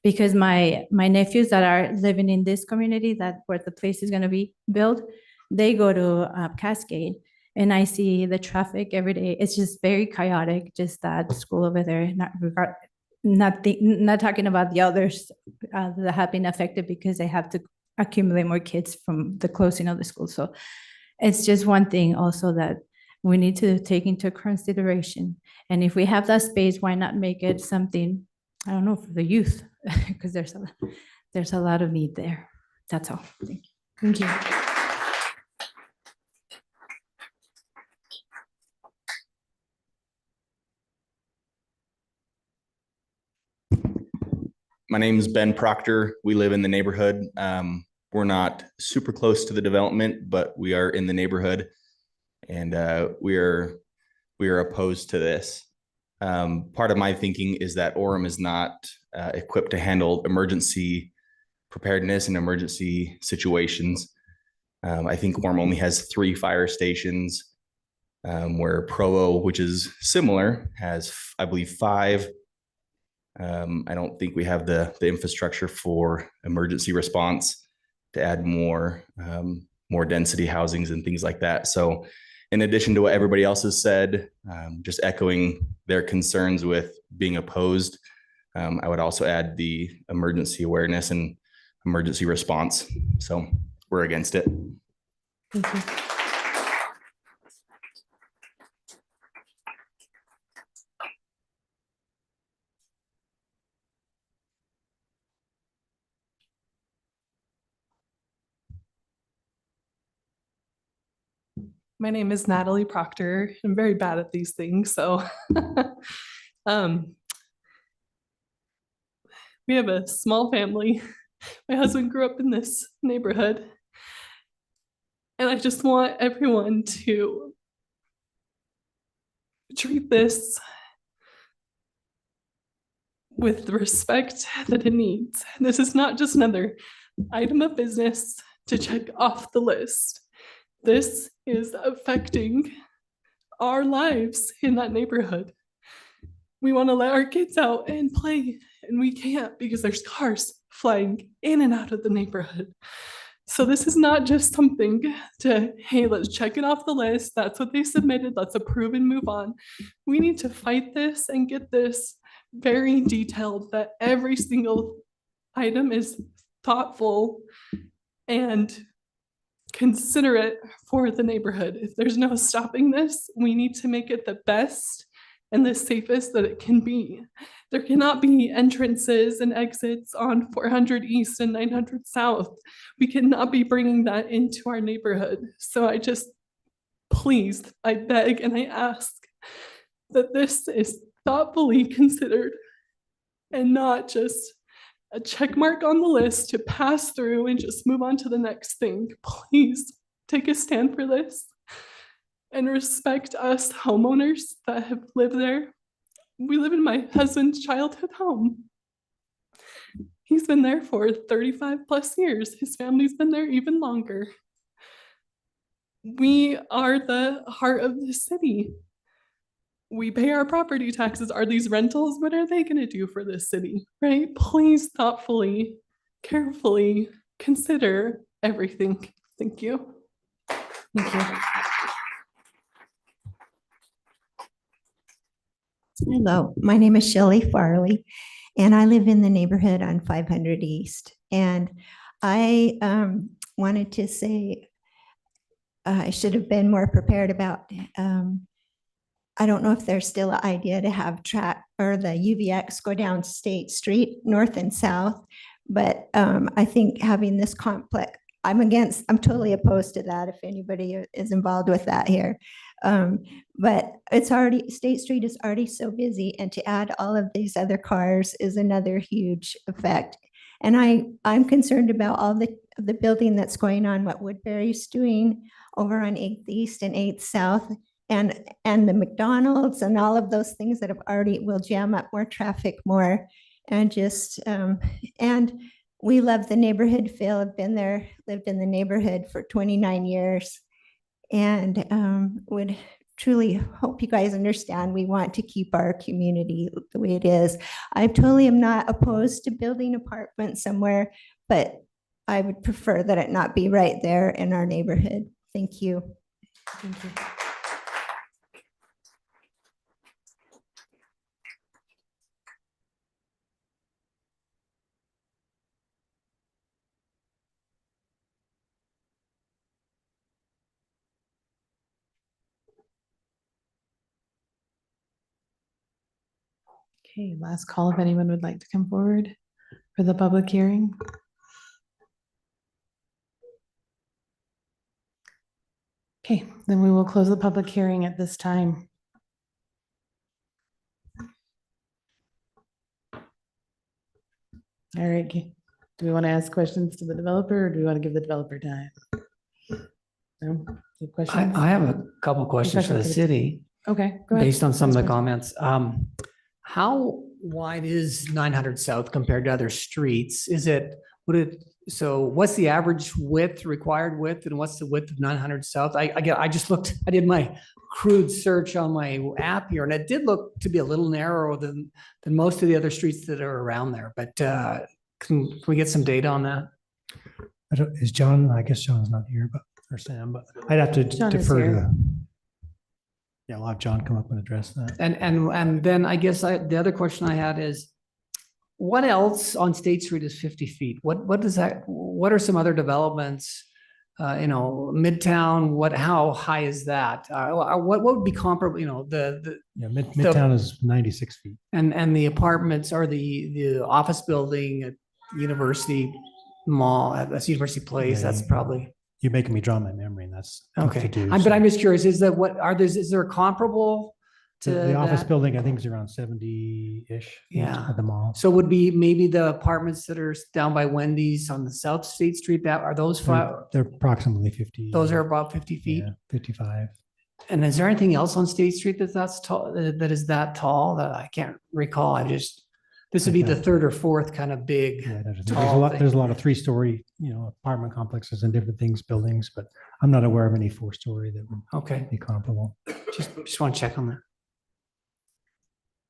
because my nephews that are living in this community that where the place is going to be built, they go to Cascade, and I see the traffic every day. It's just very chaotic, just that school over there. Not talking about the others that have been affected because they have to accumulate more kids from the closing of the school. So it's just one thing also that we need to take into consideration. And if we have that space, why not make it something, I don't know, for the youth, because there's a lot of need there. That's all. Thank you. Thank you. My name is Ben Proctor. We live in the neighborhood. We're not super close to the development, but we are in the neighborhood, and we are opposed to this. Part of my thinking is that Orem is not equipped to handle emergency preparedness and emergency situations. I think Orem only has 3 fire stations, where Provo, which is similar, has, I believe, 5. I don't think we have the infrastructure for emergency response to add more density housings and things like that. So in addition to what everybody else has said, just echoing their concerns with being opposed, I would also add the emergency awareness and emergency response. So we're against it. Thank you. My name is Natalie Proctor. I'm very bad at these things, so we have a small family. My husband grew up in this neighborhood, and I just want everyone to treat this with the respect that it needs. This is not just another item of business to check off the list. This is affecting our lives in that neighborhood. We want to let our kids out and play, and we can't because there's cars flying in and out of the neighborhood. So this is not just something to, hey, let's check it off the list. That's what they submitted. Let's approve and move on. We need to fight this and get this very detailed, that every single item is thoughtful and considerate for the neighborhood. If there's no stopping this, we need to make it the best and the safest that it can be. There cannot be entrances and exits on 400 East and 900 South. We cannot be bringing that into our neighborhood. So I just, please, I beg and I ask that this is thoughtfully considered and not just a check mark on the list to pass through and just move on to the next thing. Please take a stand for this and respect us homeowners that have lived there. We live in my husband's childhood home. He's been there for 35 plus years. His family's been there even longer. We are the heart of the city. We pay our property taxes. Are these rentals? What are they going to do for this city, right? Please thoughtfully, carefully consider everything. Thank you. Thank you. Hello, my name is Shelley Farley, and I live in the neighborhood on 500 East. And I wanted to say I should have been more prepared about I don't know if there's still an idea to have track or the UVX go down State Street, north and south. But I think having this complex, I'm totally opposed to that if anybody is involved with that here. But it's already, State Street is already so busy, and to add all of these other cars is another huge effect. And I'm concerned about all the building that's going on, what Woodbury's doing over on 8th East and 8th South. And the McDonald's and all of those things that have already will jam up more traffic more, and just and we love the neighborhood. Phil, have been there, lived in the neighborhood for 29 years, and would truly hope you guys understand we want to keep our community the way it is. I totally am not opposed to building apartments somewhere, but I would prefer that it not be right there in our neighborhood. Thank you. Thank you. Okay, last call if anyone would like to come forward for the public hearing. Okay, then we will close the public hearing at this time. All right, do we want to ask questions to the developer, or do we want to give the developer time? No? Any questions? I have a couple questions for the city. Okay, go ahead. Based on some of the Ask comments. How wide is 900 South compared to other streets? So what's the average width, required width, and what's the width of 900 South? I just looked, I did my crude search on my app here, and it did look to be a little narrower than most of the other streets that are around there. But can we get some data on that? Is John, I guess John's not here, or Sam, but I'd have to John is defer here. to. Yeah, we'll have John come up and address that. And then I guess the other question I had is, what else on State Street is 50 feet? What are some other developments? Midtown, how high is that? What would be comparable, Midtown is 96 feet. And the apartments or the office building at University Mall, that's University Place, that's probably You're making me draw my memory, and that's tough Okay, to do. but so. I'm just curious, is that what, is there a comparable to The office that? building, I think, is around 70-ish. Yeah. At the mall. So would be maybe the apartments that are down by Wendy's on the South State Street, that, are those They're approximately 50. those are about 50 feet? Yeah, 55. And is there anything else on State Street that's tall, that is that tall, that I can't recall? This would be the third or fourth kind of big. Yeah, there's a tall lot. thing. There's a lot of 3-story, apartment complexes and different things, buildings, but I'm not aware of any 4-story that would be comparable. Just want to check on that.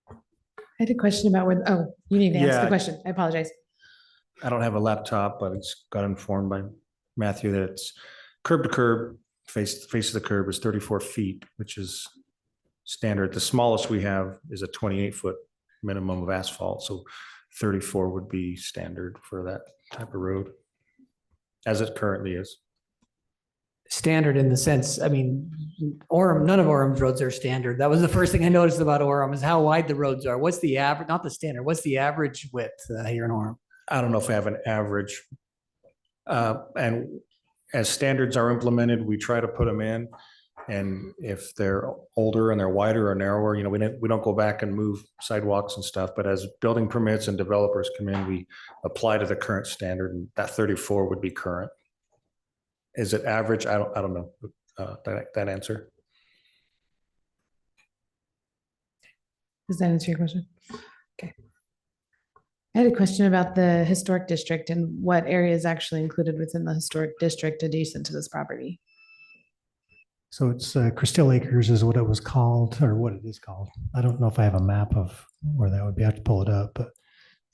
I had a question about where, oh, you need to answer the Yeah. question. I apologize. I don't have a laptop, but I just got informed by Matthew that it's curb to curb, face of the curb is 34 feet, which is standard. The smallest we have is a 28-foot minimum of asphalt. So 34 would be standard for that type of road, as it currently is. Standard in the sense, I mean, Orem, none of Orem's roads are standard. That was the first thing I noticed about Orem, is how wide the roads are. What's the average, not the standard, what's the average width here in Orem? I don't know if I have an average. And as standards are implemented, we try to put them in. And if they're older and they're wider or narrower, we don't go back and move sidewalks and stuff. But as building permits and developers come in, we apply to the current standard, and that 34 would be current. Is it average? I don't know that answer. Does that answer your question? Okay. I had a question about the historic district and what area is actually included within the historic district adjacent to this property. So it's Crystal Acres is what it was called, or what it is called. I don't know if I have a map of where that would be. I have to pull it up, but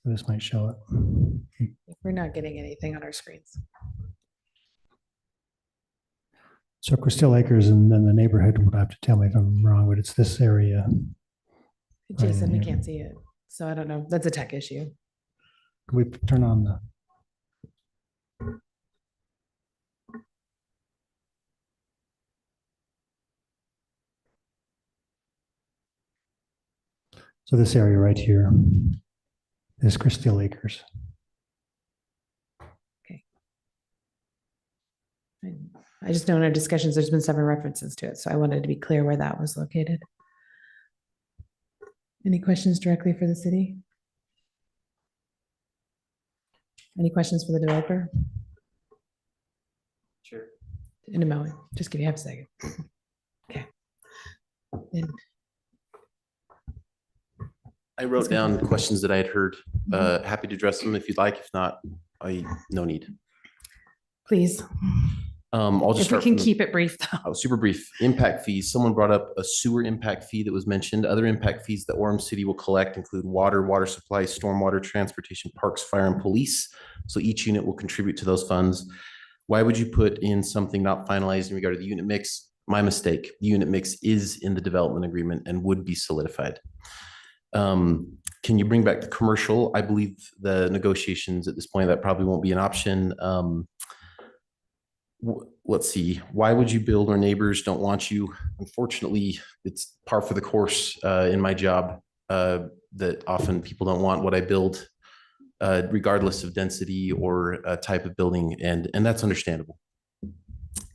this might show it. We're not getting anything on our screens. So Crystal Acres, and then the neighborhood would have to tell me if I'm wrong, but it's this area. Jason, we here. can't see it. So I don't know. That's a tech issue. Can we turn on the? So this area right here is Crystal Acres. I just know in our discussions, there's been several references to it. So I wanted to be clear where that was located. Any questions directly for the city? Any questions for the developer? Sure. In a moment, just give you half a second. Okay. And I wrote down questions that I had heard. Happy to address them if you'd like. If not, no need. please, I'll just if we start can from the- keep it brief though. Oh, super brief. Impact fees. Someone brought up a sewer impact fee that was mentioned. Other impact fees that Orem City will collect include water, water supply, stormwater, transportation, parks, fire, and police. So each unit will contribute to those funds. Why would you put in something not finalized in regard to the unit mix? My mistake. The unit mix is in the development agreement and would be solidified. Can you bring back the commercial? I believe the negotiations at this point, that probably won't be an option. Let's see, why would you build where neighbors don't want you? Unfortunately, it's par for the course in my job that often people don't want what I build, regardless of density or type of building, and that's understandable.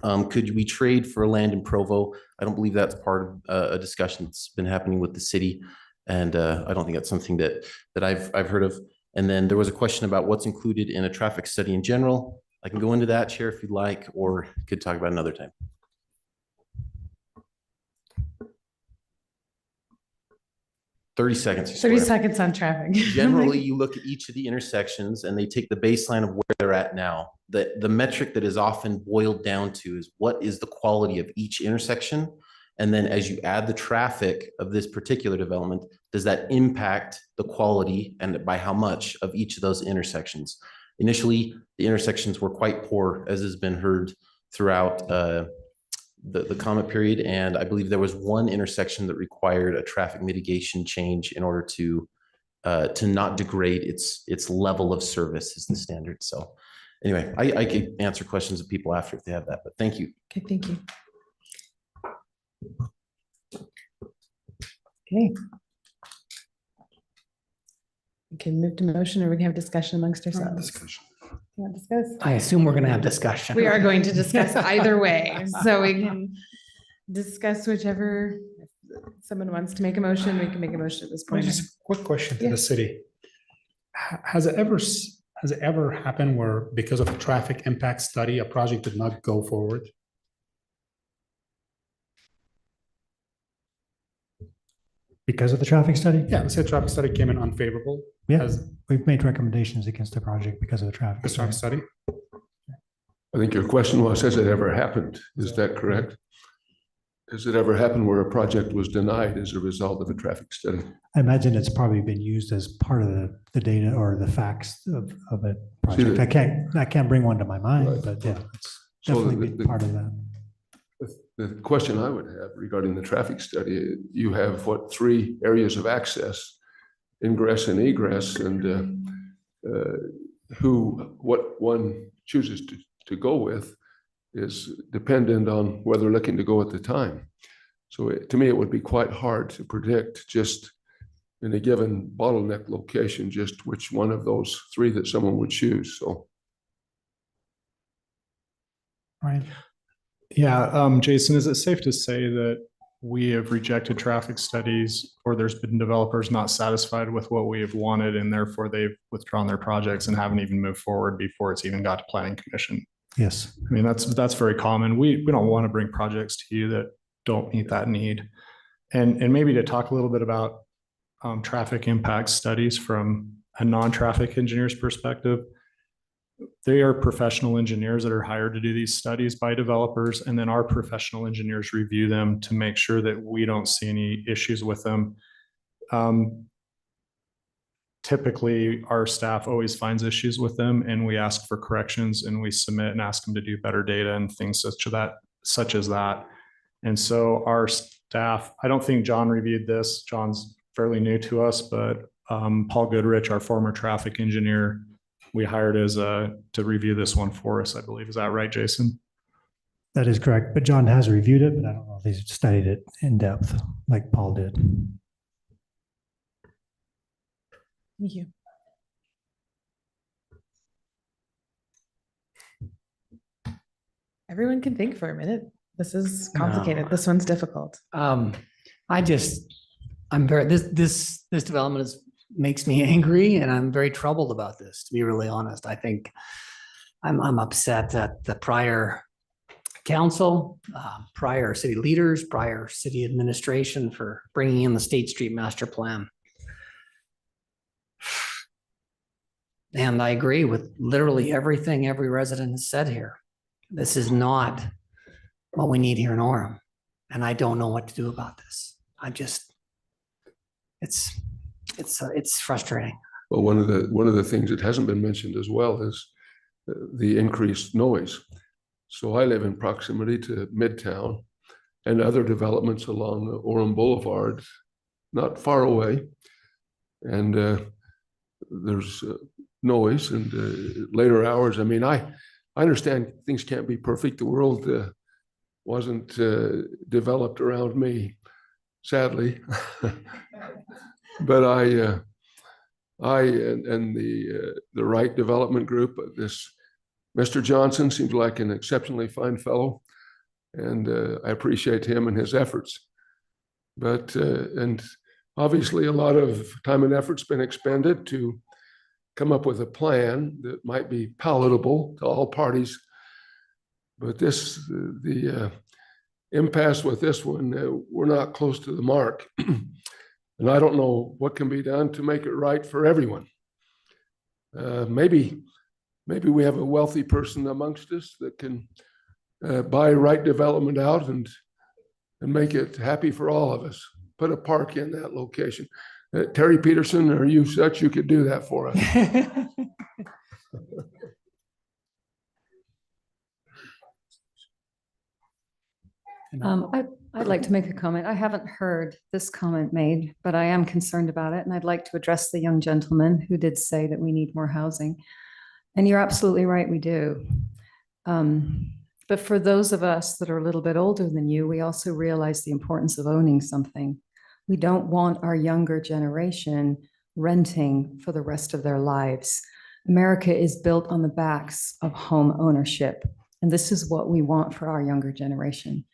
Could we trade for land in Provo? I don't believe that's part of a discussion that's been happening with the city, and I don't think that's something that I've heard of. And then there was a question about what's included in a traffic study in general. I can go into that, Chair, if you'd like, or could talk about another time. Thirty seconds. 30 seconds on traffic. Generally, you look at each of the intersections and they take the baseline of where they're at now. The metric that is often boiled down to is what is the quality of each intersection? And then as you add the traffic of this particular development, does that impact the quality and by how much of each of those intersections? Initially, the intersections were quite poor, as has been heard throughout the comment period. And I believe there was one intersection that required a traffic mitigation change in order to not degrade its level of service is the standard. So anyway, I could answer questions of people after if they have that, but thank you. Okay, thank you. Okay. We can move to motion or we can have discussion amongst ourselves. Discussion. Want to discuss? I assume we're gonna have discussion. We are going to discuss either way, so we can discuss whichever. If someone wants to make a motion, we can make a motion at this point. Just a quick question to Yeah. the city. Has it ever happened where because of a traffic impact study, a project did not go forward? Because of the traffic study? Yeah, let's say a traffic study came in unfavorable. Yeah, Has we've made recommendations against the project because of the traffic. the traffic study? I think your question was, has it ever happened? Is that correct? Has it ever happened where a project was denied as a result of a traffic study? I imagine it's probably been used as part of the data or the facts of a project. I can't bring one to my mind, Right. but yeah, it's So definitely been part of that. The question I would have regarding the traffic study, you have what, 3 areas of access, ingress and egress, and what one chooses to go with is dependent on where they're looking to go at the time. So to me, it would be quite hard to predict just in a given bottleneck location, just which one of those 3 that someone would choose. So. Right. Yeah, Jason, is it safe to say that we have rejected traffic studies or there's been developers not satisfied with what we have wanted and therefore they've withdrawn their projects and haven't even moved forward before it's even got to planning commission? Yes. I mean, that's very common. We don't want to bring projects to you that don't meet that need. And maybe to talk a little bit about traffic impact studies from a non-traffic engineer's perspective. They are professional engineers that are hired to do these studies by developers, and then our professional engineers review them to make sure that we don't see any issues with them. Typically, our staff always finds issues with them, and we ask for corrections, and we submit and ask them to do better data and things such as that. And so our staff, I don't think John reviewed this. John's fairly new to us, but Paul Goodrich, our former traffic engineer, we hired to review this one for us, I believe. Is that right, Jason? That is correct. But John has reviewed it, but I don't know if he's studied it in depth like Paul did. Thank you. Everyone can think for a minute. This is complicated. No. This one's difficult. I'm very, this development makes me angry and I'm very troubled about this, to be really honest. I think I'm upset that the prior council, prior city leaders, prior city administration for bringing in the State Street Master Plan. And I agree with literally everything every resident has said here. This is not what we need here in Orem. And I don't know what to do about this. It's frustrating. Well, one of the things that hasn't been mentioned as well is the increased noise. So I live in proximity to Midtown and other developments along Orem Boulevard, not far away. And there's noise and later hours. I mean, I understand things can't be perfect. The world wasn't developed around me, sadly. But I and the Wright Development Group, this Mr. Johnson seems like an exceptionally fine fellow, and I appreciate him and his efforts. But and obviously a lot of time and effort's been expended to come up with a plan that might be palatable to all parties. But the impasse with this one, we're not close to the mark. And I don't know what can be done to make it right for everyone. Maybe we have a wealthy person amongst us that can buy Wright Development out and make it happy for all of us. Put a park in that location. Terry Peterson, are you such you could do that for us? I'd like to make a comment. I haven't heard this comment made, but I am concerned about it. And I'd like to address the young gentleman who did say that we need more housing. And you're absolutely right, we do. But for those of us that are a little bit older than you, we also realize the importance of owning something. We don't want our younger generation renting for the rest of their lives. America is built on the backs of home ownership, and this is what we want for our younger generation.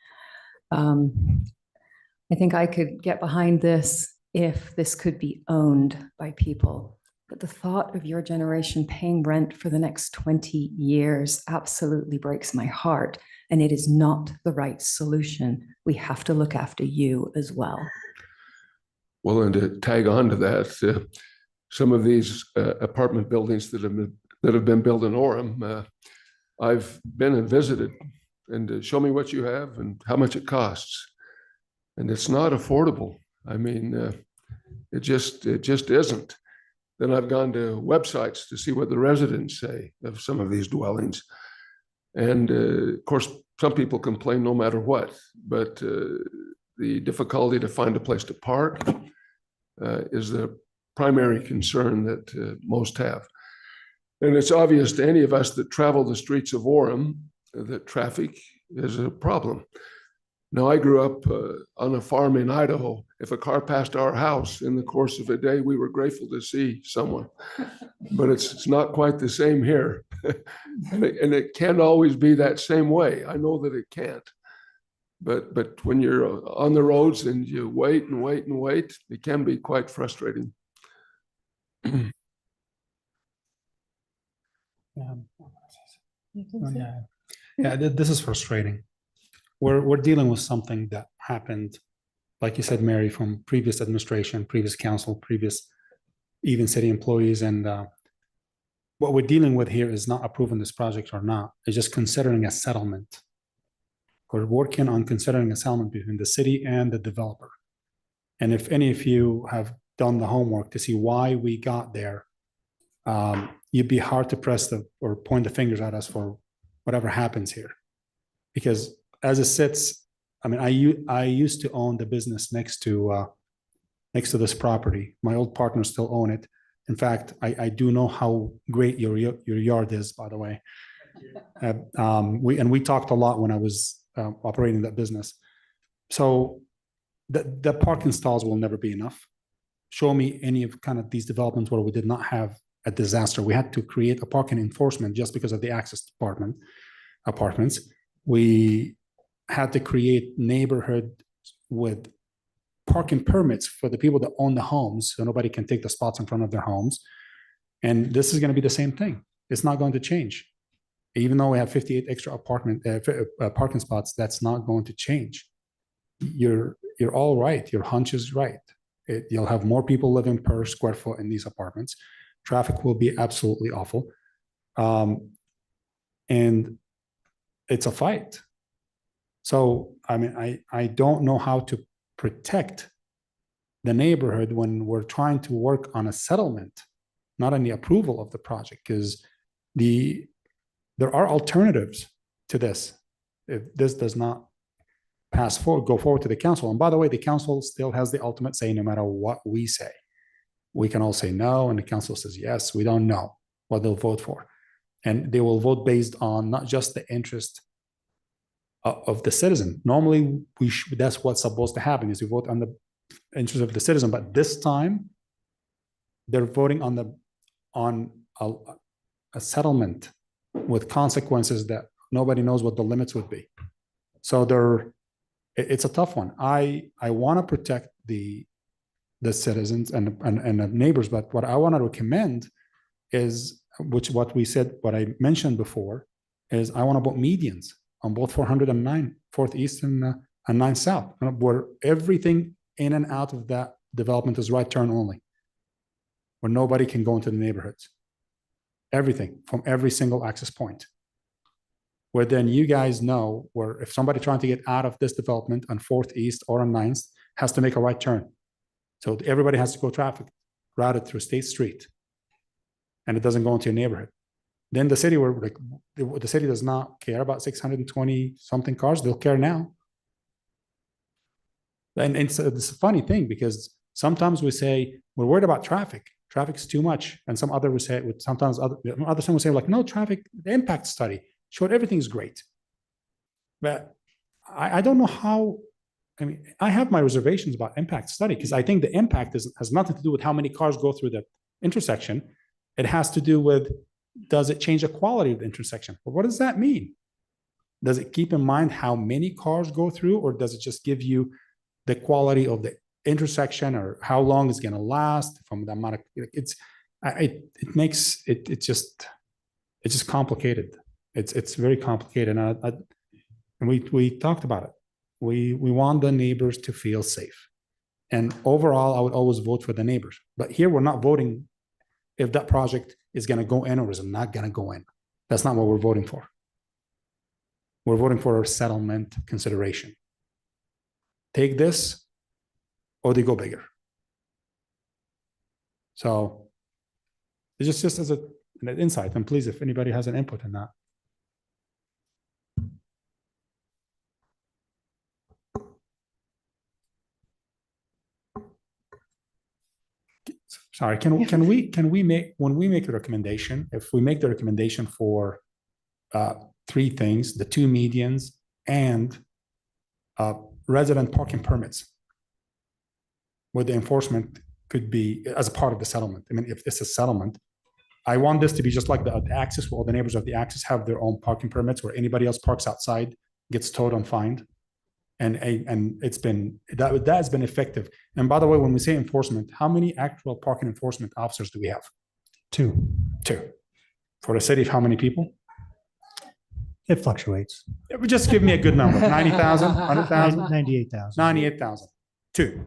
I think I could get behind this if this could be owned by people. But the thought of your generation paying rent for the next 20 years absolutely breaks my heart. And it is not the right solution. We have to look after you as well. Well, and to tag on to that, some of these apartment buildings that have been built in Orem, I've been and visited, and show me what you have and how much it costs. And it's not affordable. I mean, it just isn't. Then I've gone to websites to see what the residents say of some of these dwellings. And of course, some people complain no matter what, but the difficulty to find a place to park is the primary concern that most have. And it's obvious to any of us that travel the streets of Orem that traffic is a problem. Now, I grew up on a farm in Idaho. If a car passed our house in the course of a day, we were grateful to see someone. But it's not quite the same here. and it can't always be that same way. I know that it can't. But when you're on the roads and you wait and wait and wait, it can be quite frustrating. This is frustrating. We're dealing with something that happened, like you said, Mary, from previous administration, previous council, previous even city employees. And what we're dealing with here is not approving this project or not. It's just considering a settlement. We're working on considering a settlement between the city and the developer. And if any of you have done the homework to see why we got there, you'd be hard to press or point the fingers at us for whatever happens here. Because as it sits, I mean, I used to own the business next to this property. My old partners still own it. In fact, I do know how great your yard is, by the way. We talked a lot when I was operating that business. So the parking stalls will never be enough. Show me any of kind of these developments where we did not have a disaster. We had to create a parking enforcement just because of the access apartments. We had to create neighborhood with parking permits for the people that own the homes, so nobody can take the spots in front of their homes. And this is going to be the same thing. It's not going to change. Even though we have 58 extra parking spots, that's not going to change. You're all right. Your hunch is right. You'll have more people living per square foot in these apartments. Traffic will be absolutely awful. And it's a fight. So, I mean, I don't know how to protect the neighborhood when we're trying to work on a settlement, not on the approval of the project, because there are alternatives to this. If this does not go forward to the council. And by the way, the council still has the ultimate say no matter what we say. We can all say no, and the council says yes. We don't know what they'll vote for. And they will vote based on not just the interest of the citizen. Normally, that's what's supposed to happen, is you vote on the interest of the citizen. But this time, they're voting on a settlement with consequences that nobody knows what the limits would be. So it's a tough one. I want to protect the citizens and the neighbors, but what I want to recommend is, what I mentioned before, is I want to put medians on both 409 4th East and 9 South, where everything in and out of that development is right turn only, where nobody can go into the neighborhoods. Everything from every single access point, where then you guys know where if somebody trying to get out of this development on 4th East or on 9th has to make a right turn. So everybody has to go traffic routed through State Street, and it doesn't go into your neighborhood. Then the city, the city does not care about 620 something cars. They'll care now. And it's a funny thing, because sometimes we say we're worried about traffic. Traffic's too much. And some other will say, sometimes other some will say, like, no, traffic, the impact study showed everything's great. But I don't know how. I mean, I have my reservations about impact study, because I think the impact has nothing to do with how many cars go through the intersection. It has to do with, does it change the quality of the intersection? Well, what does that mean? Does it keep in mind how many cars go through, or does it just give you the quality of the intersection, or how long it's going to last from the amount of, it makes it, it's just complicated. It's very complicated. And we talked about it. We want the neighbors to feel safe. And overall, I would always vote for the neighbors. But here we're not voting if that project is going to go in or is not going to go in. That's not what we're voting for. We're voting for a settlement consideration. Take this or they go bigger. So it's just as an insight. And please, if anybody has an input in that. Sorry, can we make, when we make the recommendation, if we make the recommendation for three things, the 2 medians and resident parking permits, where the enforcement could be as a part of the settlement. I mean, if it's a settlement, I want this to be just like the access, where all the neighbors of the access have their own parking permits, where anybody else parks outside gets towed and fined. And it's been, that has been effective. And by the way, when we say enforcement, how many actual parking enforcement officers do we have? 2. For a city of how many people? It fluctuates. It would just give me a good number. 90,000, 100,000? 98,000. 98,000. 2.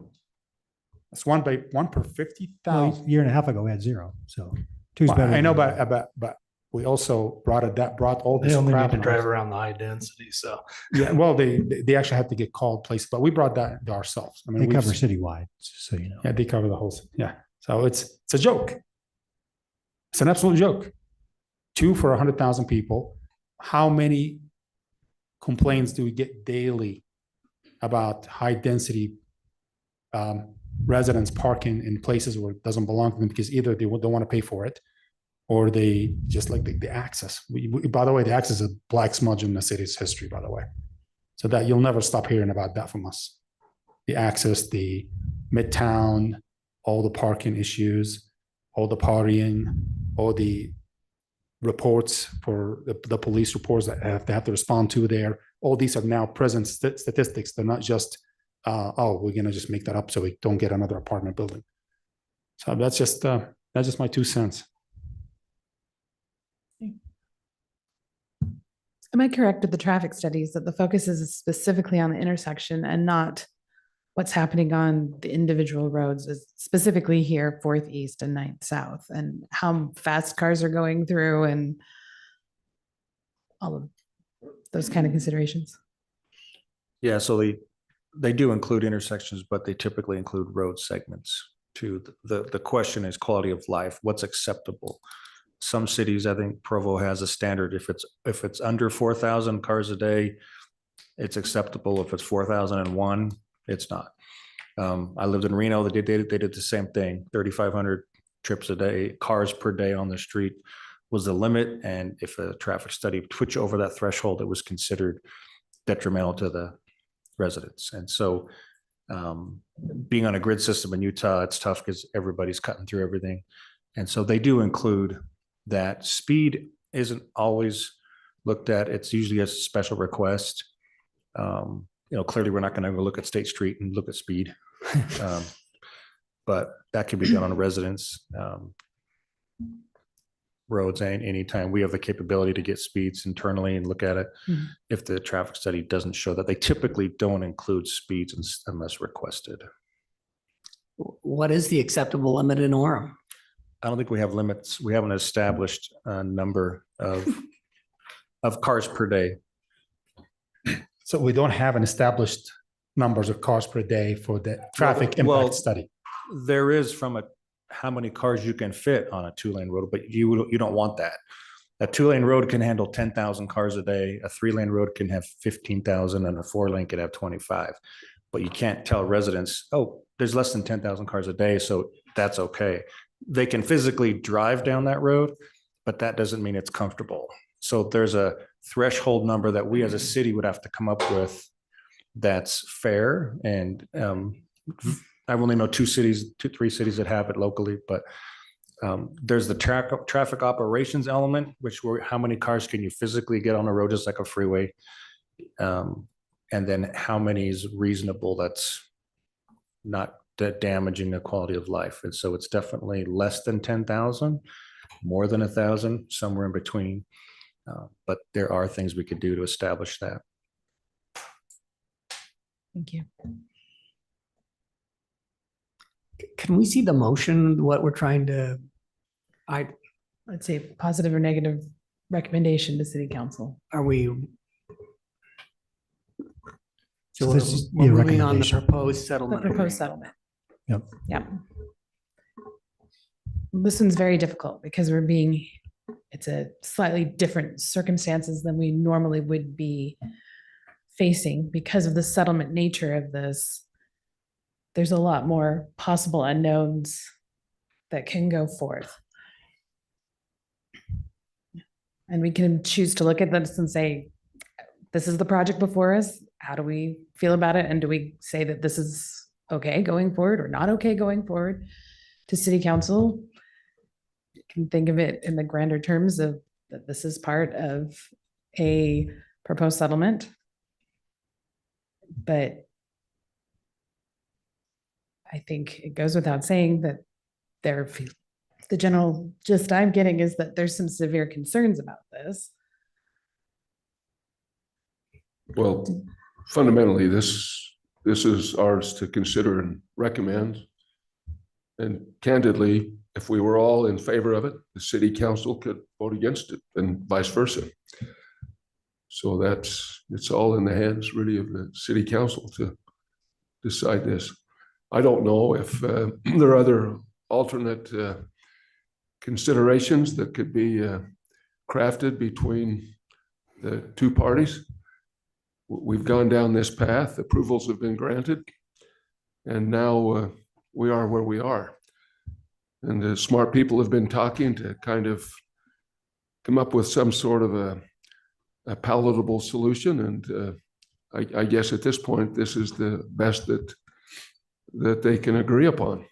That's one per 50,000. Well, a year and a half ago, we had 0. So 2's better. I know, but we also brought all this. They only crap need to in drive us. around the high density, so. Yeah, well, they actually have to get called places, but we brought that ourselves. I mean, They we've- cover citywide, so you know. Yeah, they cover the whole city. Yeah. So it's a joke. It's an absolute joke. 2 for 100,000 people. How many complaints do we get daily about high density residents parking in places where it doesn't belong to them because either they don't want to pay for it, or they just like the access. By the way, the access is a black smudge in the city's history, by the way. So that you'll never stop hearing about that from us. The access, the midtown, all the parking issues, all the partying, all the reports for the police reports that they have to respond to there. All these are now present statistics. They're not just, we're going to just make that up so we don't get another apartment building. So that's just my 2 cents. Am I correct with the traffic studies that the focus is specifically on the intersection and not what's happening on the individual roads, specifically here, 4th East and 9th South, and how fast cars are going through and all of those kind of considerations? Yeah, so they do include intersections, but they typically include road segments too. The question is quality of life. What's acceptable? Some cities, I think Provo has a standard. If it's under 4,000 cars a day, it's acceptable. If it's 4,001, it's not. I lived in Reno. They did the same thing. 3,500 trips a day, cars per day on the street was the limit. And if a traffic study twitched over that threshold, it was considered detrimental to the residents. And so being on a grid system in Utah, it's tough because everybody's cutting through everything. And so they do include that. Speed isn't always looked at. It's usually a special request. Clearly we're not going to go look at State Street and look at speed. But that can be done on residents, roads, and anytime. We have the capability to get speeds internally and look at it. Mm-hmm. If the traffic study doesn't show that, they typically don't include speeds unless requested. What is the acceptable limit in Orem? I don't think we have limits. We haven't established a number of cars per day. So we don't have an established numbers of cars per day for the traffic impact study. There is from how many cars you can fit on a 2-lane road, but you don't want that. A 2-lane road can handle 10,000 cars a day. A 3-lane road can have 15,000, and a 4-lane can have 25. But you can't tell residents, oh, there's less than 10,000 cars a day, so that's okay. They can physically drive down that road, but that doesn't mean it's comfortable. So there's a threshold number that we as a city would have to come up with that's fair. And I only know 3 cities that have it locally, but There's the traffic operations element, which were how many cars can you physically get on a road, just like a freeway? And then how many is reasonable that's not damaging the quality of life. And so it's definitely less than 10,000, more than 1,000, somewhere in between. But there are things we could do to establish that. Thank you. Can we see the motion, what we're trying to, I'd say positive or negative recommendation to city council. are we? So So this is we're the moving on the recommendation. proposed The settlement. proposed agreement. settlement. Yep. Yep. This one's very difficult because it's a slightly different circumstances than we normally would be facing because of the settlement nature of this. There's a lot more possible unknowns that can go forth. And we can choose to look at this and say, this is the project before us. How do we feel about it? And do we say that this is okay going forward or not okay going forward to city council? You can think of it in the grander terms of that this is part of a proposed settlement. But I think it goes without saying that the general gist I'm getting is that there's some severe concerns about this. Well, fundamentally, this is ours to consider and recommend. And candidly, if we were all in favor of it, the city council could vote against it and vice versa. So it's all in the hands really of the city council to decide this. I don't know if there are other alternate considerations that could be crafted between the two parties. We've gone down this path, approvals have been granted, and now we are where we are. And the smart people have been talking to kind of come up with some sort of a palatable solution. And I guess at this point, this is the best that they can agree upon.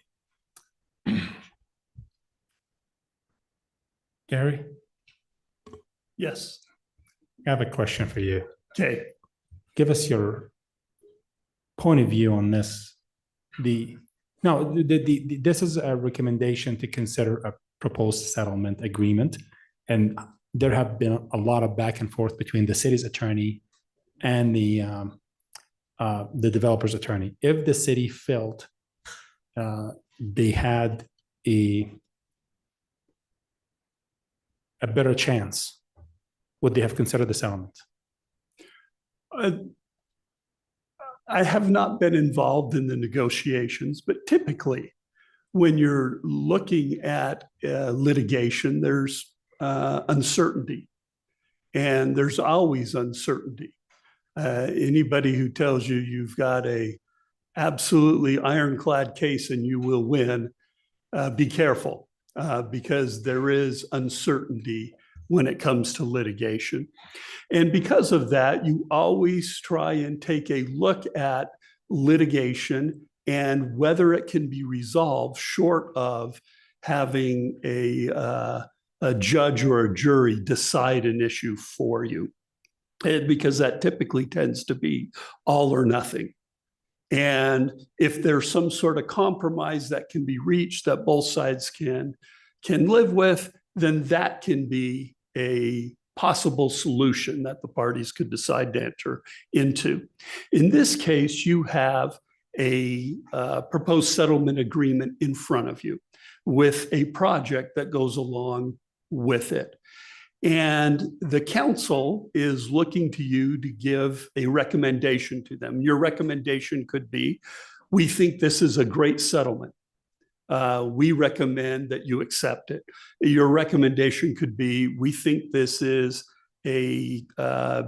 Gary, Yes. I have a question for you. Okay. Give us your point of view on this. This is a recommendation to consider a proposed settlement agreement. And there have been a lot of back and forth between the city's attorney and the developer's attorney. If the city felt they had a better chance, would they have considered the settlement? I have not been involved in the negotiations, but typically when you're looking at litigation, there's uncertainty, and there's always uncertainty. Anybody who tells you you've got a absolutely ironclad case and you will win, be careful, because there is uncertainty when it comes to litigation. And because of that, you always try and take a look at litigation and whether it can be resolved short of having a judge or a jury decide an issue for you. And because that typically tends to be all or nothing. And if there's some sort of compromise that can be reached that both sides can live with, then that can be a possible solution that the parties could decide to enter into. In this case, you have a proposed settlement agreement in front of you with a project that goes along with it. And the council is looking to you to give a recommendation to them. Your recommendation could be, we think this is a great settlement. We recommend that you accept it. Your recommendation could be, we think this is a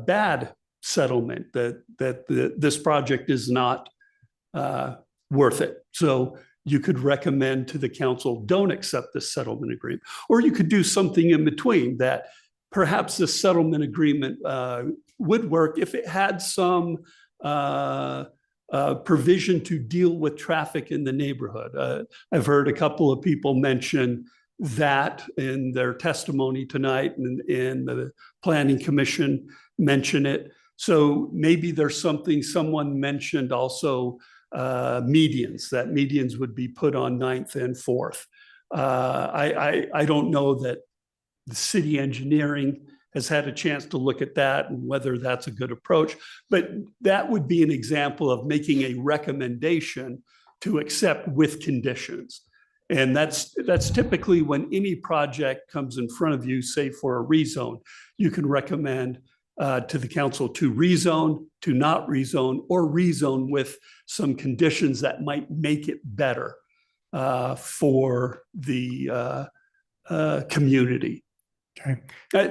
bad settlement, that this project is not worth it. So you could recommend to the council, don't accept this settlement agreement. Or you could do something in between, that perhaps this settlement agreement would work if it had some provision to deal with traffic in the neighborhood. I've heard a couple of people mention that in their testimony tonight, and the Planning Commission mention it. So maybe there's something, someone mentioned also medians, that medians would be put on 9th and 4th. I don't know that the city engineering has had a chance to look at that and whether that's a good approach, but that would be an example of making a recommendation to accept with conditions. And that's typically when any project comes in front of you, say for a rezone, you can recommend to the council to rezone, to not rezone, or rezone with some conditions that might make it better for the community. Okay.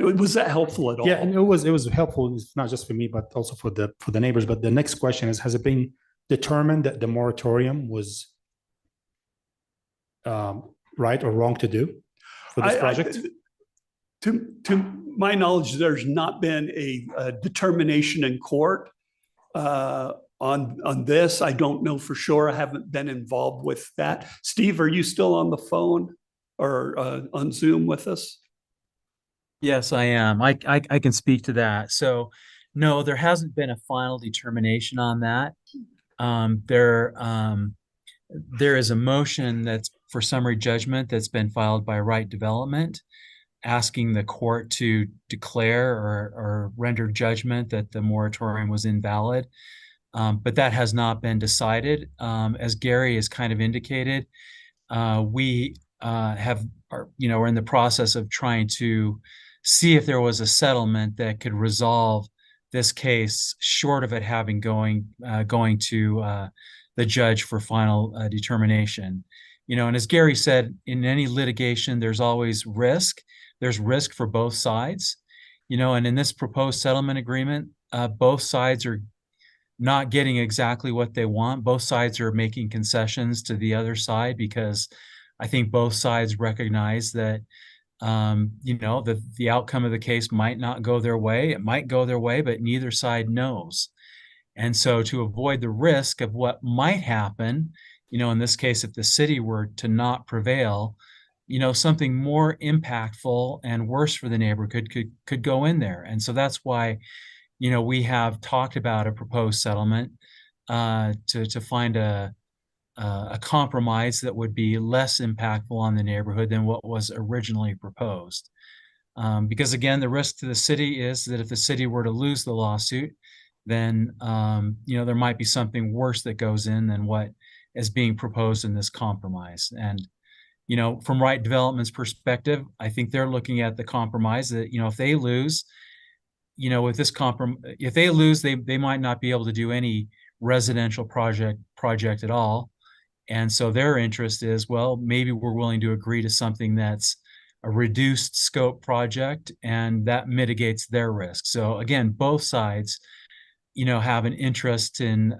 Was that helpful at all? Yeah, and it was helpful. It's not just for me, but also for the neighbors. But the next question is: has it been determined that the moratorium was right or wrong to do for this project? To my knowledge, there's not been a determination in court on this. I don't know for sure. I haven't been involved with that. Steve, are you still on the phone or on Zoom with us? Yes, I am. I can speak to that. So, no, there hasn't been a final determination on that. There is a motion that's for summary judgment that's been filed by Right Development, asking the court to declare or render judgment that the moratorium was invalid. But that has not been decided. As Gary has kind of indicated, we are in the process of trying to see if there was a settlement that could resolve this case short of it having going to the judge for final determination. And as Gary said, in any litigation, there's always risk. There's risk for both sides, and in this proposed settlement agreement, both sides are not getting exactly what they want. Both sides are making concessions to the other side because I think both sides recognize that the outcome of the case might not go their way. It might go their way, but neither side knows. And so to avoid the risk of what might happen, in this case, if the city were to not prevail, something more impactful and worse for the neighborhood could go in there. And so that's why, we have talked about a proposed settlement to find a compromise that would be less impactful on the neighborhood than what was originally proposed. Because again, the risk to the city is that if the city were to lose the lawsuit, then there might be something worse that goes in than what is being proposed in this compromise. And from Right Development's perspective, I think they're looking at the compromise that if they lose, with this if they lose, they might not be able to do any residential project at all. And so their interest is, well, maybe we're willing to agree to something that's a reduced scope project, and that mitigates their risk. So again, both sides, have an interest in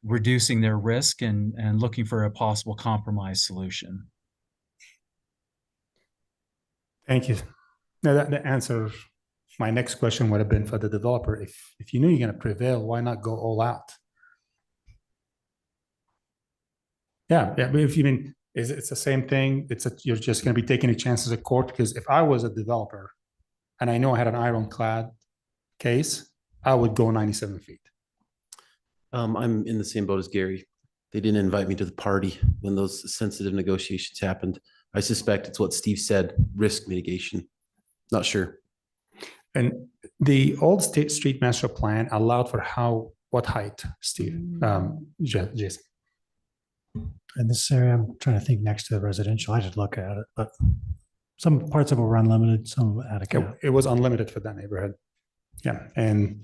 reducing their risk and looking for a possible compromise solution. Thank you. Now that answers my next question would have been for the developer. If you knew you're going to prevail, why not go all out? Yeah, but if you mean, it's the same thing. You're just going to be taking a chances at court, because if I was a developer and I know I had an ironclad case, I would go 97 feet. I'm in the same boat as Gary. They didn't invite me to the party when those sensitive negotiations happened. I suspect it's what Steve said, risk mitigation. Not sure. And the old State Street Master Plan allowed for what height, Steve? Jason? In this area, I'm trying to think next to the residential. I should look at it, but some parts of it were unlimited, some had a cap. It was unlimited for that neighborhood. Yeah, and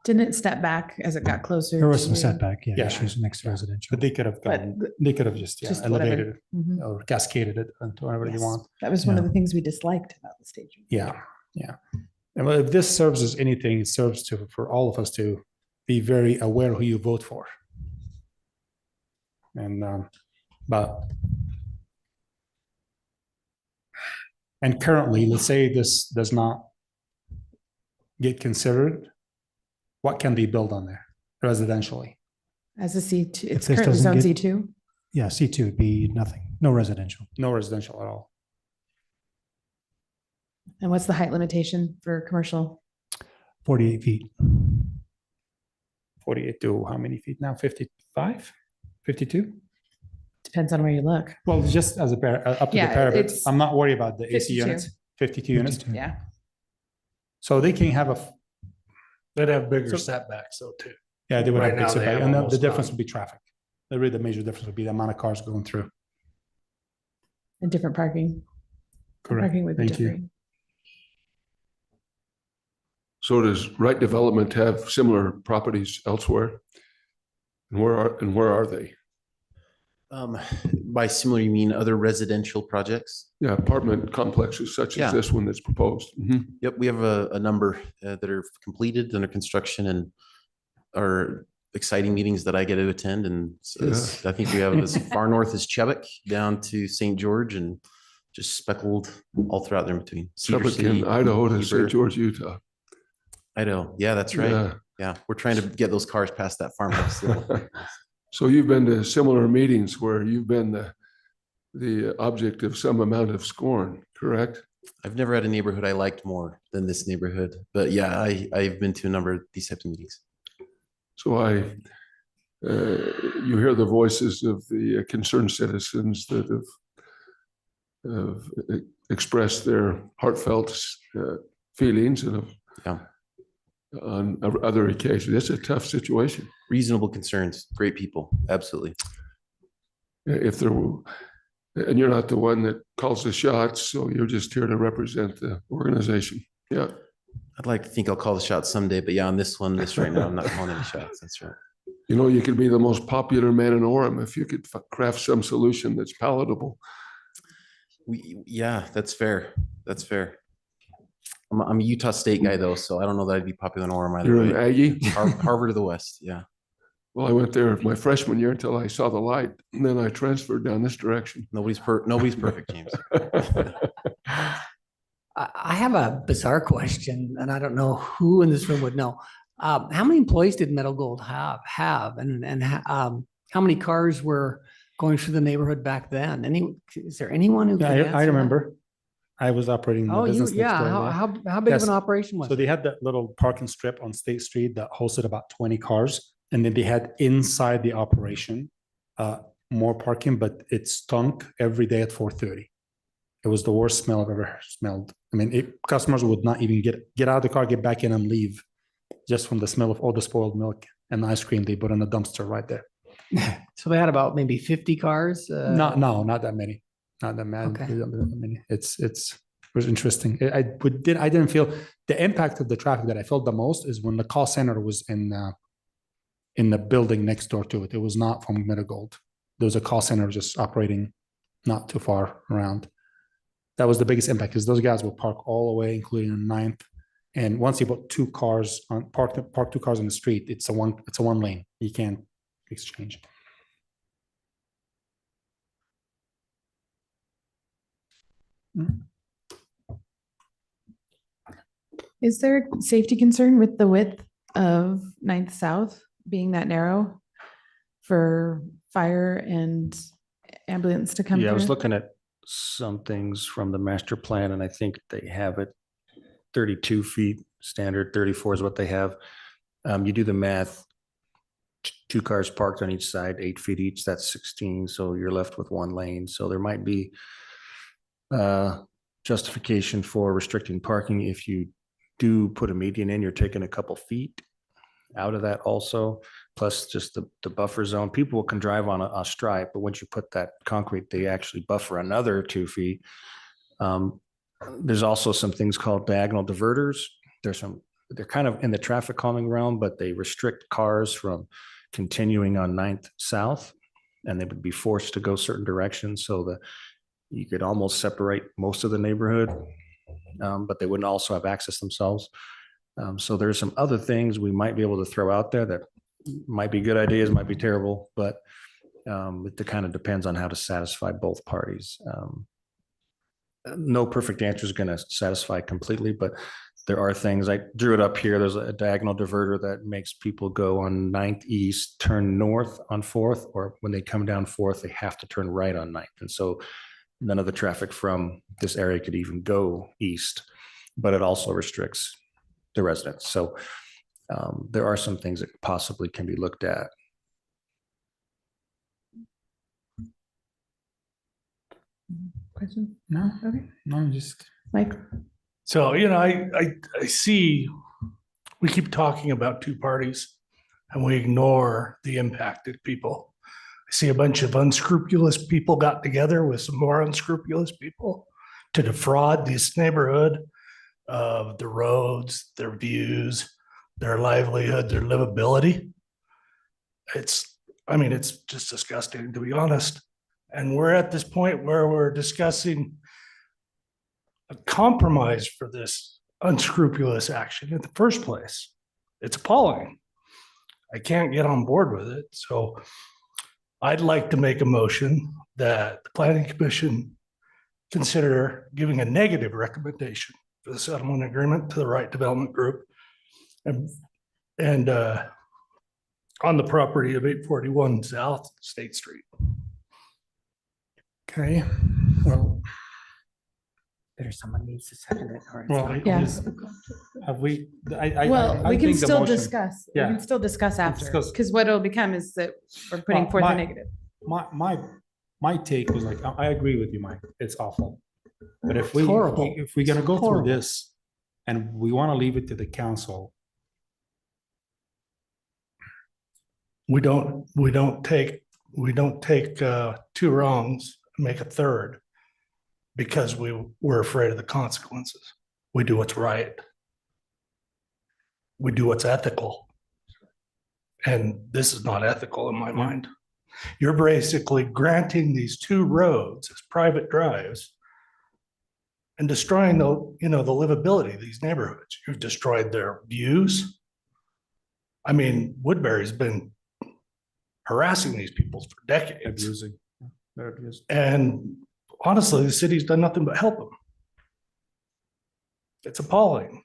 didn't it step back as it got closer? There was some setback, issues next to residential. But they could have just elevated it or cascaded it into whatever they want. That was one of the things we disliked about the stage. Yeah. And if this serves as anything, it serves for all of us to be very aware who you vote for. And currently, let's say this does not get considered, what can be built on there residentially? As a C2, it's this currently doesn't zone get- C2. Yeah, C2 would be nothing, no residential. No residential at all. And what's the height limitation for commercial? 48 feet. 48 to how many feet now? 55, 52? Depends on where you look. Well, just as a up to the Yeah, parapet. it's I'm not worried about the AC 52. units, 52 units. 52. Yeah. So they can have They'd have bigger So- setbacks though too. yeah, they would Right have big now they setback. have And the almost difference none. would be traffic. The major difference would be the amount of cars going through. And different parking. Correct. Parking would be Thank you. different. So does Right Development have similar properties elsewhere? And where are they? By similar, you mean other residential projects? Yeah, apartment complexes such Yeah. as this one that's proposed. Mhm. Yep, we have a number that are completed, under construction, and are exciting meetings that I get to attend. And I think we have as far north as Chubbuck down to St. George, and just speckled all throughout there in between. Cedar Chubbuck in City, Idaho to Heber. St. George, Utah. Idaho. Yeah, that's right. Yeah. Yeah, we're trying to get those cars past that farmhouse. So you've been to similar meetings where you've been the object of some amount of scorn, correct? I've never had a neighborhood I liked more than this neighborhood, but yeah, I've been to a number of these types of meetings. So you hear the voices of the concerned citizens that have expressed their heartfelt feelings and on other occasions. It's a tough situation. Reasonable concerns, great people, absolutely. If there were, and you're not the one that calls the shots, so you're just here to represent the organization. Yeah. I'd like to think I'll call the shots someday, but yeah, on this right now, I'm not calling any shots. That's right. You know, you could be the most popular man in Orem if you could craft some solution that's palatable. Yeah, that's fair. That's fair. I'm a Utah State guy though, so I don't know that I'd be popular in Orem either. You're an Aggie? Harvard of the West, yeah. Well, I went there my freshman year until I saw the light, and then I transferred down this direction. Nobody's perfect, James. I have a bizarre question, and I don't know who in this room would know. How many employees did Meadow Gold have, and how many cars were going through the neighborhood back then? Is there anyone who? Yeah, could answer I that? remember. I was operating the Oh, business next yeah. door, How big of Yes. an operation was So it? they had that little parking strip on State Street that hosted about 20 cars. And then they had inside the operation more parking, but it stunk every day at 4:30. It was the worst smell I've ever smelled. I mean, customers would not even get out of the car, get back in and leave just from the smell of all the spoiled milk and ice cream they put in the dumpster right there. So they had about maybe 50 cars? Not that many. Not that many. Okay. Not that many. It was interesting. I didn't feel the impact of the traffic that I felt the most is when the call center was in the building next door to it. It was not from Meadow Gold. There was a call center just operating not too far around. That was the biggest impact because those guys will park all the way, including the 9th. And once you put park two cars on the street, it's a one lane. You can't exchange. Is there a safety concern with the width of 9th South being that narrow for fire and ambulance to come Yeah, I was through? looking at some things from the master plan, and I think they have it 32 feet standard, 34 is what they have. You do the math, two cars parked on each side, 8 feet each, that's 16. So you're left with one lane. So there might be justification for restricting parking. If you do put a median in, you're taking a couple feet out of that also, plus just the buffer zone. People can drive on a stripe, but once you put that concrete, they actually buffer another 2 feet. There's also some things called diagonal diverters. They're kind of in the traffic calming realm, but they restrict cars from continuing on 9th South, and they would be forced to go certain directions. So you could almost separate most of the neighborhood, but they wouldn't also have access themselves. So there's some other things we might be able to throw out there that might be good ideas, might be terrible, but it kind of depends on how to satisfy both parties. No perfect answer is going to satisfy completely, but there are things. I drew it up here. There's a diagonal diverter that makes people go on 9th East, turn north on 4th, or when they come down 4th, they have to turn right on 9th. And so none of the traffic from this area could even go east, but it also restricts the residents. So there are some things that possibly can be looked at. Question? No, Okay. no, just Mike? So, I see, we keep talking about two parties and we ignore the impacted people. I see a bunch of unscrupulous people got together with some more unscrupulous people to defraud this neighborhood of the roads, their views, their livelihood, their livability. It's just disgusting, to be honest. And we're at this point where we're discussing a compromise for this unscrupulous action in the first place. It's appalling. I can't get on board with it. So I'd like to make a motion that the planning commission consider giving a negative recommendation for the settlement agreement to the Right Development Group and on the property of 841 South State Street. okay. Well, There's someone needs to second it. Or well, Yeah. have we? Well, we can think the still motion- discuss. We Yeah. can still discuss after, discuss. because what it'll become is that we're putting Well, forth a my- negative. My take was like, I agree with you, Mike. It's awful. But if we, horrible. if we're gonna go through Horrible. this and we want to leave it to the council, We don't take two wrongs and make a third because we're afraid of the consequences. We do what's right. We do what's ethical. And this is not ethical in my mind. You're basically granting these two roads as private drives and destroying the livability of these neighborhoods. You've destroyed their views. I mean, Woodbury's been harassing these people for decades. abusing. They're abused. And honestly, the city's done nothing but help them. It's appalling.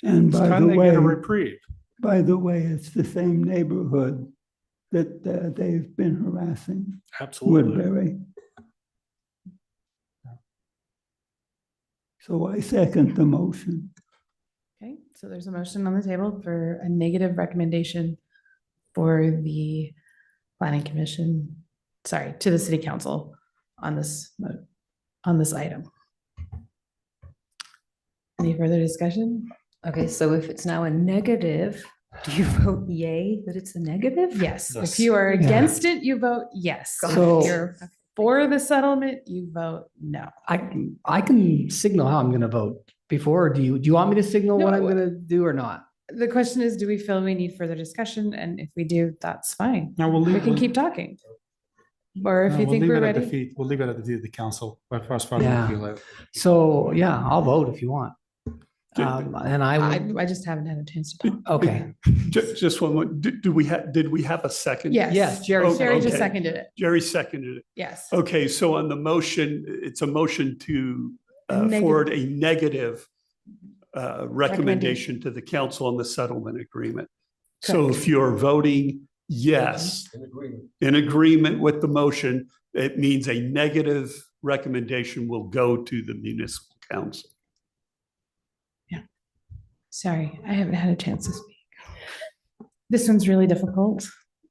And It's by time the they get a way, reprieve. it's the same neighborhood that they've been harassing Absolutely. Woodbury. So I second the motion. Okay, so there's a motion on the table for a negative recommendation for the planning commission, sorry, to the city council on this item. Any further discussion? Okay, so if it's now a negative, do you vote yay that it's a negative? Yes. If Yes. you are Yeah. against it, you vote yes. So- If you're for the settlement, you vote no. I can signal how I'm going to vote before. Or do you want me to signal what I'm No. going to do or not? The question is, do we feel we need further discussion? And if we do, that's fine. Now we'll We leave. can keep talking. Or if No, you we'll think leave we're it at the ready. feet. We'll leave it at the feet of the council. But as far as Yeah. we feel like. So yeah, I'll vote if you want. And I would, I just haven't had a chance to talk. okay. Just one more. Did we have a second? Yes. Yes, Jerry. Oh, Jerry just okay. seconded it. Jerry seconded it. Yes. Okay, so on the motion, it's a motion to Negative. forward a negative recommendation to the council on the settlement agreement. So if you're voting yes, in agreement with the motion, it means a negative recommendation will go to the municipal council. Sorry, I haven't had a chance to speak. This one's really difficult.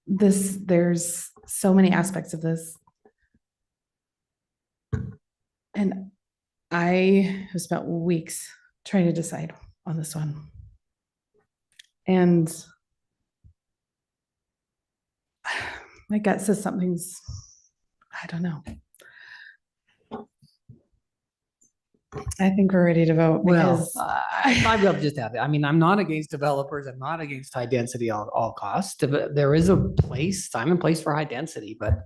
There's so many aspects of this. And I have spent weeks trying to decide on this one. And my gut says something's, I don't know. I think we're ready to vote Well, because I'd love to just have it. I mean, I'm not against developers. I'm not against high density at all costs. There is a place, time and place for high density, but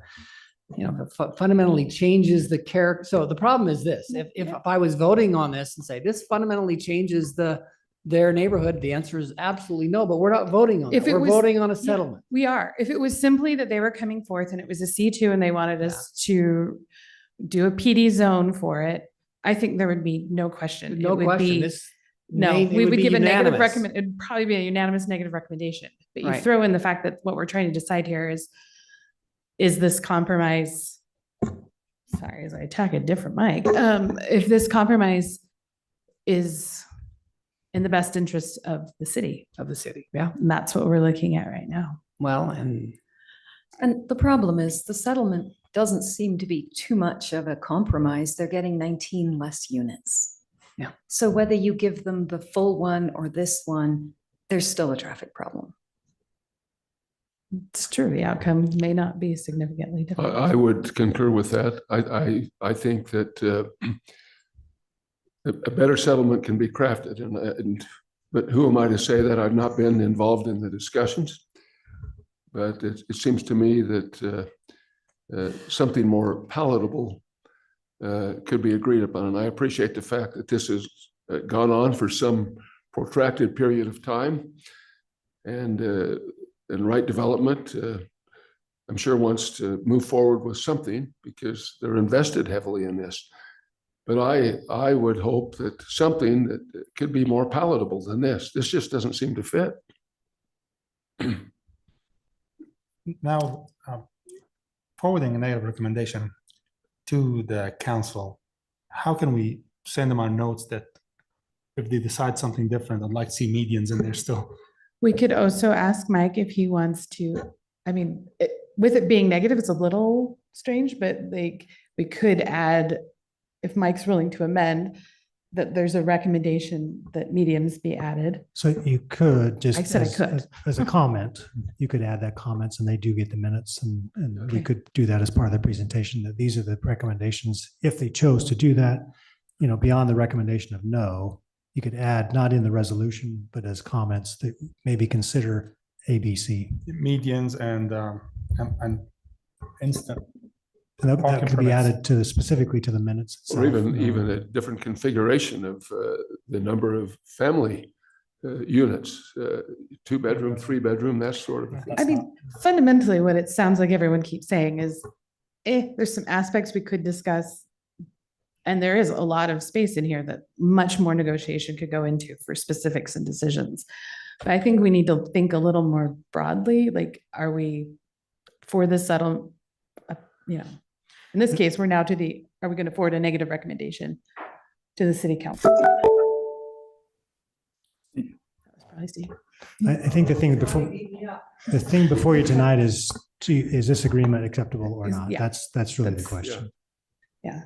fundamentally changes the character. So the problem is this, if I was voting on this and say this fundamentally changes their neighborhood, the answer is absolutely no, but we're not voting on it. If it We're was- voting on a Yeah, settlement. we are. If it was simply that they were coming forth and it was a C2 and they wanted us to do a PD zone for it, I think there would be no question. No It would question. be- This No, it we would be give a negative unanimous. recommend, it'd probably be a unanimous negative recommendation. But you Right. throw in the fact that what we're trying to decide here is this compromise sorry, as I attack a different mic, if this compromise is in the best interest of the city. Yeah. And that's what we're looking at right now. Well, And the problem is the settlement doesn't seem to be too much of a compromise. They're getting 19 less units. Yeah. So whether you give them the full one or this one, there's still a traffic problem. It's true. The outcome may not be significantly different. I would concur with that. I think that a better settlement can be crafted, but who am I to say that? I've not been involved in the discussions, but it seems to me that something more palatable could be agreed upon. And I appreciate the fact that this has gone on for some protracted period of time, and Right Development, I'm sure, wants to move forward with something because they're invested heavily in this. But I would hope that something that could be more palatable than this. This just doesn't seem to fit. Now, forwarding a negative recommendation to the council, how can we send them our notes that if they decide something different, I'd like to see medians in there still? We could also ask Mike if he wants to, I mean, with it being negative, it's a little strange, but we could add, if Mike's willing to amend, that there's a recommendation that mediums be added. So you could just. I said I could. As a comment, you could add that comments and they do get the minutes and we could do that as part of the presentation, that these are the recommendations. If they chose to do that, beyond the recommendation of no, you could add, not in the resolution, but as comments that maybe consider ABC. Medians and instant. And that could be added to specifically to the minutes itself. Or even a different configuration of the number of family units, 2-bedroom, 3-bedroom, that sort of thing. I mean, fundamentally, what it sounds like everyone keeps saying is, there's some aspects we could discuss. And there is a lot of space in here that much more negotiation could go into for specifics and decisions. But I think we need to think a little more broadly, like, are we for this settlement? In this case, we're now are we going to forward a negative recommendation to the city council? That was probably Steve. I think the thing before you tonight is this agreement acceptable or not? Yeah. That's really the question. Yeah.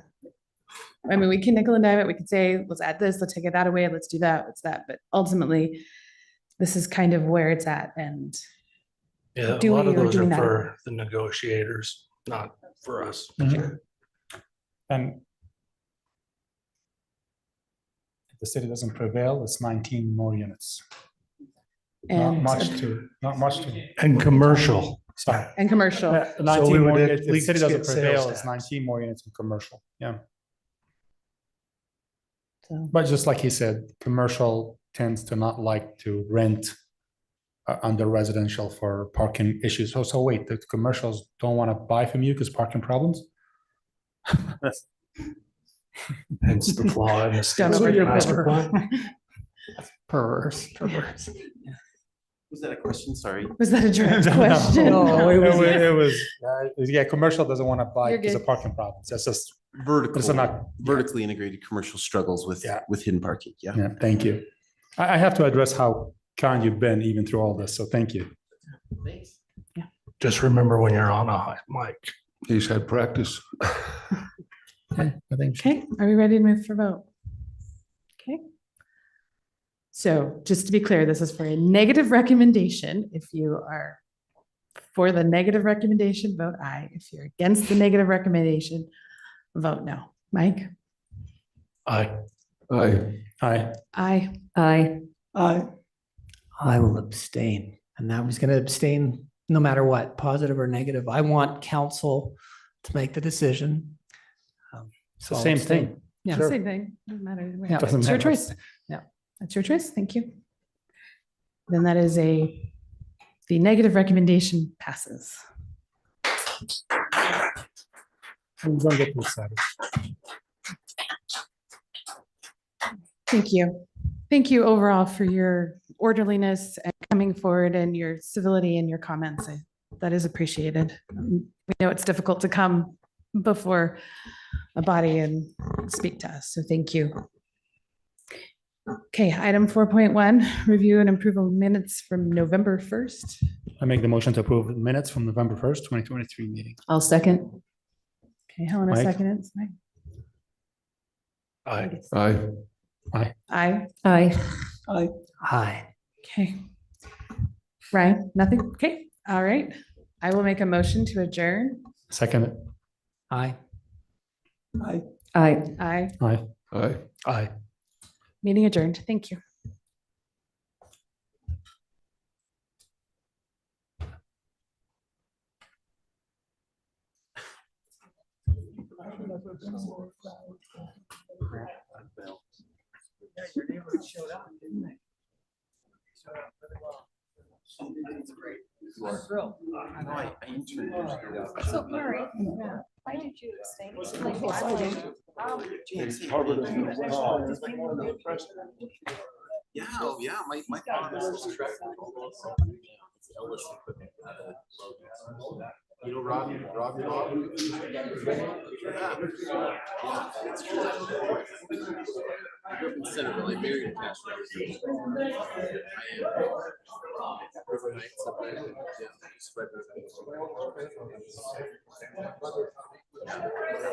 I mean, we can nickel and dime it. We could say, let's add this, let's take that away, let's do that, let's that. But ultimately, this is kind of where it's at. And yeah, a lot of those are for the negotiators, not for us. Mm-hmm. And if the city doesn't prevail, it's 19 more units. And not much to. And commercial. Sorry. And commercial. 19 more, at if the least city doesn't get sales prevail, it's tax. 19 more units in commercial. Yeah. So. But just like he said, commercial tends to not like to rent under residential for parking issues. So wait, the commercials don't want to buy from you because parking problems? Hence the flaw in the master plan. Perverse. Was that a question? Sorry. Was that a direct question? No, it was, yeah, commercial doesn't want to buy You're because good. of parking problems. That's just vertically integrated commercial struggles with hidden parking. Yeah, thank you. I have to address how kind you've been even through all this, so thank you. Thanks. Just remember when you're on a high mic. He's had practice. Okay, I think. Okay, are we ready to move for vote? Okay. So just to be clear, this is for a negative recommendation. If you are for the negative recommendation, vote aye. If you're against the negative recommendation, vote no. Mike? Aye. Aye. Aye. Aye. Aye. Aye. I will abstain. And I was going to abstain no matter what, positive or negative. I want council to make the decision. It's the same thing. Yeah, Sure. same thing. Doesn't matter either way. Yeah, doesn't It's your matter. choice. Yeah, that's your choice. Thank you. Then that is the negative recommendation passes. I'm gonna get this started. Thank you. Thank you overall for your orderliness and coming forward and your civility and your comments. That is appreciated. We know it's difficult to come before a body and speak to us. So thank you. Okay, item 4.1, review and approval minutes from November 1st. I make the motion to approve the minutes from November 1st, 2023 meeting. I'll second. Okay, Helena Mike? seconded. Mike? Aye. Aye. Aye. Aye. Okay. Ryan, nothing? Okay, all right. I will make a motion to adjourn. Second. Aye. Aye. Aye. Aye. Aye. Aye. Meeting adjourned. Thank you. So, Murray, why did you abstain? Yeah, oh, yeah, my father's track. You know, Rob. Yeah. Yeah, that's true. I grew up in Centerville. I married a Castro. River Heights up there. Yeah, just right there.